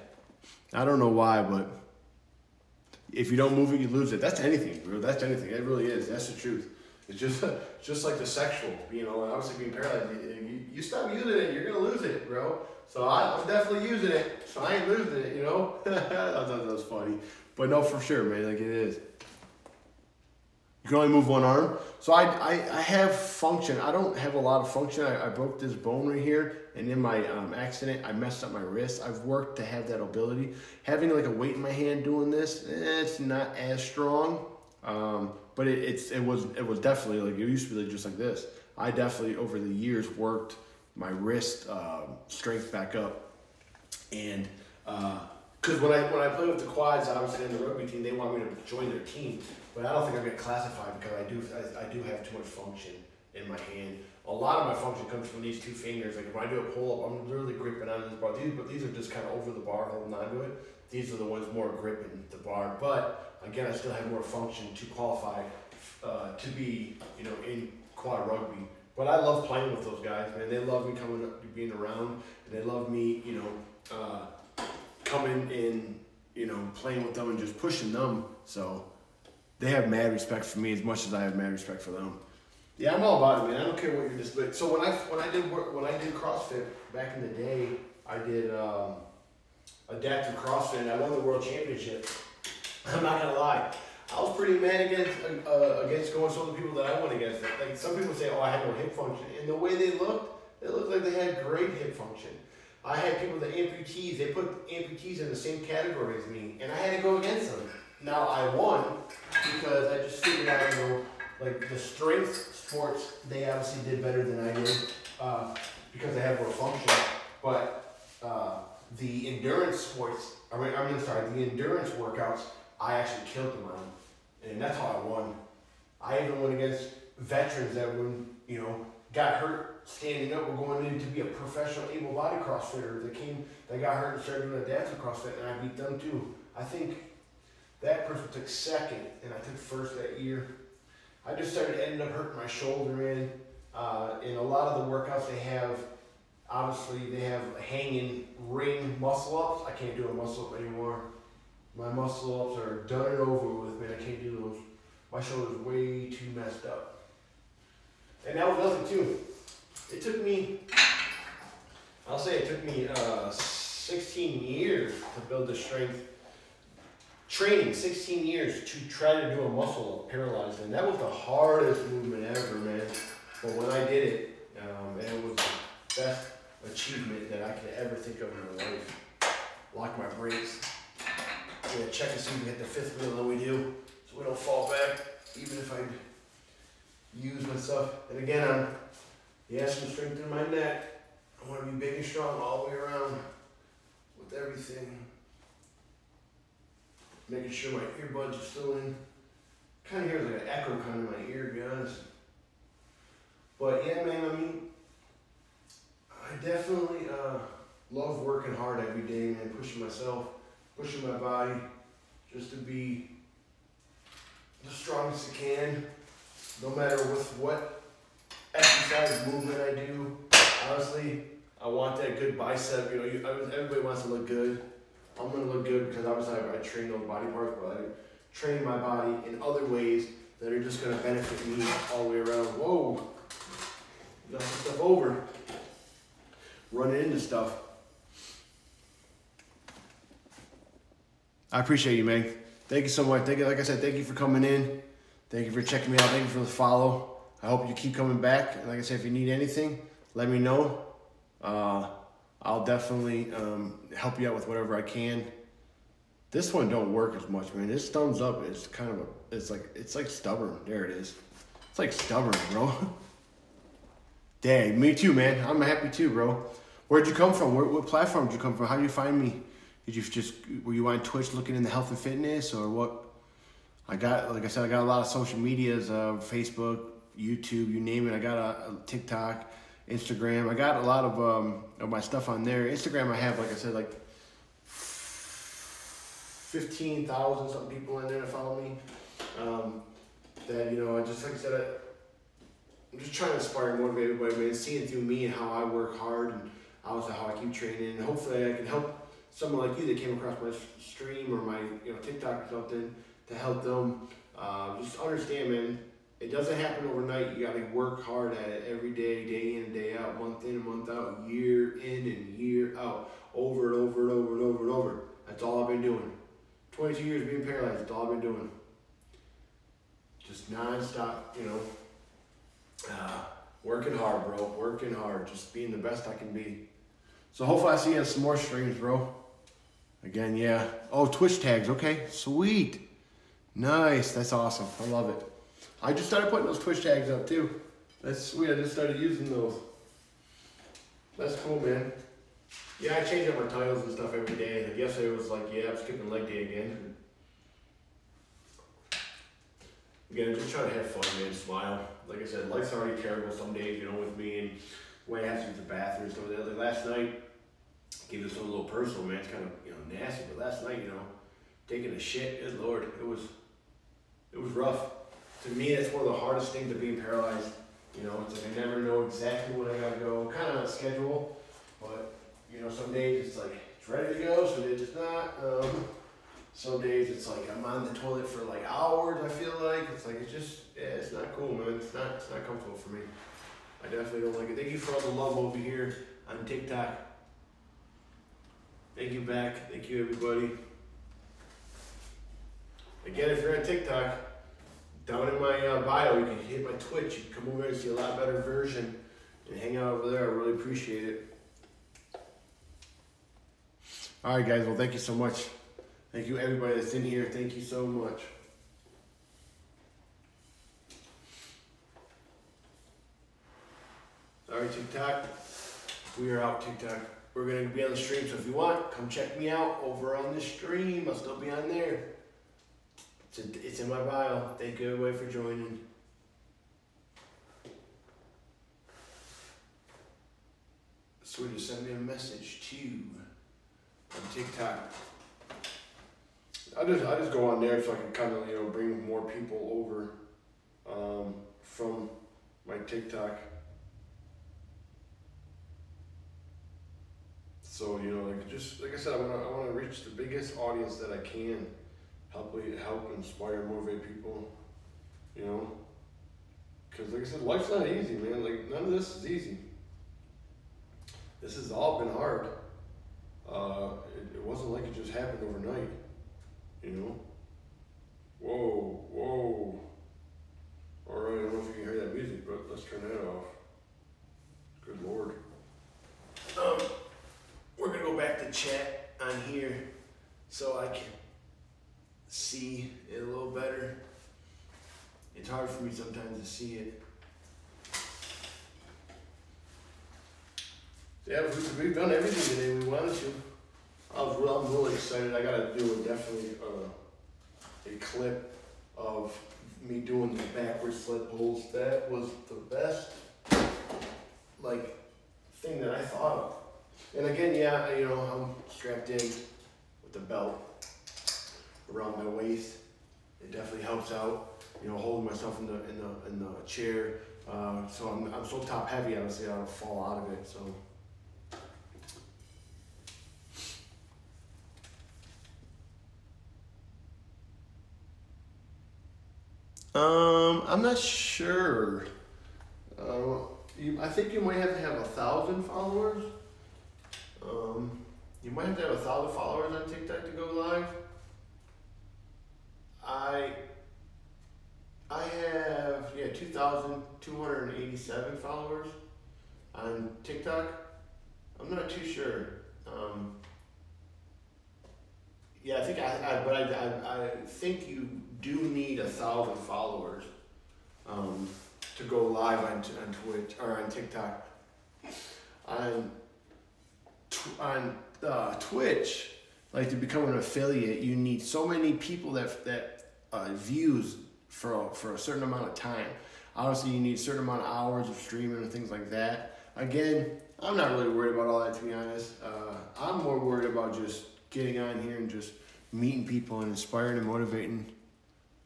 I don't know why, but if you don't move it, you lose it. That's anything, bro. That's anything. It really is. That's the truth. It's just like the sexual, you know, obviously being paralyzed, you stop using it, you're going to lose it, bro. So I'm definitely using it, so I ain't losing it, you know. I thought that was funny. But no, for sure, man, like it is. You can only move one arm. So I have function. I don't have a lot of function. I broke this bone right here, and in my accident, I messed up my wrist. I've worked to have that ability. Having like a weight in my hand doing this, it's not as strong. But it was definitely like, it used to be like just like this. I definitely over the years worked my wrist strength back up, and because when I play with the quads, obviously in the rugby team, they want me to join their team, but I don't think I get classified because I do have too much function in my hand. A lot of my function comes from these 2 fingers. Like when I do a pull up, I'm literally gripping on this bar. But these are just kind of over the bar, holding on to it. These are the ones more gripping the bar, but again, I still have more function to qualify to be, you know, in quad rugby. But I love playing with those guys, man. They love me coming up, being around, and they love me, you know, coming in, you know, playing with them and just pushing them. So they have mad respect for me as much as I have mad respect for them. Yeah, I'm all about it, man. I don't care what you're display. So when I did CrossFit back in the day, I did adaptive CrossFit, and I won the world championship. I'm not gonna lie, I was pretty mad against going some of the people that I went against. Like some people say, oh, I had no hip function, and the way they looked like they had great hip function. I had people that amputees. They put amputees in the same category as me, and I had to go against them. Now I won because I just figured out, you know, like the strength sports, they obviously did better than I did because they have more function. But the endurance sports, the endurance workouts, I actually killed them on, and that's how I won. I even went against veterans that when, you know, got hurt standing up, were going in to be a professional able-bodied CrossFitter that got hurt and started doing adaptive CrossFit, and I beat them too. I think that person took second, and I took first that year. I just ended up hurting my shoulder in a lot of the workouts they have, obviously they have hanging ring muscle-ups. I can't do a muscle-up anymore. My muscle-ups are done and over with, man. I can't do those. My shoulder's way too messed up. And that was nothing too. It took me, 16 years to build the strength. Training, 16 years to try to do a muscle up paralyzed. And that was the hardest movement ever, man. But when I did it, it was the best achievement that I could ever think of in my life. Lock my brakes. Yeah, check to see if we hit the 5th wheel that we do, so we don't fall back, even if I use my stuff. And again, some strength in my neck. I want to be big and strong all the way around with everything. Making sure my earbuds are still in. Kind of hears like an echo kind of in my ear, to be honest. But yeah, man, I mean, I definitely love working hard every day, man, pushing myself, pushing my body, just to be the strongest I can, no matter with what exercise movement I do. Honestly, I want that good bicep. You know, everybody wants to look good. I'm gonna look good because obviously I train those body parts, but I train my body in other ways that are just gonna benefit me all the way around. Whoa, knock stuff over, running into stuff. I appreciate you, man. Thank you so much. Thank you. Like I said, thank you for coming in. Thank you for checking me out. Thank you for the follow. I hope you keep coming back. And like I said, if you need anything, let me know. I'll definitely help you out with whatever I can. This one don't work as much, man. This thumbs up is kind of it's like stubborn. There it is. It's like stubborn, bro. Dang, me too, man. I'm happy too, bro. Where'd you come from? What platform did you come from? How did you find me? Were you on Twitch looking into health and fitness, or what? Like I said, I got a lot of social medias, Facebook, YouTube, you name it. I got a TikTok, Instagram. I got a lot of my stuff on there. Instagram, I have, like I said, like 15,000 something people in there that follow me. That, you know, I just, like I said, I'm just trying to inspire and motivate everybody, man, seeing through me and how I work hard and also how I keep training. And hopefully I can help someone like you that came across my stream or my TikTok or something to help them just understand, man, it doesn't happen overnight. You got to work hard at it every day, day in and day out, month in and month out, year in and year out, over and over and over and over and over. That's all I've been doing. 22 years being paralyzed, that's all I've been doing. Just non-stop, working hard, bro, working hard, just being the best I can be. So hopefully I see you on some more streams, bro. Again, yeah. Oh, Twitch tags, okay, sweet. Nice, that's awesome, I love it. I just started putting those Twitch tags up too. That's sweet, I just started using those. That's cool, man. Yeah, I change up my titles and stuff every day. Like yesterday was like, yeah, I'm skipping leg day again. Again, just trying to have fun, man, smile. Like I said, life's already terrible some days, with me and the way I have to use the bathroom and stuff like that. Like last night, give this one a little personal, man. It's kind of, nasty, but last night, taking a shit, good Lord, it was rough. To me, that's one of the hardest things of being paralyzed. It's like I never know exactly when I gotta go, kind of on a schedule, but some days it's like it's ready to go, some days it's not. Some days it's like I'm on the toilet for like hours. I feel like it's it's not cool, man. It's not comfortable for me. I definitely don't like it. Thank you for all the love over here on TikTok. Thank you back. Thank you, everybody. Again, if you're on TikTok, down in my bio, you can hit my Twitch. You can come over and see a lot better version and hang out over there. I really appreciate it. All right, guys. Well, thank you so much. Thank you, everybody that's in here. Thank you so much. All right, TikTok. We are out, TikTok. We're going to be on the stream, so if you want, come check me out over on the stream. I'll still be on there. It's in my bio. Thank you, everybody, for joining. So just send me a message too on TikTok. I just go on there so I can kind of bring more people over from my TikTok. So like I said, I want to reach the biggest audience that I can. Help inspire, motivate people. Because like I said, life's not easy, man. Like none of this is easy. This has all been hard. It wasn't like it just happened overnight. Whoa. All right, I don't know if you can hear that music, but let's turn that off. Good Lord. We're gonna go back to chat on here so I can see it a little better. It's hard for me sometimes to see it. Yeah, we've done everything today we wanted to. I'm really excited. I gotta do definitely a clip of me doing the backward sled pulls. That was the best thing that I thought of. And again, yeah, I'm strapped in with the belt around my waist. It definitely helps out. Holding myself in the chair. So I'm so top heavy. Obviously, I don't fall out of it. So. I'm not sure. I think you might have to have 1,000 followers. You might have to have 1,000 followers on TikTok to go live. I have 2,287 followers on TikTok. I'm not too sure. I think I think you do need 1,000 followers to go live on Twitch or on TikTok. On Twitch, like to become an affiliate, you need so many people that views for a certain amount of time. Obviously, you need a certain amount of hours of streaming and things like that. Again, I'm not really worried about all that, to be honest. I'm more worried about just getting on here and just meeting people and inspiring and motivating.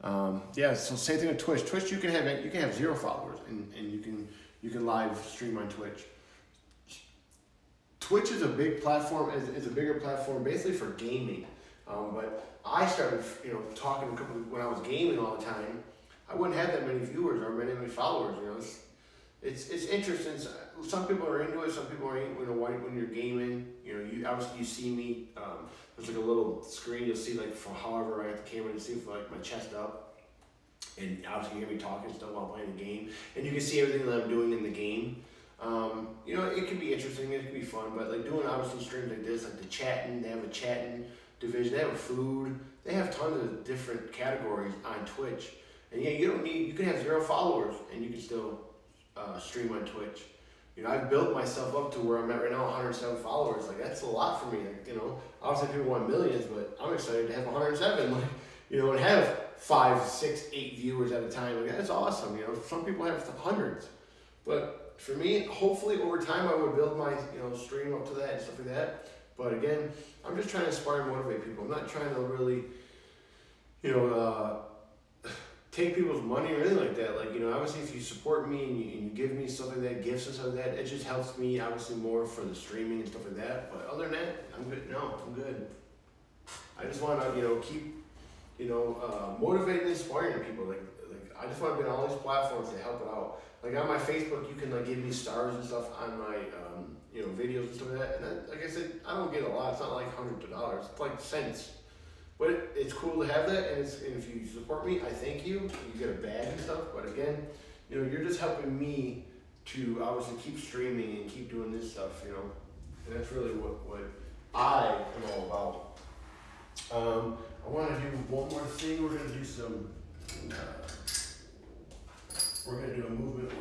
So same thing with Twitch. Twitch, you can have 0 followers and you can live stream on Twitch. Twitch is a big platform. It's a bigger platform basically for gaming. But I started, talking to when I was gaming all the time. I wouldn't have that many viewers or many followers. It's interesting. Some people are into it. Some people are ain't. When you're gaming, you obviously you see me. There's like a little screen. You'll see like for however I have the camera to see for like my chest up, and obviously you hear me talking still while playing the game, and you can see everything that I'm doing in the game. It can be interesting, it can be fun, but like doing obviously streams like this, like the chatting, they have a chatting division, they have food, they have tons of different categories on Twitch. And you can have 0 followers and you can still stream on Twitch. I've built myself up to where I'm at right now, 107 followers. Like that's a lot for me. Obviously people want millions, but I'm excited to have 107. And have 5, 6, 8 viewers at a time. Like that's awesome. Some people have hundreds, but for me, hopefully over time I would build my stream up to that and stuff like that. But again, I'm just trying to inspire and motivate people. I'm not trying to really, take people's money or anything like that. Obviously if you support me and you give me stuff like that, gifts and stuff like that, it just helps me obviously more for the streaming and stuff like that. But other than that, I'm good. No, I'm good. I just want to, keep, motivating and inspiring people. I just want to be on all these platforms to help it out. Like on my Facebook, you can give me stars and stuff on my videos and stuff like that. And then, like I said, I don't get a lot. It's not like hundreds of dollars. It's like cents. But it's cool to have that. And if you support me, I thank you. You get a badge and stuff. But again, you're just helping me to obviously keep streaming and keep doing this stuff. And that's really what I am all about. I want to do one more thing. We're going to do some. We're going to do a movement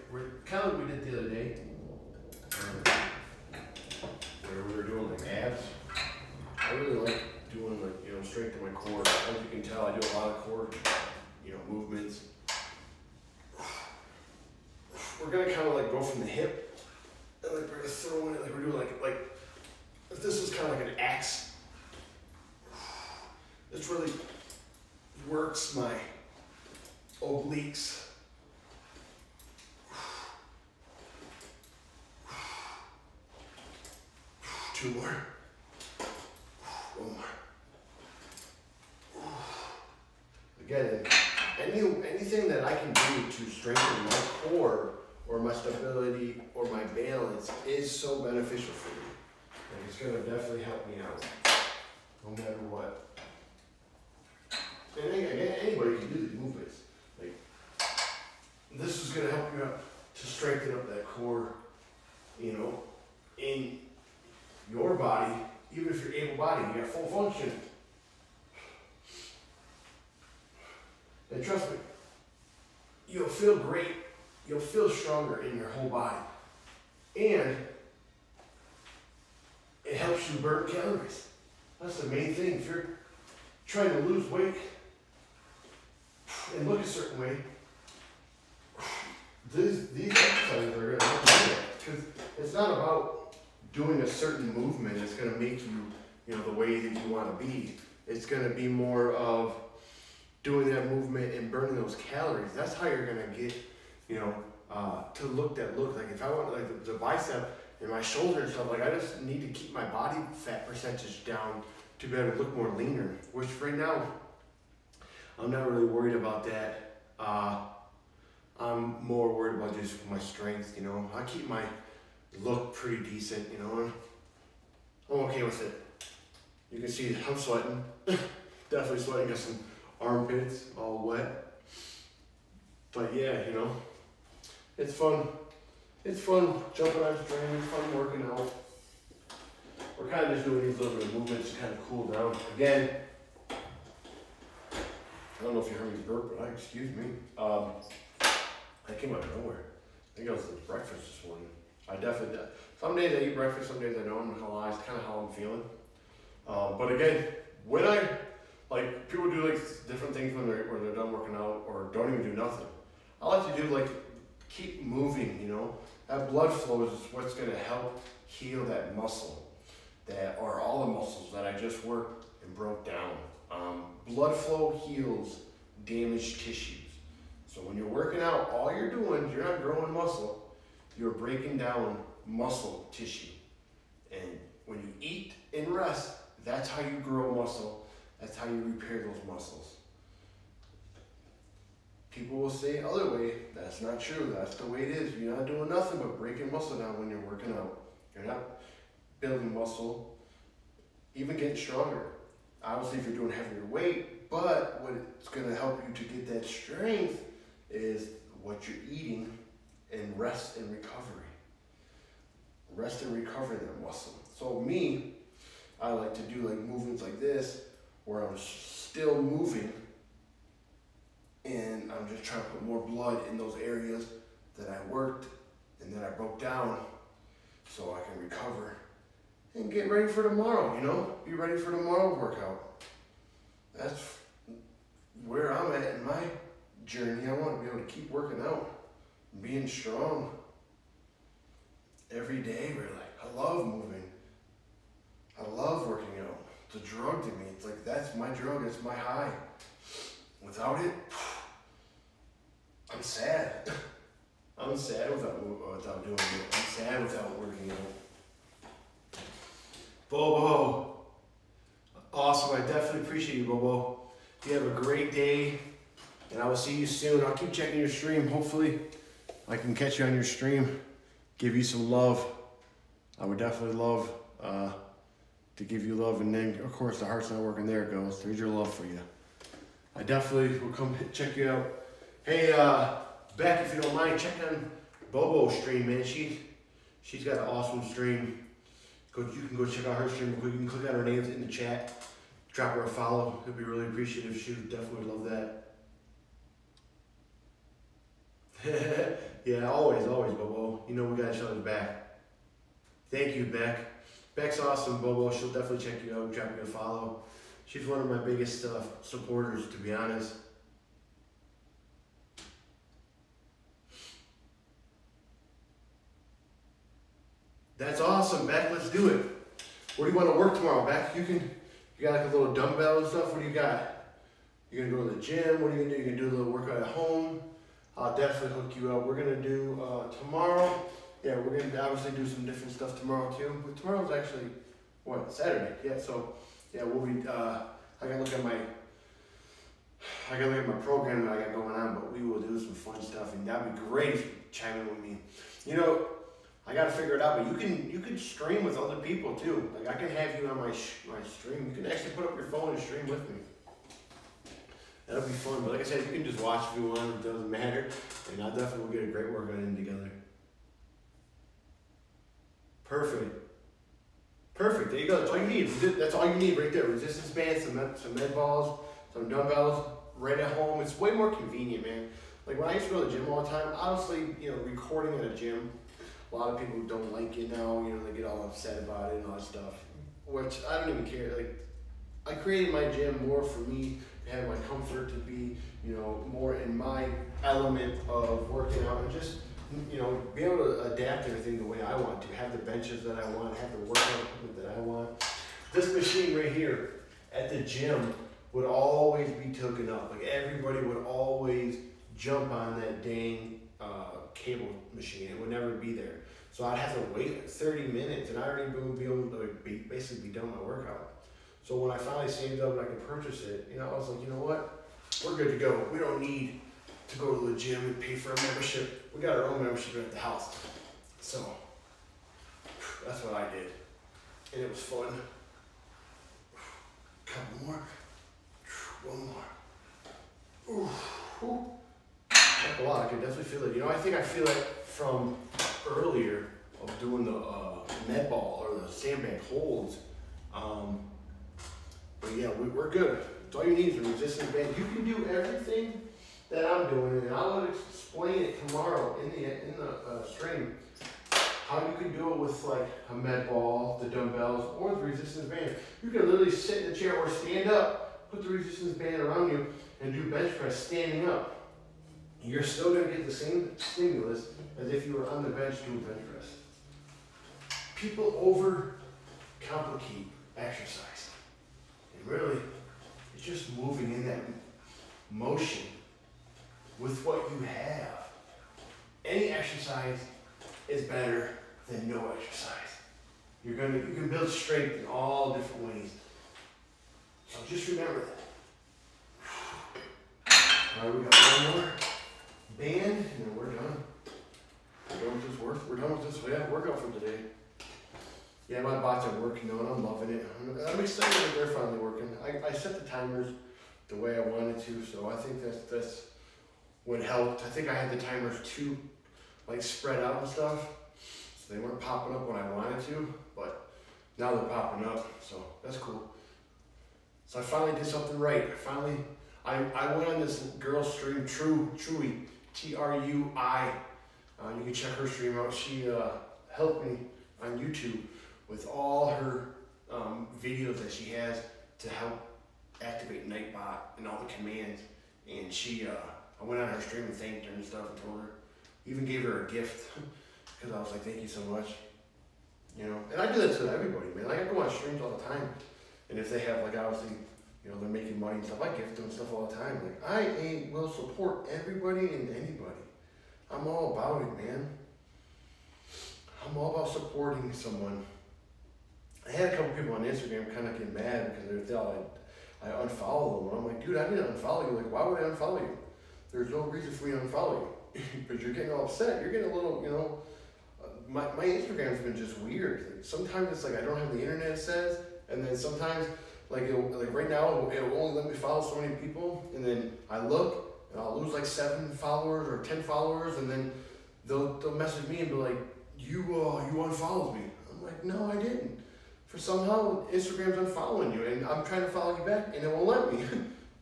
where kind of like we did the other day, where we were doing like abs. I really like doing strength in my core. As you can tell, I do a lot of core, movements. We're going to kind of go from the hip, and we're going to throw in it we're doing like if this was kind of like an axe. This really works my obliques. 2 more. 1 more. Again, anything that I can do to strengthen my core or my stability or my balance is so beneficial for me. And it's going to definitely help me out, no matter what. And again, anybody can do these movements. This is going to help you out to strengthen up that core, in your body, even if you're able-bodied, you got full function. And trust me, you'll feel great. You'll feel stronger in your whole body. And it helps you burn calories. That's the main thing. If you're trying to lose weight and look a certain way, these exercises are going to help you do that. Because it's not about doing a certain movement that's going to make you, the way that you want to be. It's going to be more of doing that movement and burning those calories. That's how you're going to get, to look that look. Like if I want the bicep and my shoulder and stuff, I just need to keep my body fat percentage down to be able to look more leaner. Which right now, I'm not really worried about that. I'm more worried about just my strength, I keep my look pretty decent, and I'm okay with it. You can see I'm sweating. Definitely sweating. Got some armpits all wet. But yeah, you know, it's fun. It's fun jumping on string, it's fun working out. We're kind of just doing these little bit of movements to kind of cool down. Again, I don't know if you heard me burp, but excuse me. I came out of nowhere. I think I was at breakfast this morning. I definitely did. Some days I eat breakfast, some days I don't. I'm not gonna lie, it's kind of how I'm feeling. But again, when I, like, people do like different things when they're done working out or don't even do nothing. I like to do like, keep moving, you know. That blood flow is what's gonna help heal that muscle, or all the muscles that I just worked and broke down. Blood flow heals damaged tissues. So when you're working out, all you're doing, you're not growing muscle, you're breaking down muscle tissue. And when you eat and rest, that's how you grow muscle. That's how you repair those muscles. People will say other way, that's not true. That's the way it is. You're not doing nothing but breaking muscle down when you're working out. You're not building muscle, even getting stronger. Obviously, if you're doing heavier weight, but what it's going to help you to get that strength is what you're eating and rest and recovery. Rest and recovery that muscle. So me, I like to do like movements like this, where I'm still moving, and I'm just trying to put more blood in those areas that I worked and that I broke down, so I can recover and get ready for tomorrow, you know? Be ready for tomorrow's workout. That's where I'm at in my journey. I want to be able to keep working out, being strong every day, really. I love moving. I love working out. It's a drug to me. It's like, that's my drug, it's my high. Without it, I'm sad. I'm sad without doing it. I'm sad without working out. Bobo, awesome. I definitely appreciate you, Bobo. You have a great day, and I will see you soon. I'll keep checking your stream. Hopefully, I can catch you on your stream, give you some love. I would definitely love to give you love, and then, of course, the heart's not working. There it goes. There's your love for you. I definitely will come check you out. Hey, Beck, if you don't mind, check on Bobo's stream, man. She's got an awesome stream. You can go check out her stream real quick. You can click on her names in the chat. Drop her a follow. It'd be really appreciative. She would definitely love that. Yeah, always, Bobo. You know we got each other's back. Thank you, Beck. Beck's awesome, Bobo. She'll definitely check you out. Drop you a follow. She's one of my biggest supporters, to be honest. That's awesome, Beck. Let's do it. What do you want to work tomorrow, Beck? You got like a little dumbbell and stuff. What do you got? You're gonna go to the gym. What are you gonna do? You're gonna do a little workout at home. I'll definitely hook you up. We're gonna do tomorrow. Yeah, we're gonna obviously do some different stuff tomorrow too. But tomorrow's actually what, Saturday? Yeah. So yeah, we'll be. I gotta look at my program that I got going on. But we will do some fun stuff, and that'd be great if you chime in with me. You know, I gotta figure it out, but you can stream with other people too. Like, I can have you on my stream. You can actually put up your phone and stream with me. That'll be fun. But like I said, you can just watch if you want. It doesn't matter. And I definitely will get a great workout in together. Perfect. Perfect. There you go. That's all you need. That's all you need right there. Resistance bands, some med balls, some dumbbells, right at home. It's way more convenient, man. Like, when I used to go to the gym all the time, honestly, you know, recording at a gym, a lot of people don't like it now, you know, they get all upset about it and all that stuff, which I don't even care. Like, I created my gym more for me to have my comfort, to be, you know, more in my element of working out and just, you know, be able to adapt everything the way I want to, have the benches that I want, have the workout equipment that I want. This machine right here at the gym would always be taken up. Like, everybody would always jump on that dang cable machine. It would never be there. So I'd have to wait like 30 minutes, and I already would be able to basically be done my workout. So when I finally saved up and I could purchase it, you know, I was like, you know what? We're good to go. We don't need to go to the gym and pay for a membership. We got our own membership at the house. So that's what I did. And it was fun. Couple more. One more. Ooh, ooh. Not a lot, I can definitely feel it. You know, I think I feel it from earlier of doing the med ball or the sandbag holds. But yeah, we're good. It's all you need is a resistance band. You can do everything that I'm doing, and I'll explain it tomorrow in the stream. How you can do it with like a med ball, the dumbbells, or the resistance band. You can literally sit in the chair or stand up, put the resistance band around you, and do bench press standing up. You're still gonna get the same stimulus as if you were on the bench doing bench press. People overcomplicate exercise. And really, it's just moving in that motion with what you have. Any exercise is better than no exercise. You can build strength in all different ways. So just remember that. All right, we got one more band, and then we're done. We're done with this work. We're done with this workout for today. Yeah, my bots are working though, and I'm loving it. I'm excited that they're finally working. I set the timers the way I wanted to, so I think that's what helped. I think I had the timers too like spread out and stuff, so they weren't popping up when I wanted to, but now they're popping up, so that's cool. So I finally did something right. I went on this girl's stream, Trui, T-R-U-I. You can check her stream out. She helped me on YouTube with all her videos that she has to help activate Nightbot and all the commands. And I went on her stream and thanked her and stuff and told her. Even gave her a gift because I was like, thank you so much. You know, and I do that to everybody, man. Like I go on streams all the time, and if they have like obviously, you know, they're making money and stuff, I gift them stuff all the time. Like I will support everybody and anybody. I'm all about it, man. I'm all about supporting someone. I had a couple people on Instagram kind of get mad because they thought I unfollow them. And I'm like, dude, I didn't unfollow you. Like, why would I unfollow you? There's no reason for me to unfollow you. But you're getting all upset. You're getting a little, you know, my Instagram's been just weird. Like, sometimes it's like I don't have the internet, it says, and then sometimes like right now it'll only let me follow so many people, and then I look and I'll lose like 7 followers or 10 followers, and then they'll message me and be like, you unfollowed me. I'm like, no, I didn't. For somehow Instagram's unfollowing you, and I'm trying to follow you back, and it won't let me.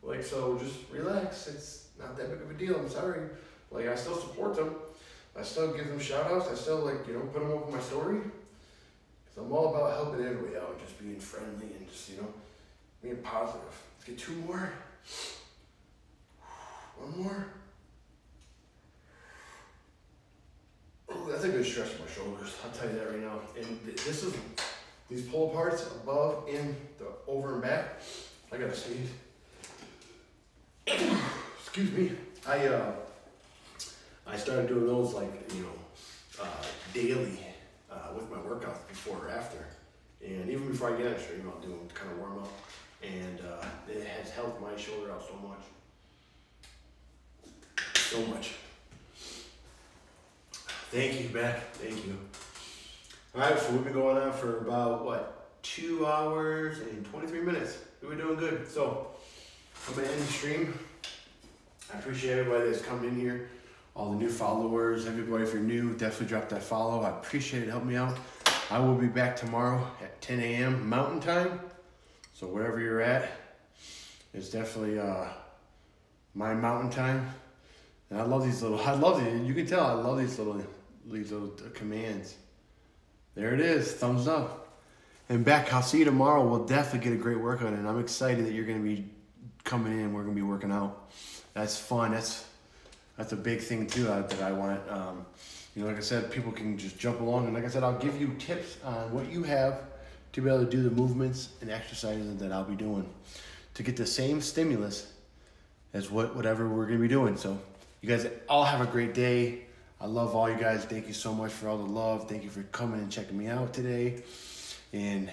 Like, so just relax. It's not that big of a deal. I'm sorry. Like, I still support them. I still give them shout outs. I still, like, you know, put them up in my story. Because I'm all about helping everybody out, just being friendly and just, you know, being positive. Let's get 2 more. 1 more. Oh, that's a good stretch for my shoulders. I'll tell you that right now. And this is, these pull parts above and the over and back. I gotta sneeze. Excuse me. I started doing those like, you know, daily with my workouts before or after. And even before I get on the stream, I'll do them to kind of warm up. And it has helped my shoulder out so much. So much. Thank you, Beck. Thank you. All right, so we've been going on for about, what, 2 hours and 23 minutes. We're doing good. So I'm going to end the stream. I appreciate everybody that's come in here. All the new followers, everybody, if you're new, definitely drop that follow. I appreciate it. Help me out. I will be back tomorrow at 10 a.m. Mountain Time. So wherever you're at, it's definitely my Mountain Time. And I love these you can tell I love these little commands. There it is, thumbs up. And Beck, I'll see you tomorrow. We'll definitely get a great workout in. I'm excited that you're gonna be coming in. We're gonna be working out. That's fun. That's a big thing too that I want. You know, like I said, people can just jump along. And like I said, I'll give you tips on what you have to be able to do the movements and exercises that I'll be doing to get the same stimulus as whatever we're gonna be doing. So you guys all have a great day. I love all you guys. Thank you so much for all the love. Thank you for coming and checking me out today. And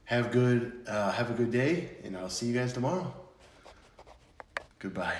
have a good day. And I'll see you guys tomorrow. Goodbye.